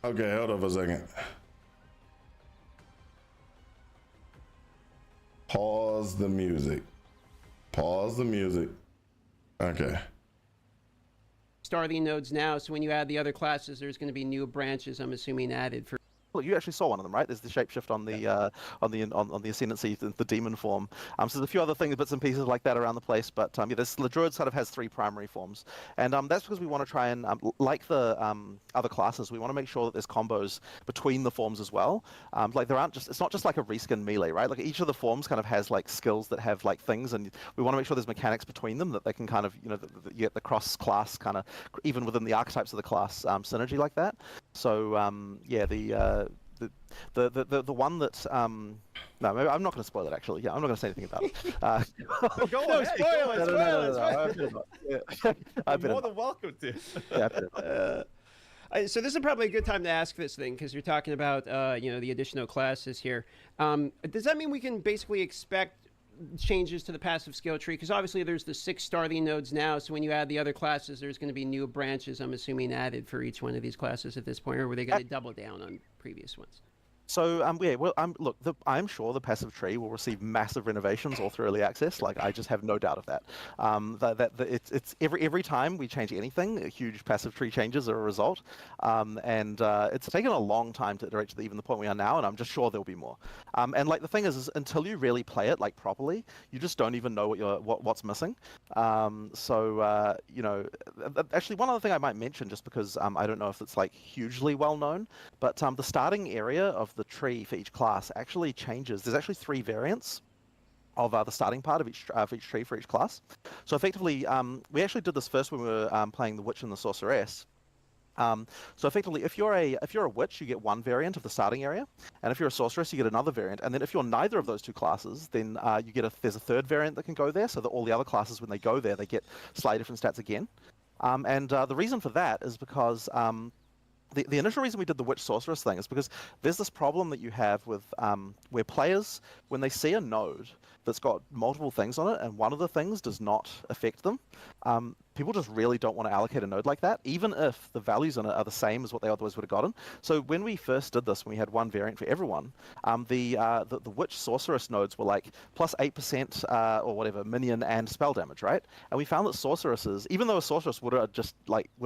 Okay, hold on for a second. the music. Pause the music. Okay. Starting nodes now, so when you add the other classes, there's going to be new branches, I'm assuming, added for. Look, you actually saw one of them, right? There's the shapeshift on the ascendancy, the demon form. So there's a few other things, bits and pieces like that around the place. But yeah, the druid sort of has 3 primary forms, and that's because we want to try and like the other classes, we want to make sure that there's combos between the forms as well. Like there aren't it's not just like a reskin melee, right? Like each of the forms kind of has like skills that have like things, and we want to make sure there's mechanics between them that they can kind of you get the cross class kind of even within the archetypes of the class synergy like that. So yeah, the one that no, maybe I'm not going to spoil it actually. Yeah, I'm not going to say anything about it. Go on, spoil it, spoil it. I'm more than welcome to. Yeah, So this is probably a good time to ask this thing because you're talking about the additional classes here. Does that mean we can basically expect changes to the passive skill tree? Because obviously there's the 6 starting nodes now, so when you add the other classes, there's going to be new branches, I'm assuming, added for each one of these classes at this point, or were they going to double down on previous ones? So yeah, well, look, I'm sure the passive tree will receive massive renovations all through early access. Like I just have no doubt of that. It's every time we change anything, huge passive tree changes are a result, and it's taken a long time to reach even the point we are now, and I'm just sure there'll be more. And like the thing is until you really play it like properly, you just don't even know what's missing. Actually, one other thing I might mention, just because I don't know if it's like hugely well known, but the starting area of the tree for each class actually changes. There's actually 3 variants of the starting part of each tree for each class. So effectively, we actually did this first when we were playing the Witch and the Sorceress. So effectively, if you're a witch, you get 1 variant of the starting area, and if you're a sorceress, you get another variant. And then if you're neither of those 2 classes, then there's a 3rd variant that can go there, so that all the other classes, when they go there, they get slightly different stats again. The reason for that is because the initial reason we did the witch sorceress thing is because there's this problem that you have with where players, when they see a node that's got multiple things on it and one of the things does not affect them, people just really don't want to allocate a node like that, even if the values on it are the same as what they otherwise would have gotten. So when we first did this, when we had 1 variant for everyone, the witch sorceress nodes were like plus 8% or whatever minion and spell damage, right? And we found that sorceresses, even though a sorceress would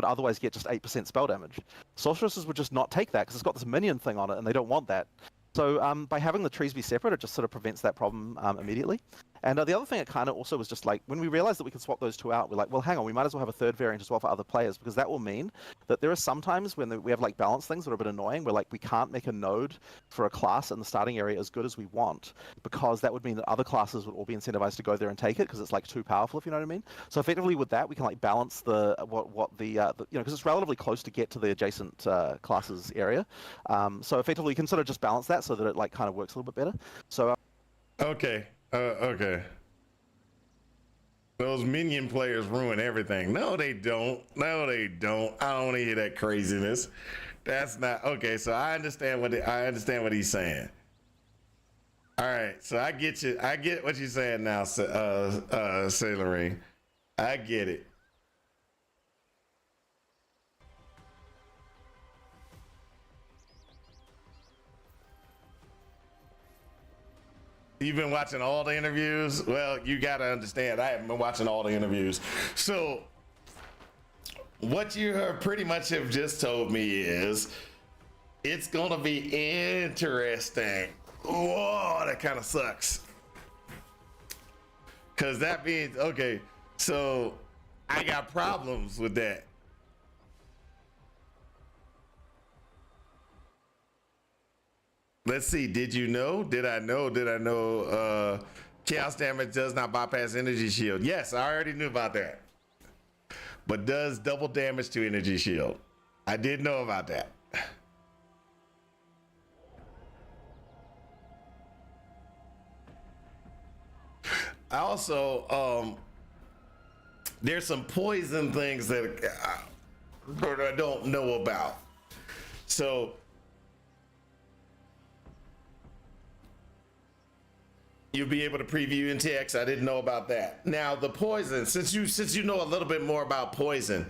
otherwise get just 8% spell damage, sorceresses would just not take that because it's got this minion thing on it and they don't want that. So by having the trees be separate, it just sort of prevents that problem immediately. And the other thing it kind of also was just like, when we realized that we could swap those 2 out, we're like, well, hang on, we might as well have a 3rd variant as well for other players, because that will mean that there are some times when we have like balance things that are a bit annoying, where like we can't make a node for a class in the starting area as good as we want, because that would mean that other classes would all be incentivized to go there and take it, because it's like too powerful, if you know what I mean. So effectively with that, we can like balance because it's relatively close to get to the adjacent classes area. So effectively you can sort of just balance that so that it like kind of works a little bit better. So Okay. Those minion players ruin everything. No, they don't. No, they don't. I don't want to hear that craziness. That's not okay. So I understand what he's saying. All right. So I get you. I get what you're saying now, Sailor Ring. I get it. You've been watching all the interviews? Well, you got to understand, I haven't been watching all the interviews. So what you pretty much have just told me is it's going to be interesting. Whoa, that kind of sucks. Because that means, okay, so I got problems with that. Let's see. Did you know? Did I know? Chaos damage does not bypass energy shield. Yes, I already knew about that. But does double damage to energy shield. I did know about that. I also, there's some poison things that I don't know about. So, you'll be able to preview in text. I didn't know about that. Now the poison, since you know a little bit more about poison,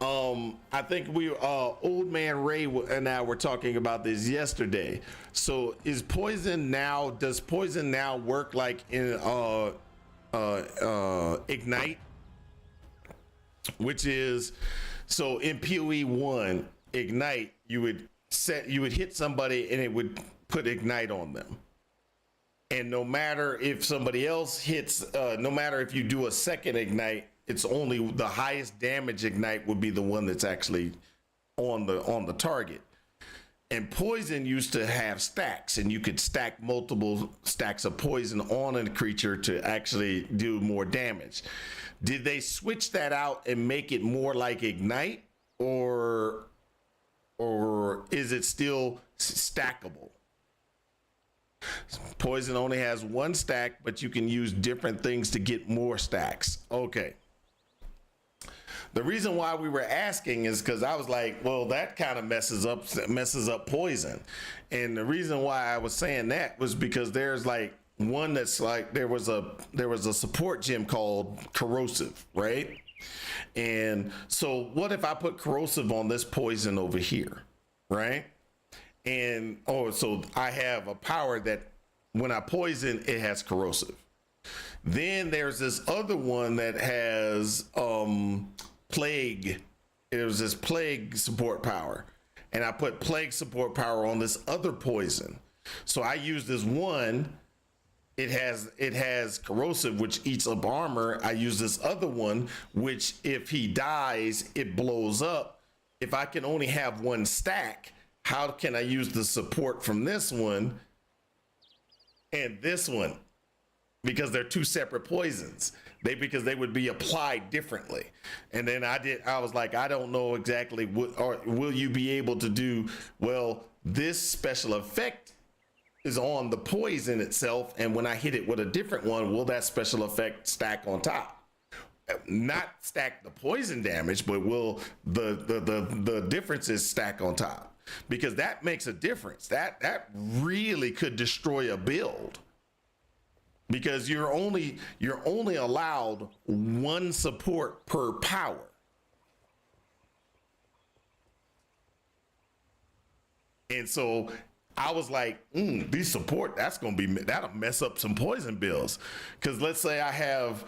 I think old man Ray and I were talking about this yesterday. So does poison now work like in ignite, which is, so in POE1 ignite, you would hit somebody and it would put ignite on them. And no matter if somebody else hits, no matter if you do a second ignite, it's only the highest damage ignite would be the one that's actually on the target. And poison used to have stacks, and you could stack multiple stacks of poison on a creature to actually do more damage. Did they switch that out and make it more like ignite, or is it still stackable? Poison only has one stack, but you can use different things to get more stacks. Okay. The reason why we were asking is because I was like, well, that kind of messes up poison. And the reason why I was saying that was because there's like one that's like, there was a support gem called corrosive, right? And so what if I put corrosive on this poison over here, right? And so I have a power that when I poison, it has corrosive. Then there's this other one that has plague. There's this plague support power, and I put plague support power on this other poison. So I use this one. It has corrosive, which eats up armor. I use this other one, which if he dies, it blows up. If I can only have one stack, how can I use the support from this one and this one? Because they're two separate poisons. Because they would be applied differently. And then I was like, I don't know exactly what, or will you be able to do, well, this special effect is on the poison itself, and when I hit it with a different one, will that special effect stack on top? Not stack the poison damage, but will the differences stack on top? Because that makes a difference. That really could destroy a build. Because you're only allowed one support per power. And so I was like, these support, that'll mess up some poison builds. Because let's say I have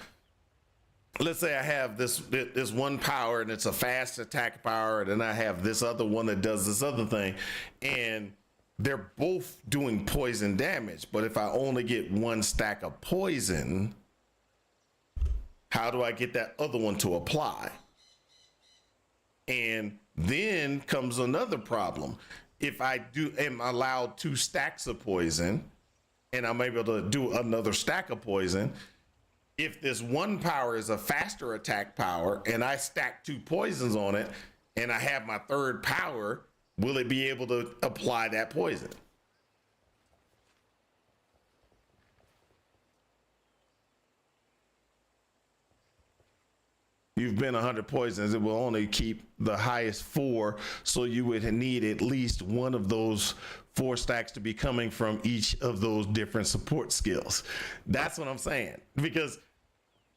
this one power and it's a fast attack power, and then I have this other one that does this other thing, and they're both doing poison damage. But if I only get one stack of poison, how do I get that other one to apply? And then comes another problem. If I am allowed 2 stacks of poison and I'm able to do another stack of poison, if this one power is a faster attack power and I stack 2 poisons on it and I have my third power, will it be able to apply that poison? You've been 100 poisons. It will only keep the highest 4. So you would need at least one of those 4 stacks to be coming from each of those different support skills. That's what I'm saying. Because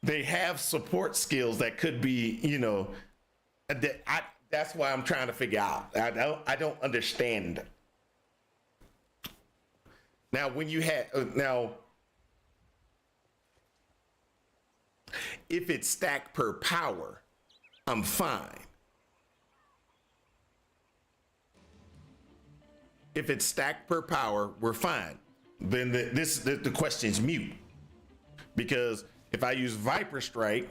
they have support skills that could be, that's why I'm trying to figure out. I don't understand. Now, when you had if it's stacked per power, I'm fine. If it's stacked per power, we're fine. Then the question's mute, because if I use Viper Strike,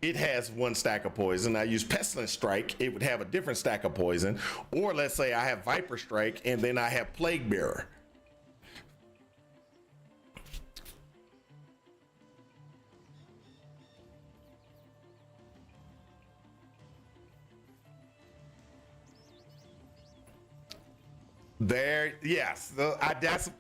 it has 1 stack of poison. I use Pestilence Strike, it would have a different stack of poison. Or let's say I have Viper Strike and then I have Plague Bearer. Yes, that's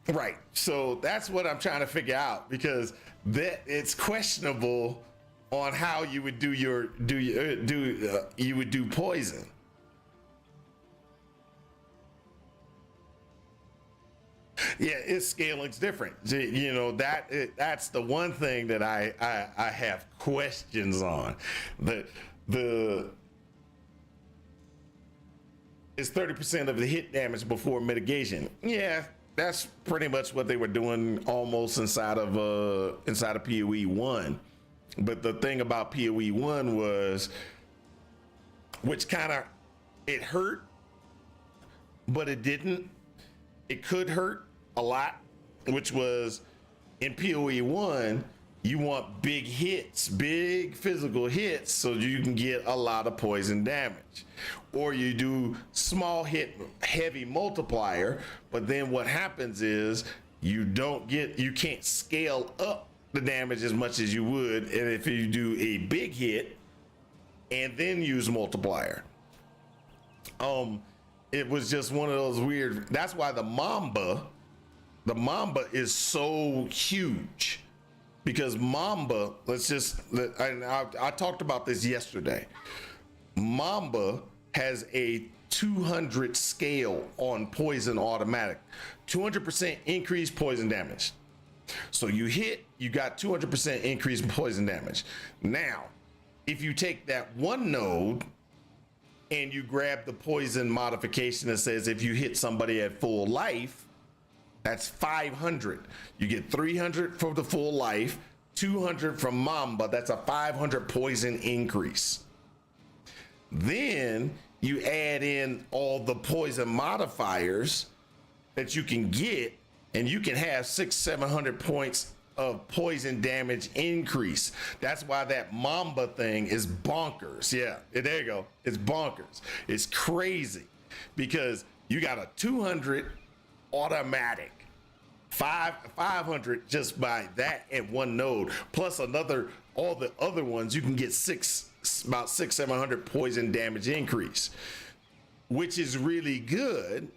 right. So that's what I'm trying to figure out, because it's questionable on how you would do you would do poison. Yeah, its scaling's different. You know, that's the one thing that I have questions on. The it's 30% of the hit damage before mitigation. Yeah, that's pretty much what they were doing almost inside of POE1. But the thing about POE1 was, which kind of, it hurt, but it didn't. It could hurt a lot, which was in POE1, you want big hits, big physical hits, so you can get a lot of poison damage. Or you do small hit, heavy multiplier, but then what happens is you can't scale up the damage as much as you would, and if you do a big hit and then use multiplier. It was just one of those weird, that's why the Mamba is so huge, because Mamba, I talked about this yesterday. Mamba has a 200 scale on poison automatic, 200% increased poison damage. So you hit, you got 200% increased poison damage. Now, if you take that one node and you grab the poison modification that says if you hit somebody at full life, that's 500. You get 300 for the full life, 200 from Mamba. That's a 500 poison increase. Then you add in all the poison modifiers that you can get, and you can have 600-700 points of poison damage increase. That's why that Mamba thing is bonkers. Yeah, there you go. It's bonkers. It's crazy because you got a 200 automatic, 500 just by that at one node, plus all the other ones you can get about 600-700 poison damage increase, which is really good.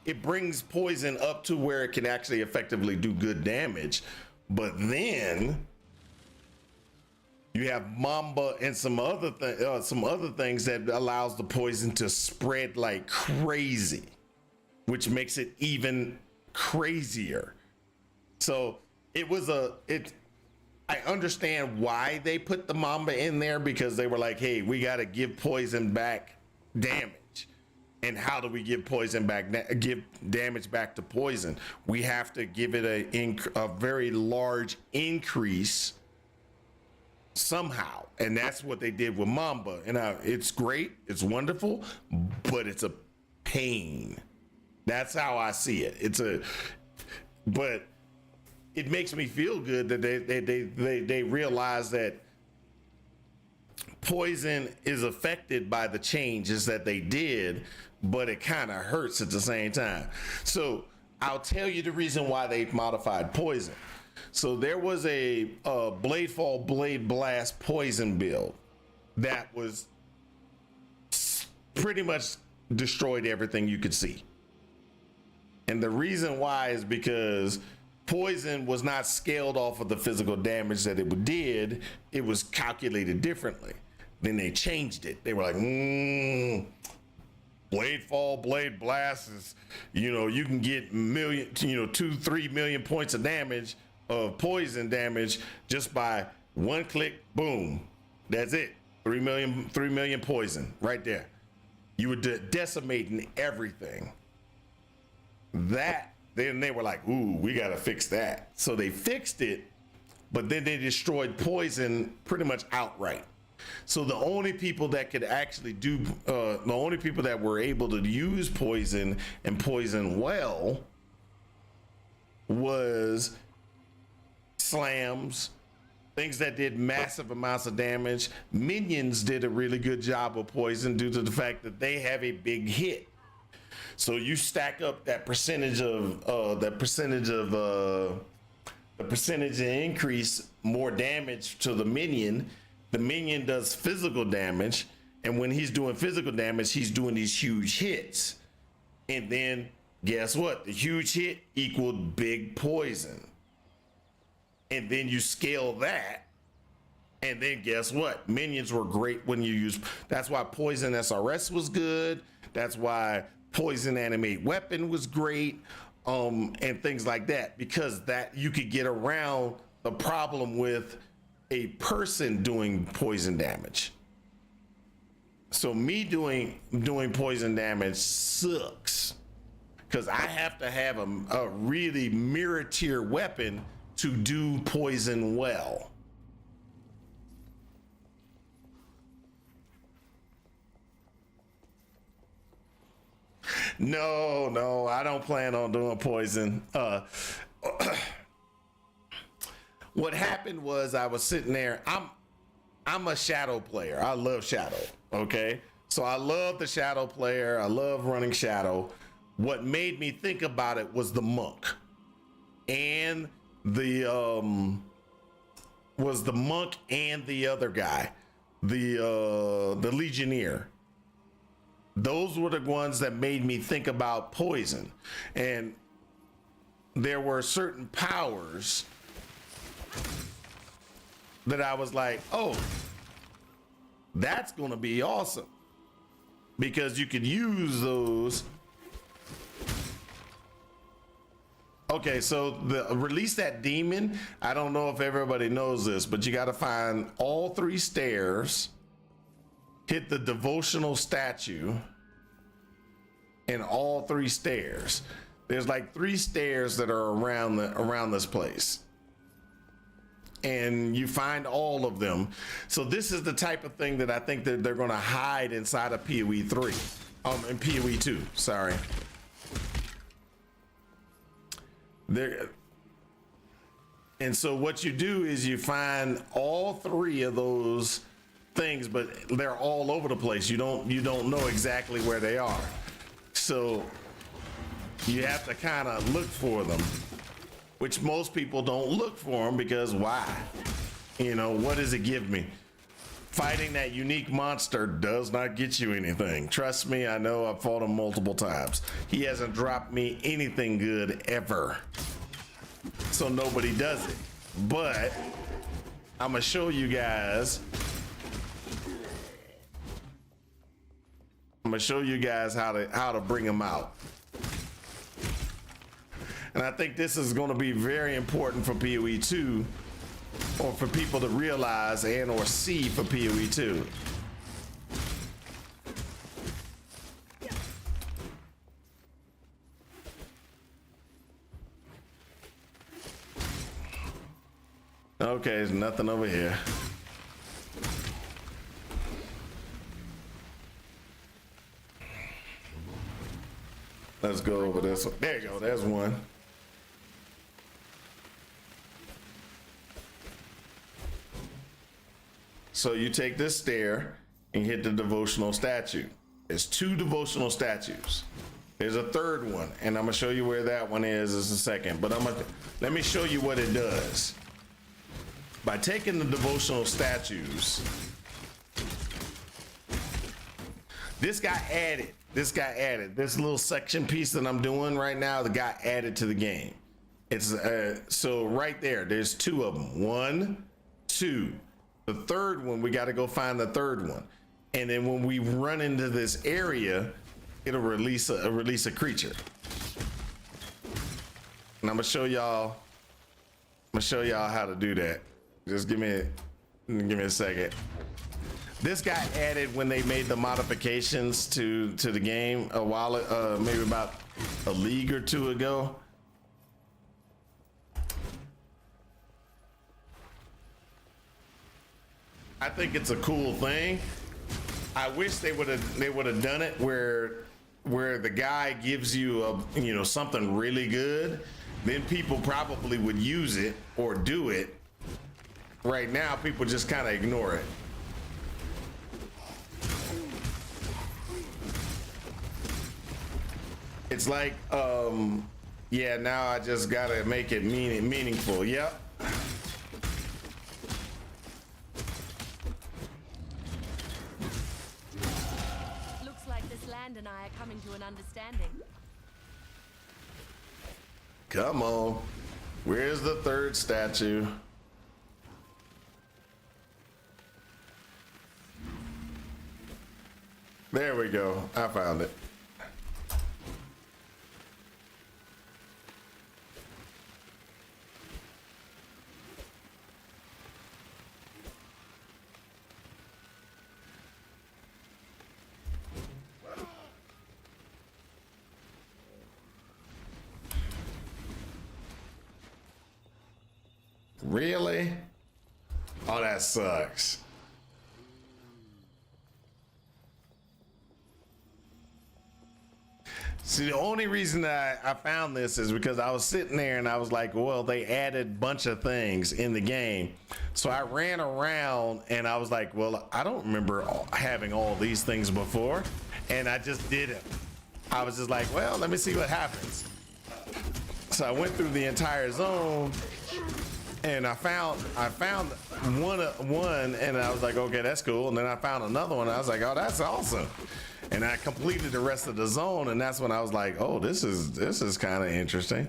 It brings poison up to where it can actually effectively do good damage. But then you have Mamba and some other things that allows the poison to spread like crazy, which makes it even crazier. So I understand why they put the Mamba in there, because they were like, hey, we got to give poison back damage. And how do we give damage back to poison? We have to give it a very large increase somehow. And that's what they did with Mamba. And it's great, it's wonderful, but it's a pain. That's how I see it. But it makes me feel good that they realize that poison is affected by the changes that they did, but it kind of hurts at the same time. So I'll tell you the reason why they modified poison. So there was a Bladefall Blade Blast poison build that was pretty much destroyed everything you could see. And the reason why is because poison was not scaled off of the physical damage that it did. It was calculated differently. Then they changed it. They were like, Bladefall, Blade Blast is, you can get 2-3 million points of damage, of poison damage, just by one click, boom. That's it. 3 million poison right there. You were decimating everything. Then they were like, ooh, we got to fix that. So they fixed it, but then they destroyed poison pretty much outright. So the only people that could actually the only people that were able to use poison and poison well was slams, things that did massive amounts of damage. Minions did a really good job of poison due to the fact that they have a big hit. So you stack up that percentage increase, more damage to the minion. The minion does physical damage, and when he's doing physical damage, he's doing these huge hits. And then guess what? The huge hit equaled big poison. And then you scale that, and then guess what? Minions were great when you use. That's why Poison SRS was good. That's why Poison Animate Weapon was great. and things like that, because that you could get around the problem with a person doing poison damage. So me doing poison damage sucks, because I have to have a really mirror tier weapon to do poison well. No, I don't plan on doing poison. What happened was I was sitting there. I'm a shadow player. I love shadow. Okay, so I love the shadow player. I love running shadow. What made me think about it was the monk, and the other guy, the legionnaire. Those were the ones that made me think about poison. And there were certain powers that I was like, oh, that's going to be awesome, because you could use those. Okay, so release that demon. I don't know if everybody knows this, but you got to find all 3 stairs, hit the devotional statue, and all 3 stairs. There's like 3 stairs that are around this place, and you find all of them. So this is the type of thing that I think that they're going to hide inside of POE3, and POE2. Sorry. And so what you do is you find all 3 of those things, but they're all over the place. You don't know exactly where they are. So you have to kind of look for them, which most people don't look for them, because why? You know, what does it give me? Fighting that unique monster does not get you anything. Trust me, I know. I've fought him multiple times. He hasn't dropped me anything good ever. So nobody does it. But I'm gonna show you guys. I'm gonna show you guys how to bring them out. And I think this is going to be very important for POE2, or for people to realize and or see for POE2. Okay, there's nothing over here. Let's go over this one. There you go, there's one. So you take this stair and hit the devotional statue. There's 2 devotional statues. There's a 3rd one, and I'm gonna show you where that one is in a second. But let me show you what it does. By taking the devotional statues, this got added. This little section piece that I'm doing right now that got added to the game. It's so right there's 2 of them. 1, 2. The 3rd one, we got to go find the 3rd one, and then when we run into this area, it'll release a creature. And I'm gonna show y'all how to do that. Just give me a second. This got added when they made the modifications to the game a while, maybe about a league or 2 ago. I think it's a cool thing. I wish they would have done it where the guy gives you something really good, then people probably would use it or do it. Right now, people just kind of ignore it. It's like, yeah, now I just gotta make it meaningful. Yep. Looks like this land and I are coming to an understanding. Come on. Where's the 3rd statue? There we go. I found it. Really? Oh, that sucks. See, the only reason that I found this is because I was sitting there and I was like, well, they added a bunch of things in the game. So I ran around and I was like, well, I don't remember having all these things before. And I just didn't. I was just like, well, let me see what happens. So I went through the entire zone and I found one and I was like, okay, that's cool. And then I found another one. And I was like, oh, that's awesome. And I completed the rest of the zone, and that's when I was like, "Oh, this is kind of interesting."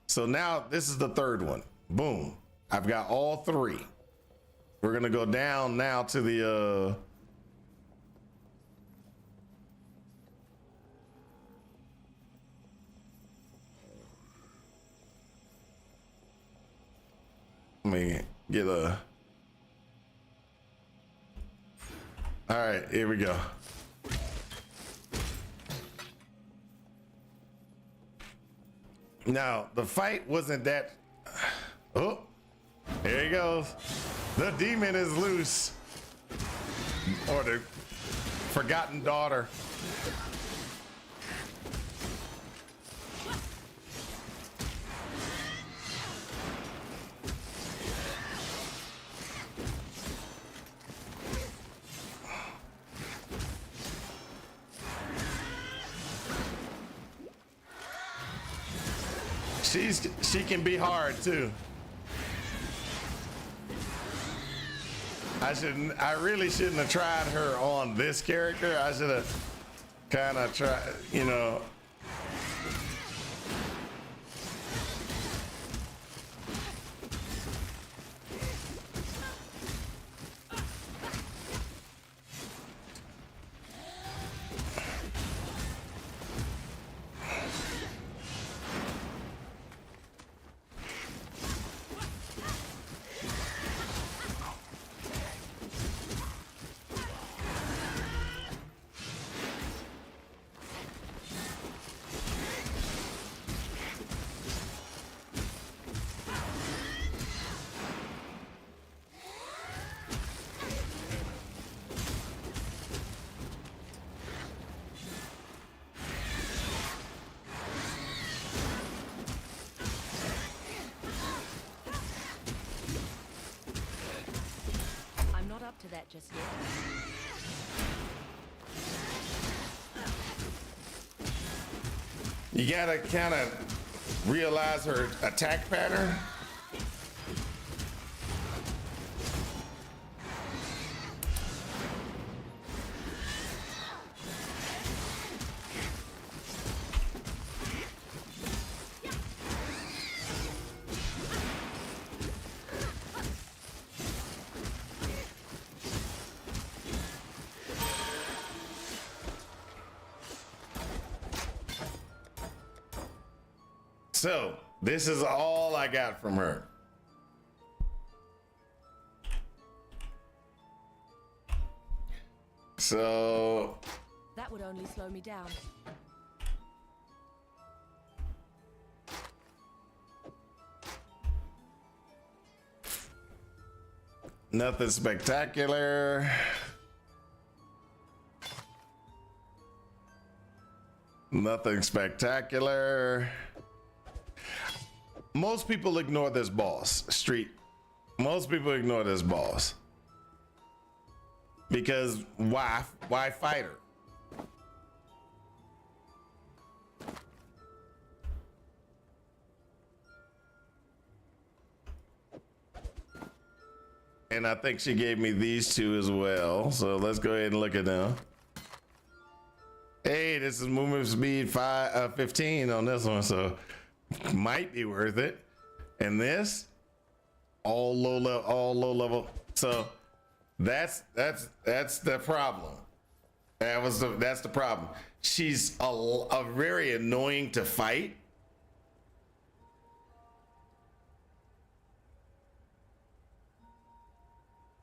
So now this is the third one. Boom! I've got all three. We're gonna go down now to the. Let me get a. All right, here we go. Now, the fight wasn't that. Oh, here he goes. The demon is loose. Or the forgotten daughter. She can be hard too. I really shouldn't have tried her on this character. I should have kind of tried, you know. To that just yet. You gotta kind of realize her attack pattern. So this is all I got from her. So That would only slow me down. nothing spectacular. Nothing spectacular. Most people ignore this boss, Street. Most people ignore this boss. Because why fight her? And I think she gave me these two as well. So let's go ahead and look at them. Hey, this is movement speed 15 on this one, so might be worth it. And this, all low level. So that's the problem. That's the problem. She's a very annoying to fight.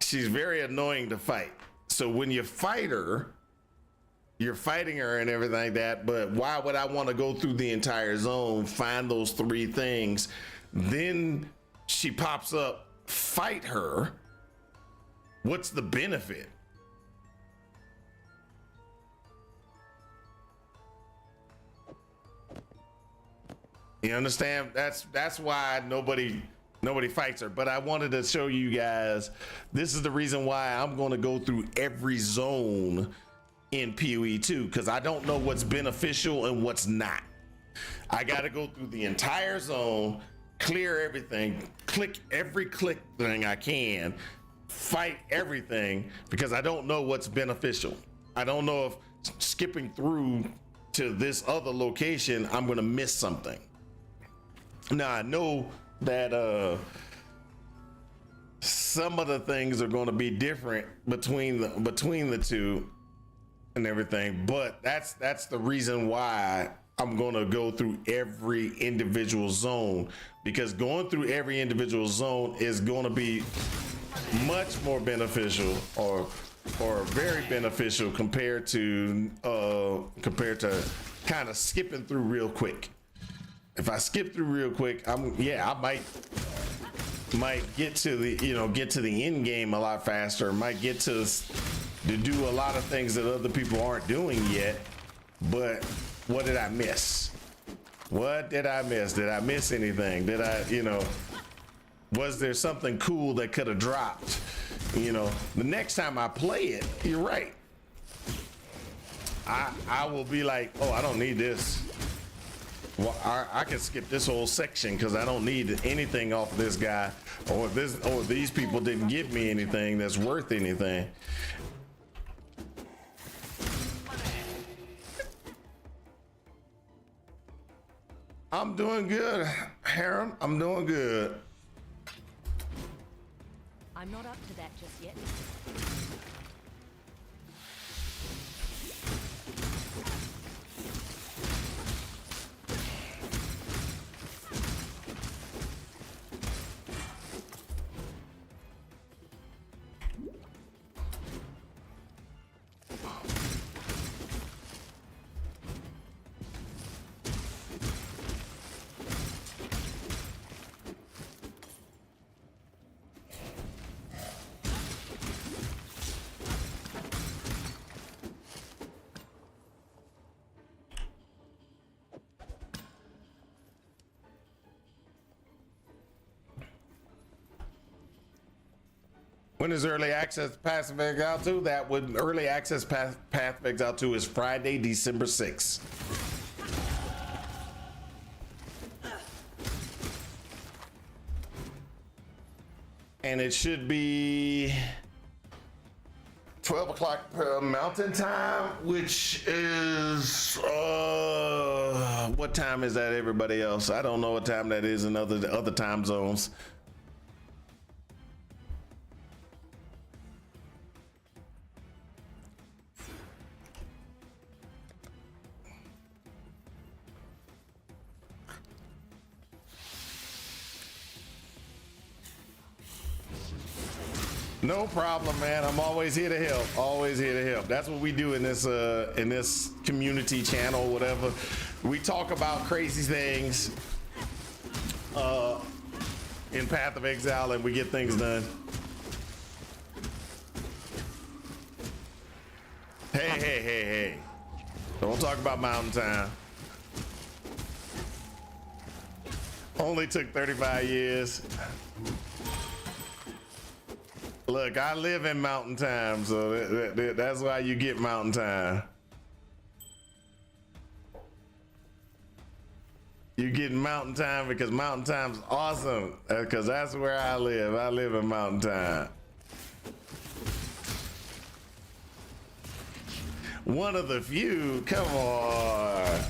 She's very annoying to fight. So when you fight her, you're fighting her and everything like that, but why would I want to go through the entire zone, find those three things, then she pops up fight her, what's the benefit? You understand? That's why nobody fights her. But I wanted to show you guys, this is the reason why I'm going to go through every zone in POE2, because I don't know what's beneficial and what's not. I got to go through the entire zone, clear everything, click every click thing I can, fight everything, because I don't know what's beneficial. I don't know if skipping through to this other location, I'm going to miss something. Now I know that some of the things are going to be different between the two and everything, but that's the reason why I'm going to go through every individual zone, because going through every individual zone is going to be much more beneficial or very beneficial compared to kind of skipping through real quick. If I skip through real quick, I might get to the end game a lot faster. Might get to do a lot of things that other people aren't doing yet. But what did I miss? What did I miss? Did I miss anything? Did I, was there something cool that could have dropped? The next time I play it, you're right. I will be like, oh, I don't need this. Well, I can skip this whole section because I don't need anything off this guy, or these people didn't give me anything that's worth anything. I'm doing good, Harem. I'm doing good. I'm not up to that just yet. When is early access Path of Exile 2? That would early access Path of Exile 2 is Friday, December 6th. And it should be 12 o'clock Mountain Time, which is what time is that, everybody else? I don't know what time that is in other time zones. No problem, man. I'm always here to help. Always here to help. That's what we do in this community channel, whatever. We talk about crazy things in Path of Exile, and we get things done. Hey. Don't talk about Mountain Time. Only took 35 years. Look, I live in Mountain Time, so that's why you get Mountain Time. You get Mountain Time because Mountain Time's awesome, because that's where I live. I live in Mountain Time. One of the few, come on.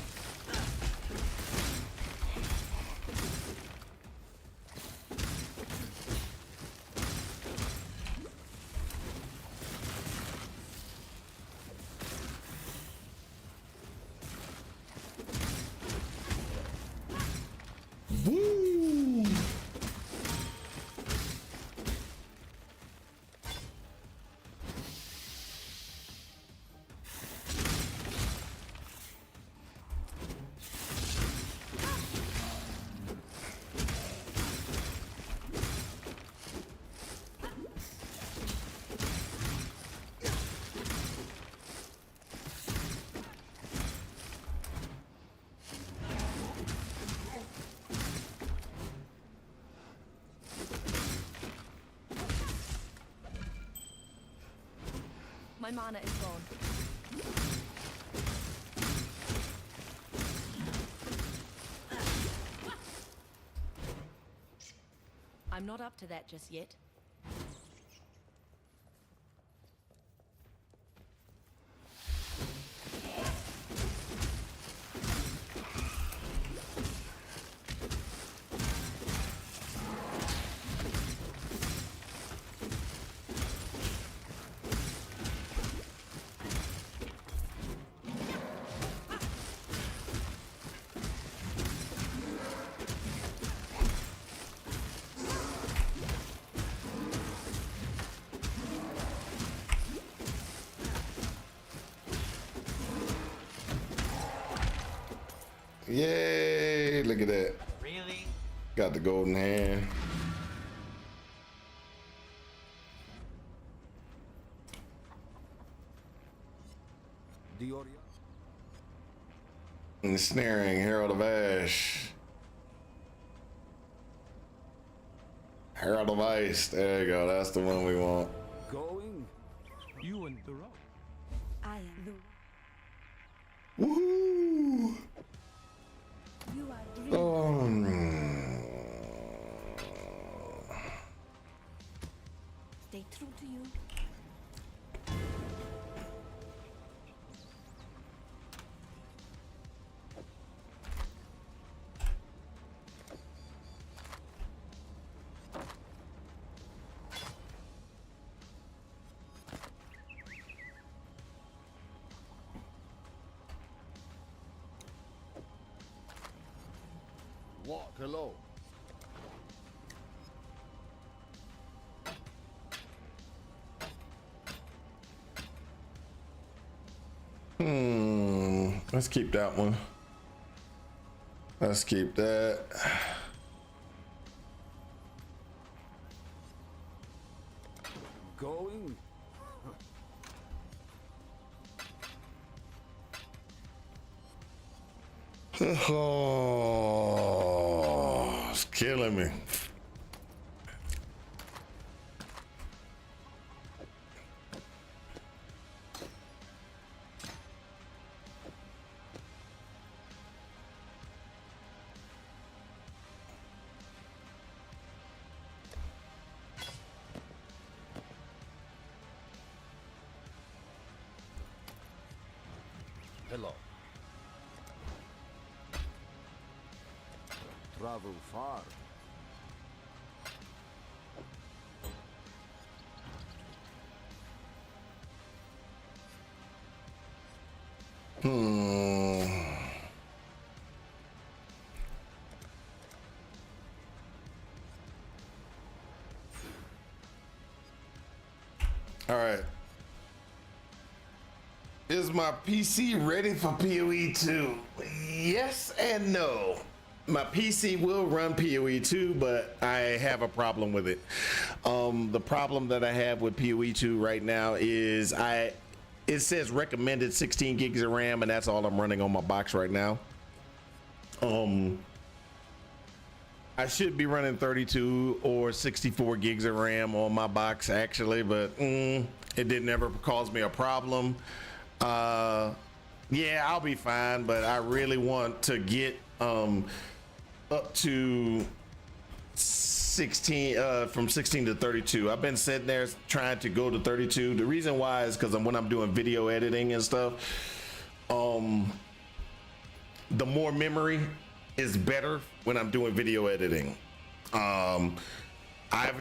Woo! My mana is gone. I'm not up to that just yet. Yay, look at that. Really? Got the golden hand. Ensnaring, Herald of Ash. Herald of Ice, there you go, that's the one we want. Going? You and the rock. I am the. Woohoo! You are dreaming. Stay true to you. Walk alone. Let's keep that one. Let's keep that. Going? Oh, it's killing me. Hello. Travel far. All right. Is my PC ready for POE2? Yes and no. My PC will run POE2, but I have a problem with it. The problem that I have with POE2 right now is it says recommended 16 gigs of RAM, and that's all I'm running on my box right now. I should be running 32 or 64 gigs of RAM on my box actually, but it didn't ever cause me a problem. Yeah, I'll be fine, but I really want to get up to 16 from 16 to 32. I've been sitting there trying to go to 32. The reason why is because when I'm doing video editing and stuff, the more memory is better when I'm doing video editing. I've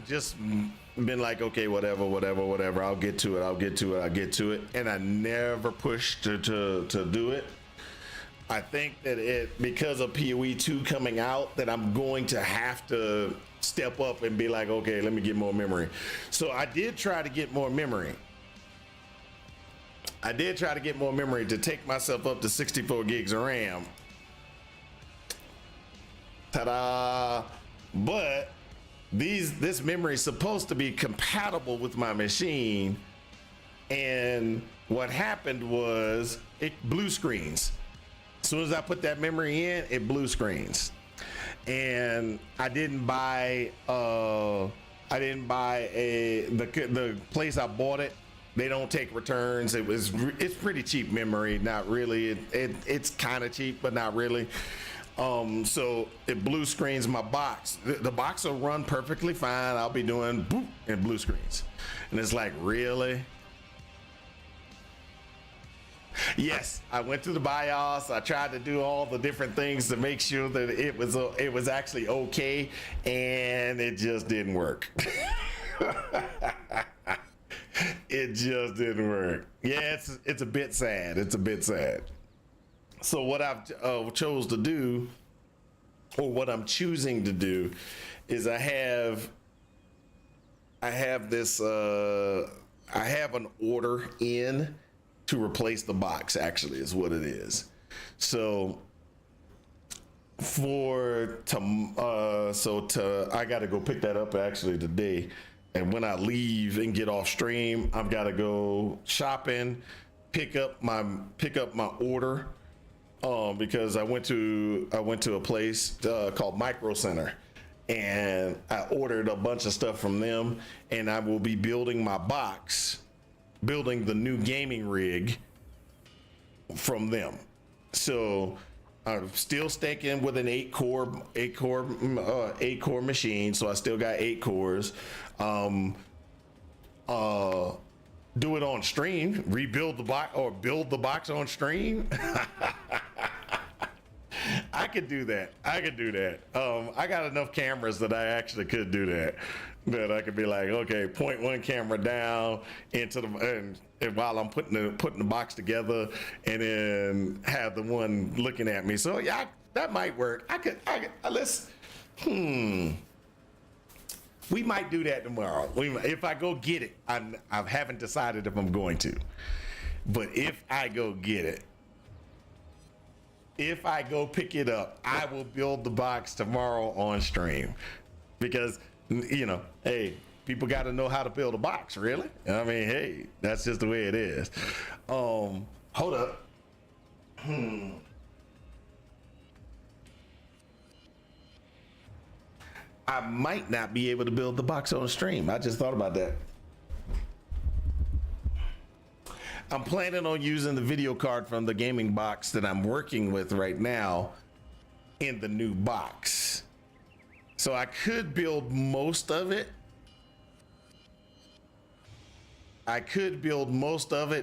just been like, okay, whatever, I'll get to it, and I never pushed to do it. I think that because of POE2 coming out, that I'm going to have to step up and be like, okay, let me get more memory. So I did try to get more memory. To take myself up to 64 gigs of RAM. Ta-da! But this memory is supposed to be compatible with my machine, and what happened was it blue screens. As soon as I put that memory in, it blue screens, and I didn't buy the place I bought it They don't take returns. It's pretty cheap memory. Not really. It's kind of cheap, but not really. So it blue screens my box. The box will run perfectly fine. I'll be doing boop and blue screens, and it's like, really? Yes, I went to the BIOS. I tried to do all the different things to make sure that it was actually okay, and it just didn't work. It just didn't work. Yeah, it's a bit sad. It's a bit sad. So what I've chose to do, or what I'm choosing to do, is I have this I have an order in to replace the box. Actually, is what it is. So I got to go pick that up actually today. And when I leave and get off stream, I've got to go shopping, pick up my order, because I went to a place called Micro Center, and I ordered a bunch of stuff from them, and I will be building my box, building the new gaming rig from them. So I'm still sticking with an 8-core machine, so I still got 8 cores. Do it on stream, rebuild the box, or build the box on stream. I could do that. I got enough cameras that I actually could do that. That I could be like, okay, point one camera down into and while I'm putting the box together, and then have the one looking at me. So yeah, that might work. We might do that tomorrow. If I go get it, I haven't decided if I'm going to, but if I go get it, if I go pick it up, I will build the box tomorrow on stream, because, you know, hey, people got to know how to build a box, really. I mean, hey, that's just the way it is. Hold up. I might not be able to build the box on stream. I just thought about that. I'm planning on using the video card from the gaming box that I'm working with right now in the new box. So I could build most of it.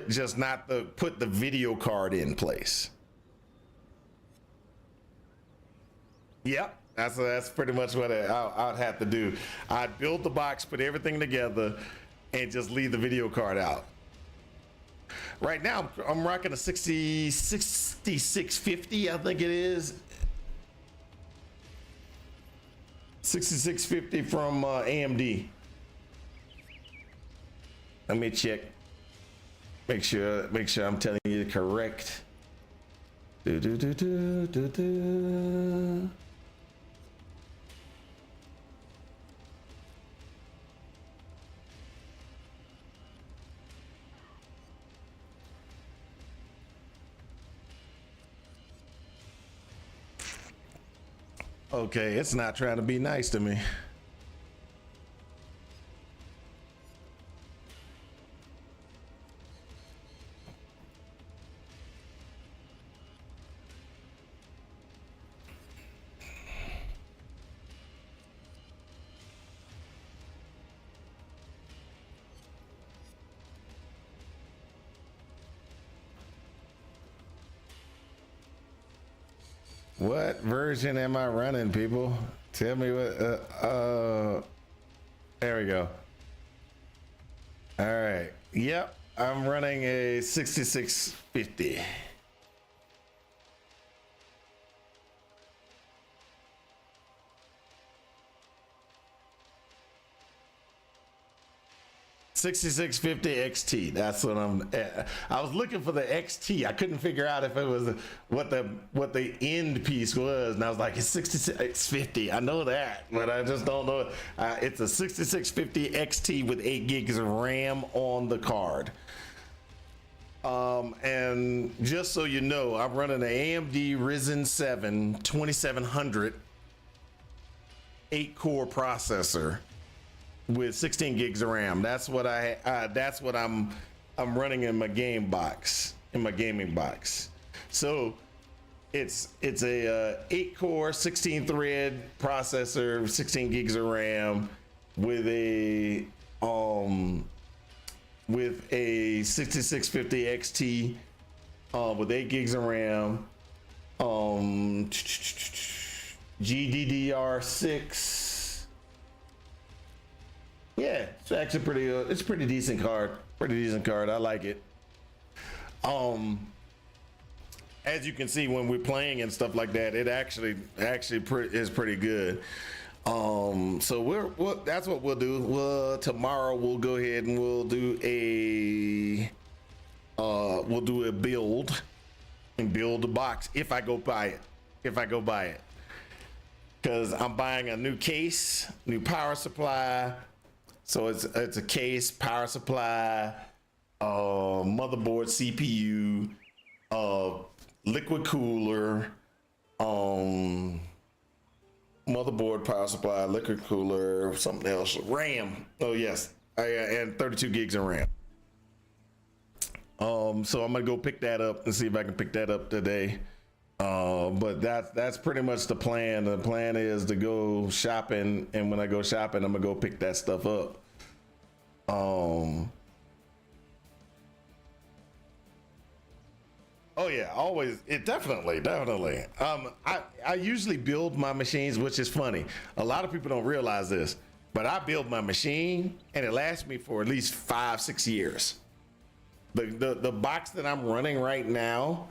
Just not put the video card in place. Yep. That's pretty much what I'd have to do. I'd build the box, put everything together, and just leave the video card out. Right now, I'm rocking a 6650, I think it is. 6650 from AMD. Let me check. Make sure I'm telling you the correct. Do. 'Kay, it's not trying to be nice to me. What version am I running, people? Tell me what. There we go. All right. Yep, I'm running a 6650. $6650 XT. That's what I'm at. I was looking for the XT. I couldn't figure out if it was what the end piece was, and I was like, it's 6650. I know that, but I just don't know. It's a 6650 XT with 8 gigs of RAM on the card. And just so you know, I'm running an AMD Ryzen 7 2700 8-core processor with 16 gigs of RAM. That's what I'm I'm running in my game box, in my gaming box. So it's a 8-core, 16-thread processor, 16 gigs of RAM with a 6650 XT with 8 gigs of RAM, GDDR6. Yeah, it's actually pretty. It's a pretty decent card. Pretty decent card. I like it. As you can see when we're playing and stuff like that, it actually is pretty good. So that's what we'll do. Tomorrow we'll go ahead and we'll do a build and build the box if I go buy it. Because I'm buying a new case, new power supply. So it's a case, power supply, motherboard, CPU, liquid cooler, motherboard, power supply, liquid cooler, something else, RAM. Oh yes, and 32 gigs of RAM. So I'm gonna go pick that up and see if I can pick that up today. But that's pretty much the plan. The plan is to go shopping, and when I go shopping, I'm gonna go pick that stuff up. Oh yeah, always. It definitely. I usually build my machines, which is funny. A lot of people don't realize this, but I build my machine and it lasts me for at least 5-6 years. The box that I'm running right now,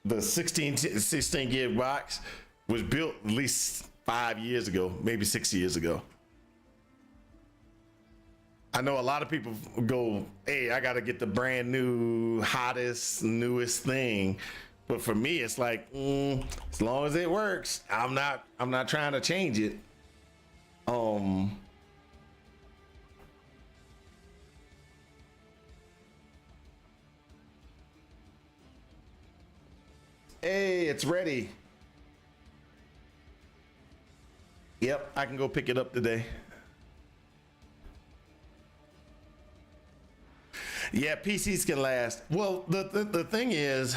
the 16 gig box, was built at least 5 years ago, maybe 6 years ago. I know a lot of people go, hey, I got to get the brand new, hottest, newest thing. But for me, it's like, as long as it works, I'm not trying to change it. Hey, it's ready. Yep, I can go pick it up today. Yeah, PCs can last. Well, the thing is,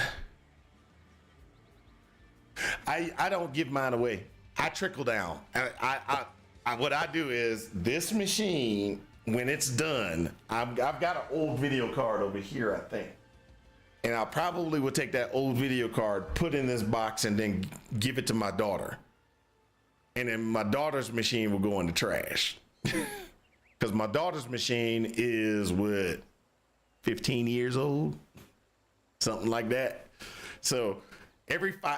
I don't give mine away. I trickle down. I what I do is, this machine, when it's done, I've got an old video card over here, I think. And I probably would take that old video card, put in this box, and then give it to my daughter. And then my daughter's machine will go in the trash. Because my daughter's machine is what, 15 years old, something like that. So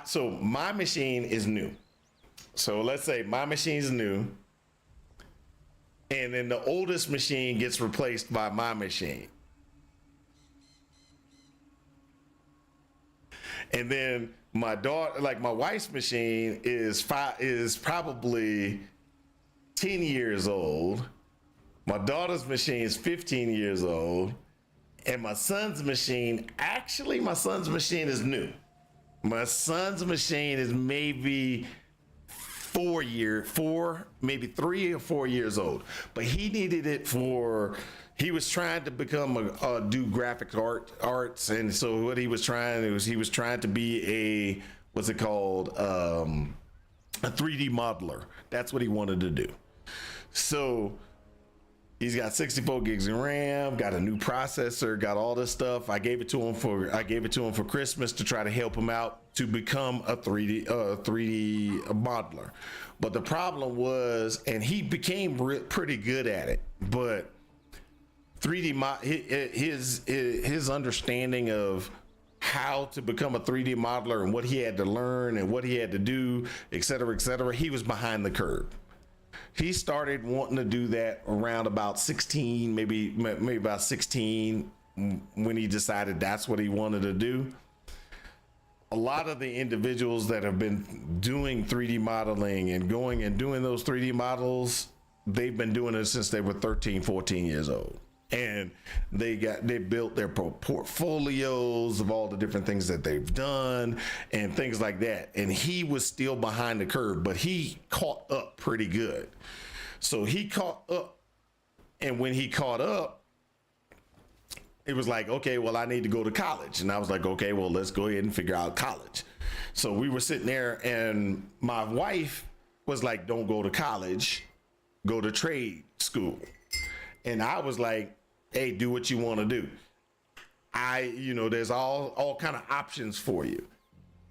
so my machine is new. So let's say my machine's new, and then the oldest machine gets replaced by my machine. And then my daughter, like my wife's machine is probably 10 years old. My daughter's machine is 15 years old. And my son's machine is new. My son's machine is maybe 3 or 4 years old. But he needed it he was trying to become do graphic arts. And so what he was trying to be a 3D modeler. That's what he wanted to do. So he's got 64 gigs of RAM, got a new processor, got all this stuff. I gave it to him for Christmas to try to help him out to become a 3D modeler. But the problem was, and he became pretty good at it, but 3D his understanding of how to become a 3D modeler and what he had to learn and what he had to do, et cetera, he was behind the curve. He started wanting to do that around about 16, maybe about 16, when he decided that's what he wanted to do. A lot of the individuals that have been doing 3D modeling and going and doing those 3D models, they've been doing it since they were 13, 14 years old. And they built their portfolios of all the different things that they've done and things like that. And he was still behind the curve, but he caught up pretty good. So he caught up. And when he caught up, it was like, okay, well, I need to go to college. And I was like, okay, well, let's go ahead and figure out college. So we were sitting there, and my wife was like, don't go to college, go to trade school. And I was like, hey, do what you want to do. There's all kind of options for you.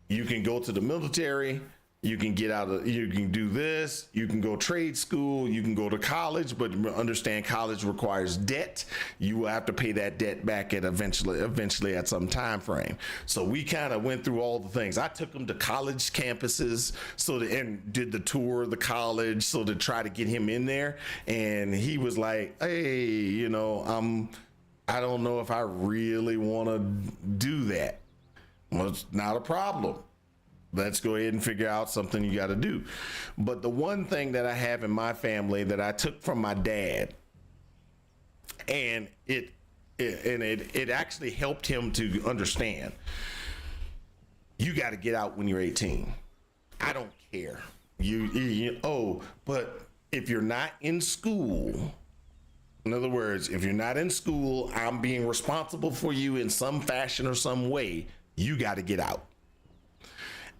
You can go to the military, you can you can do this, you can go trade school, you can go to college, but understand college requires debt. You will have to pay that debt back at eventually at some time frame. So we kind of went through all the things. I took him to college campuses and did the tour of the college to try to get him in there. And he was like, hey, I don't know if I really want to do that. Well, it's not a problem. Let's go ahead and figure out something you got to do. But the one thing that I have in my family that I took from my dad, and it actually helped him to understand, you got to get out when you're 18. I don't care. But if you're not in school, in other words, if you're not in school, I'm being responsible for you in some fashion or some way. You got to get out.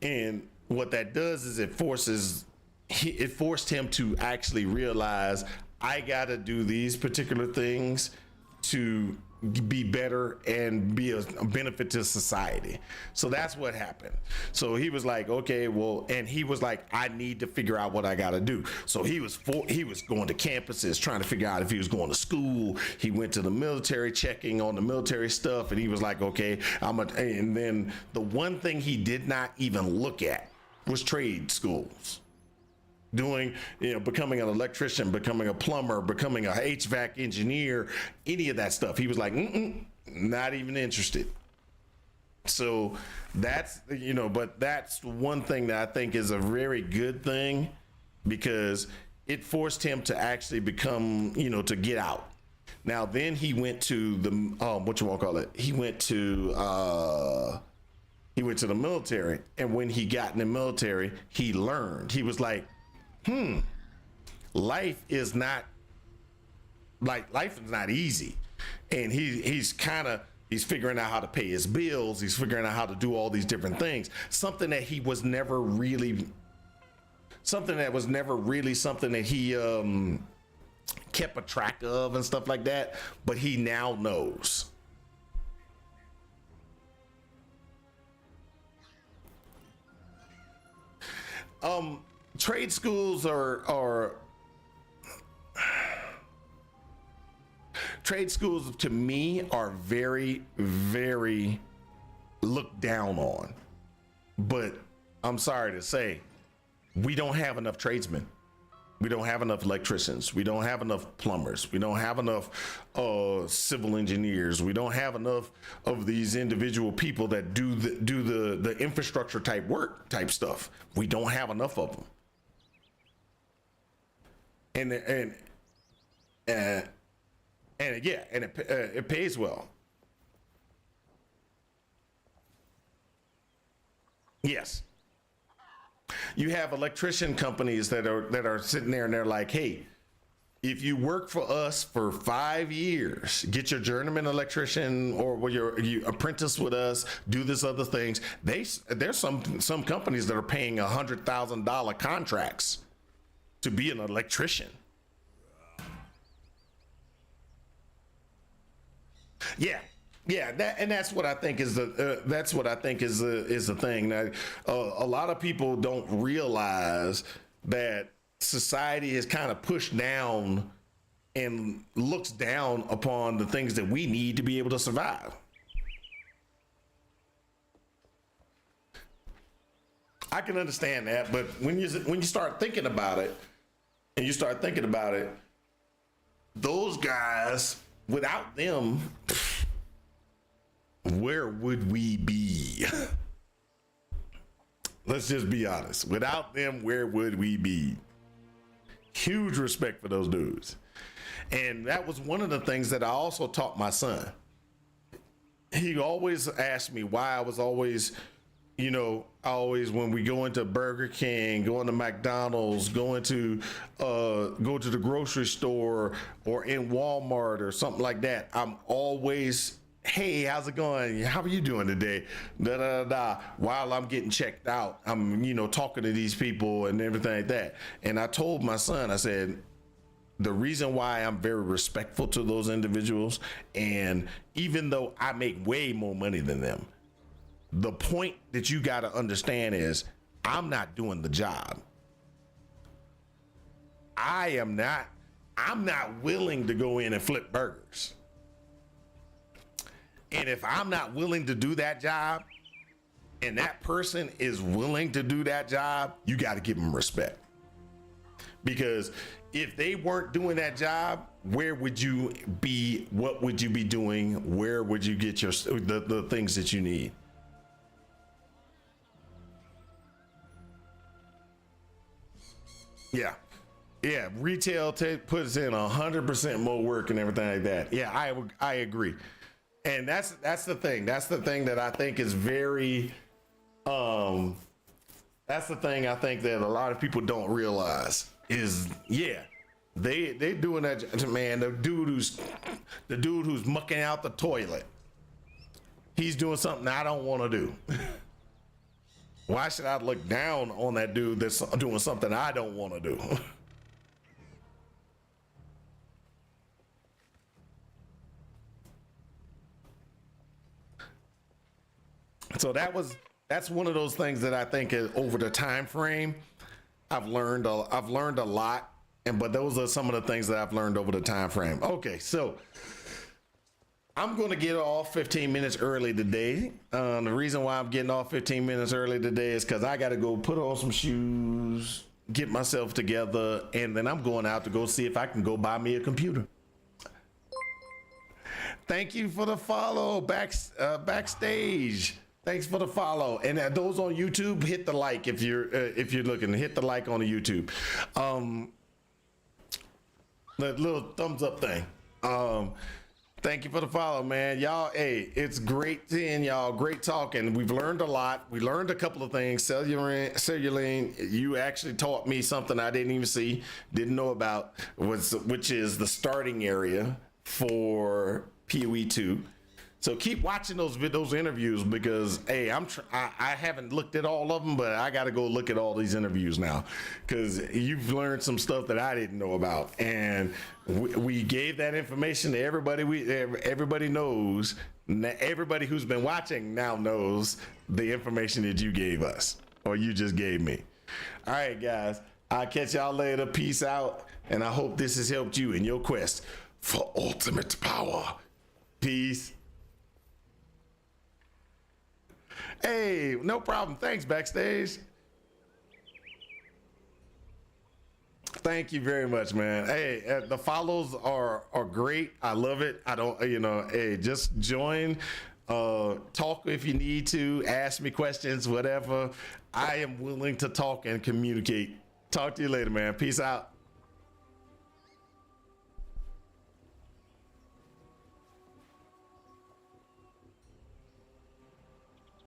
And what that does is it forced him to actually realize, I got to do these particular things to be better and be a benefit to society. So that's what happened. So he was like, okay, well, and he was like, I need to figure out what I got to do. So he was going to campuses trying to figure out if he was going to school. He went to the military, checking on the military stuff, and he was like, okay, and then the one thing he did not even look at was trade schools. Becoming an electrician, becoming a plumber, becoming a HVAC engineer, any of that stuff. He was like, not even interested. So that's, but that's one thing that I think is a very good thing, because it forced him to actually become, to get out. Now, then he went to the, He went to the military. And when he got in the military, he learned. He was like, life is not easy. And he's figuring out how to pay his bills. He's figuring out how to do all these different things. Something that was never really something that he kept a track of and stuff like that. But he now knows. Trade schools trade schools to me are very, very looked down on. But I'm sorry to say, we don't have enough tradesmen. We don't have enough electricians. We don't have enough plumbers. We don't have enough civil engineers. We don't have enough of these individual people that do the infrastructure type work type stuff. We don't have enough of them. And it pays well. Yes. You have electrician companies that are sitting there and they're like, hey, if you work for us for 5 years, get your journeyman electrician or you apprentice with us, do this other things. There's some companies that are paying $100,000 contracts to be an electrician. Yeah, that's what I think is the thing that a lot of people don't realize, that society is kind of pushed down and looks down upon the things that we need to be able to survive. I can understand that, but when you start thinking about it, those guys, without them, where would we be? Let's just be honest. Without them, where would we be? Huge respect for those dudes. And that was one of the things that I also taught my son. He always asked me why I was always, when we go into Burger King, going to McDonald's, go to the grocery store or in Walmart or something like that, I'm always hey, how's it going? How are you doing today? Da da da. While I'm getting checked out, I'm, talking to these people and everything like that. And I told my son, I said, the reason why I'm very respectful to those individuals, and even though I make way more money than them, the point that you got to understand is I'm not doing the job. I'm not willing to go in and flip burgers. And if I'm not willing to do that job and that person is willing to do that job, you got to give them respect. Because if they weren't doing that job, where would you be? What would you be doing? Where would you get the things that you need? Yeah, retail puts in 100% more work and everything like that. Yeah, I agree. And that's the thing. That's the thing that I think is very, that's the thing I think that a lot of people don't realize is, they doing that, man. The dude who's mucking out the toilet, he's doing something I don't want to do. Why should I look down on that dude that's doing something I don't want to do? So that's one of those things that I think is over the time frame, I've learned a lot, but those are some of the things that I've learned over the time frame. Okay, so I'm going to get off 15 minutes early today. The reason why I'm getting off 15 minutes early today is because I got to go put on some shoes, get myself together, and then I'm going out to go see if I can go buy me a computer. Thank you for the follow, backstage. Thanks for the follow, and those on YouTube, hit the like if you're looking. Hit the like on the YouTube. The little thumbs up thing. Thank you for the follow, man. Y'all, hey, it's great seeing y'all. Great talking. We've learned a lot. We learned a couple of things. Celluline, you actually taught me something I didn't even see, didn't know about, which is the starting area for POE2. So keep watching those interviews because, hey, I haven't looked at all of them, but I got to go look at all these interviews now because you've learned some stuff that I didn't know about, and we gave that information to everybody. Everybody knows. Everybody who's been watching now knows the information that you gave us or you just gave me. All right, guys. I'll catch y'all later. Peace out, and I hope this has helped you in your quest for ultimate power. Peace. Hey, no problem. Thanks, backstage. Thank you very much, man. Hey, the follows are great. I love it. I don't, hey, just join, talk if you need to, ask me questions, whatever. I am willing to talk and communicate. Talk to you later, man. Peace out.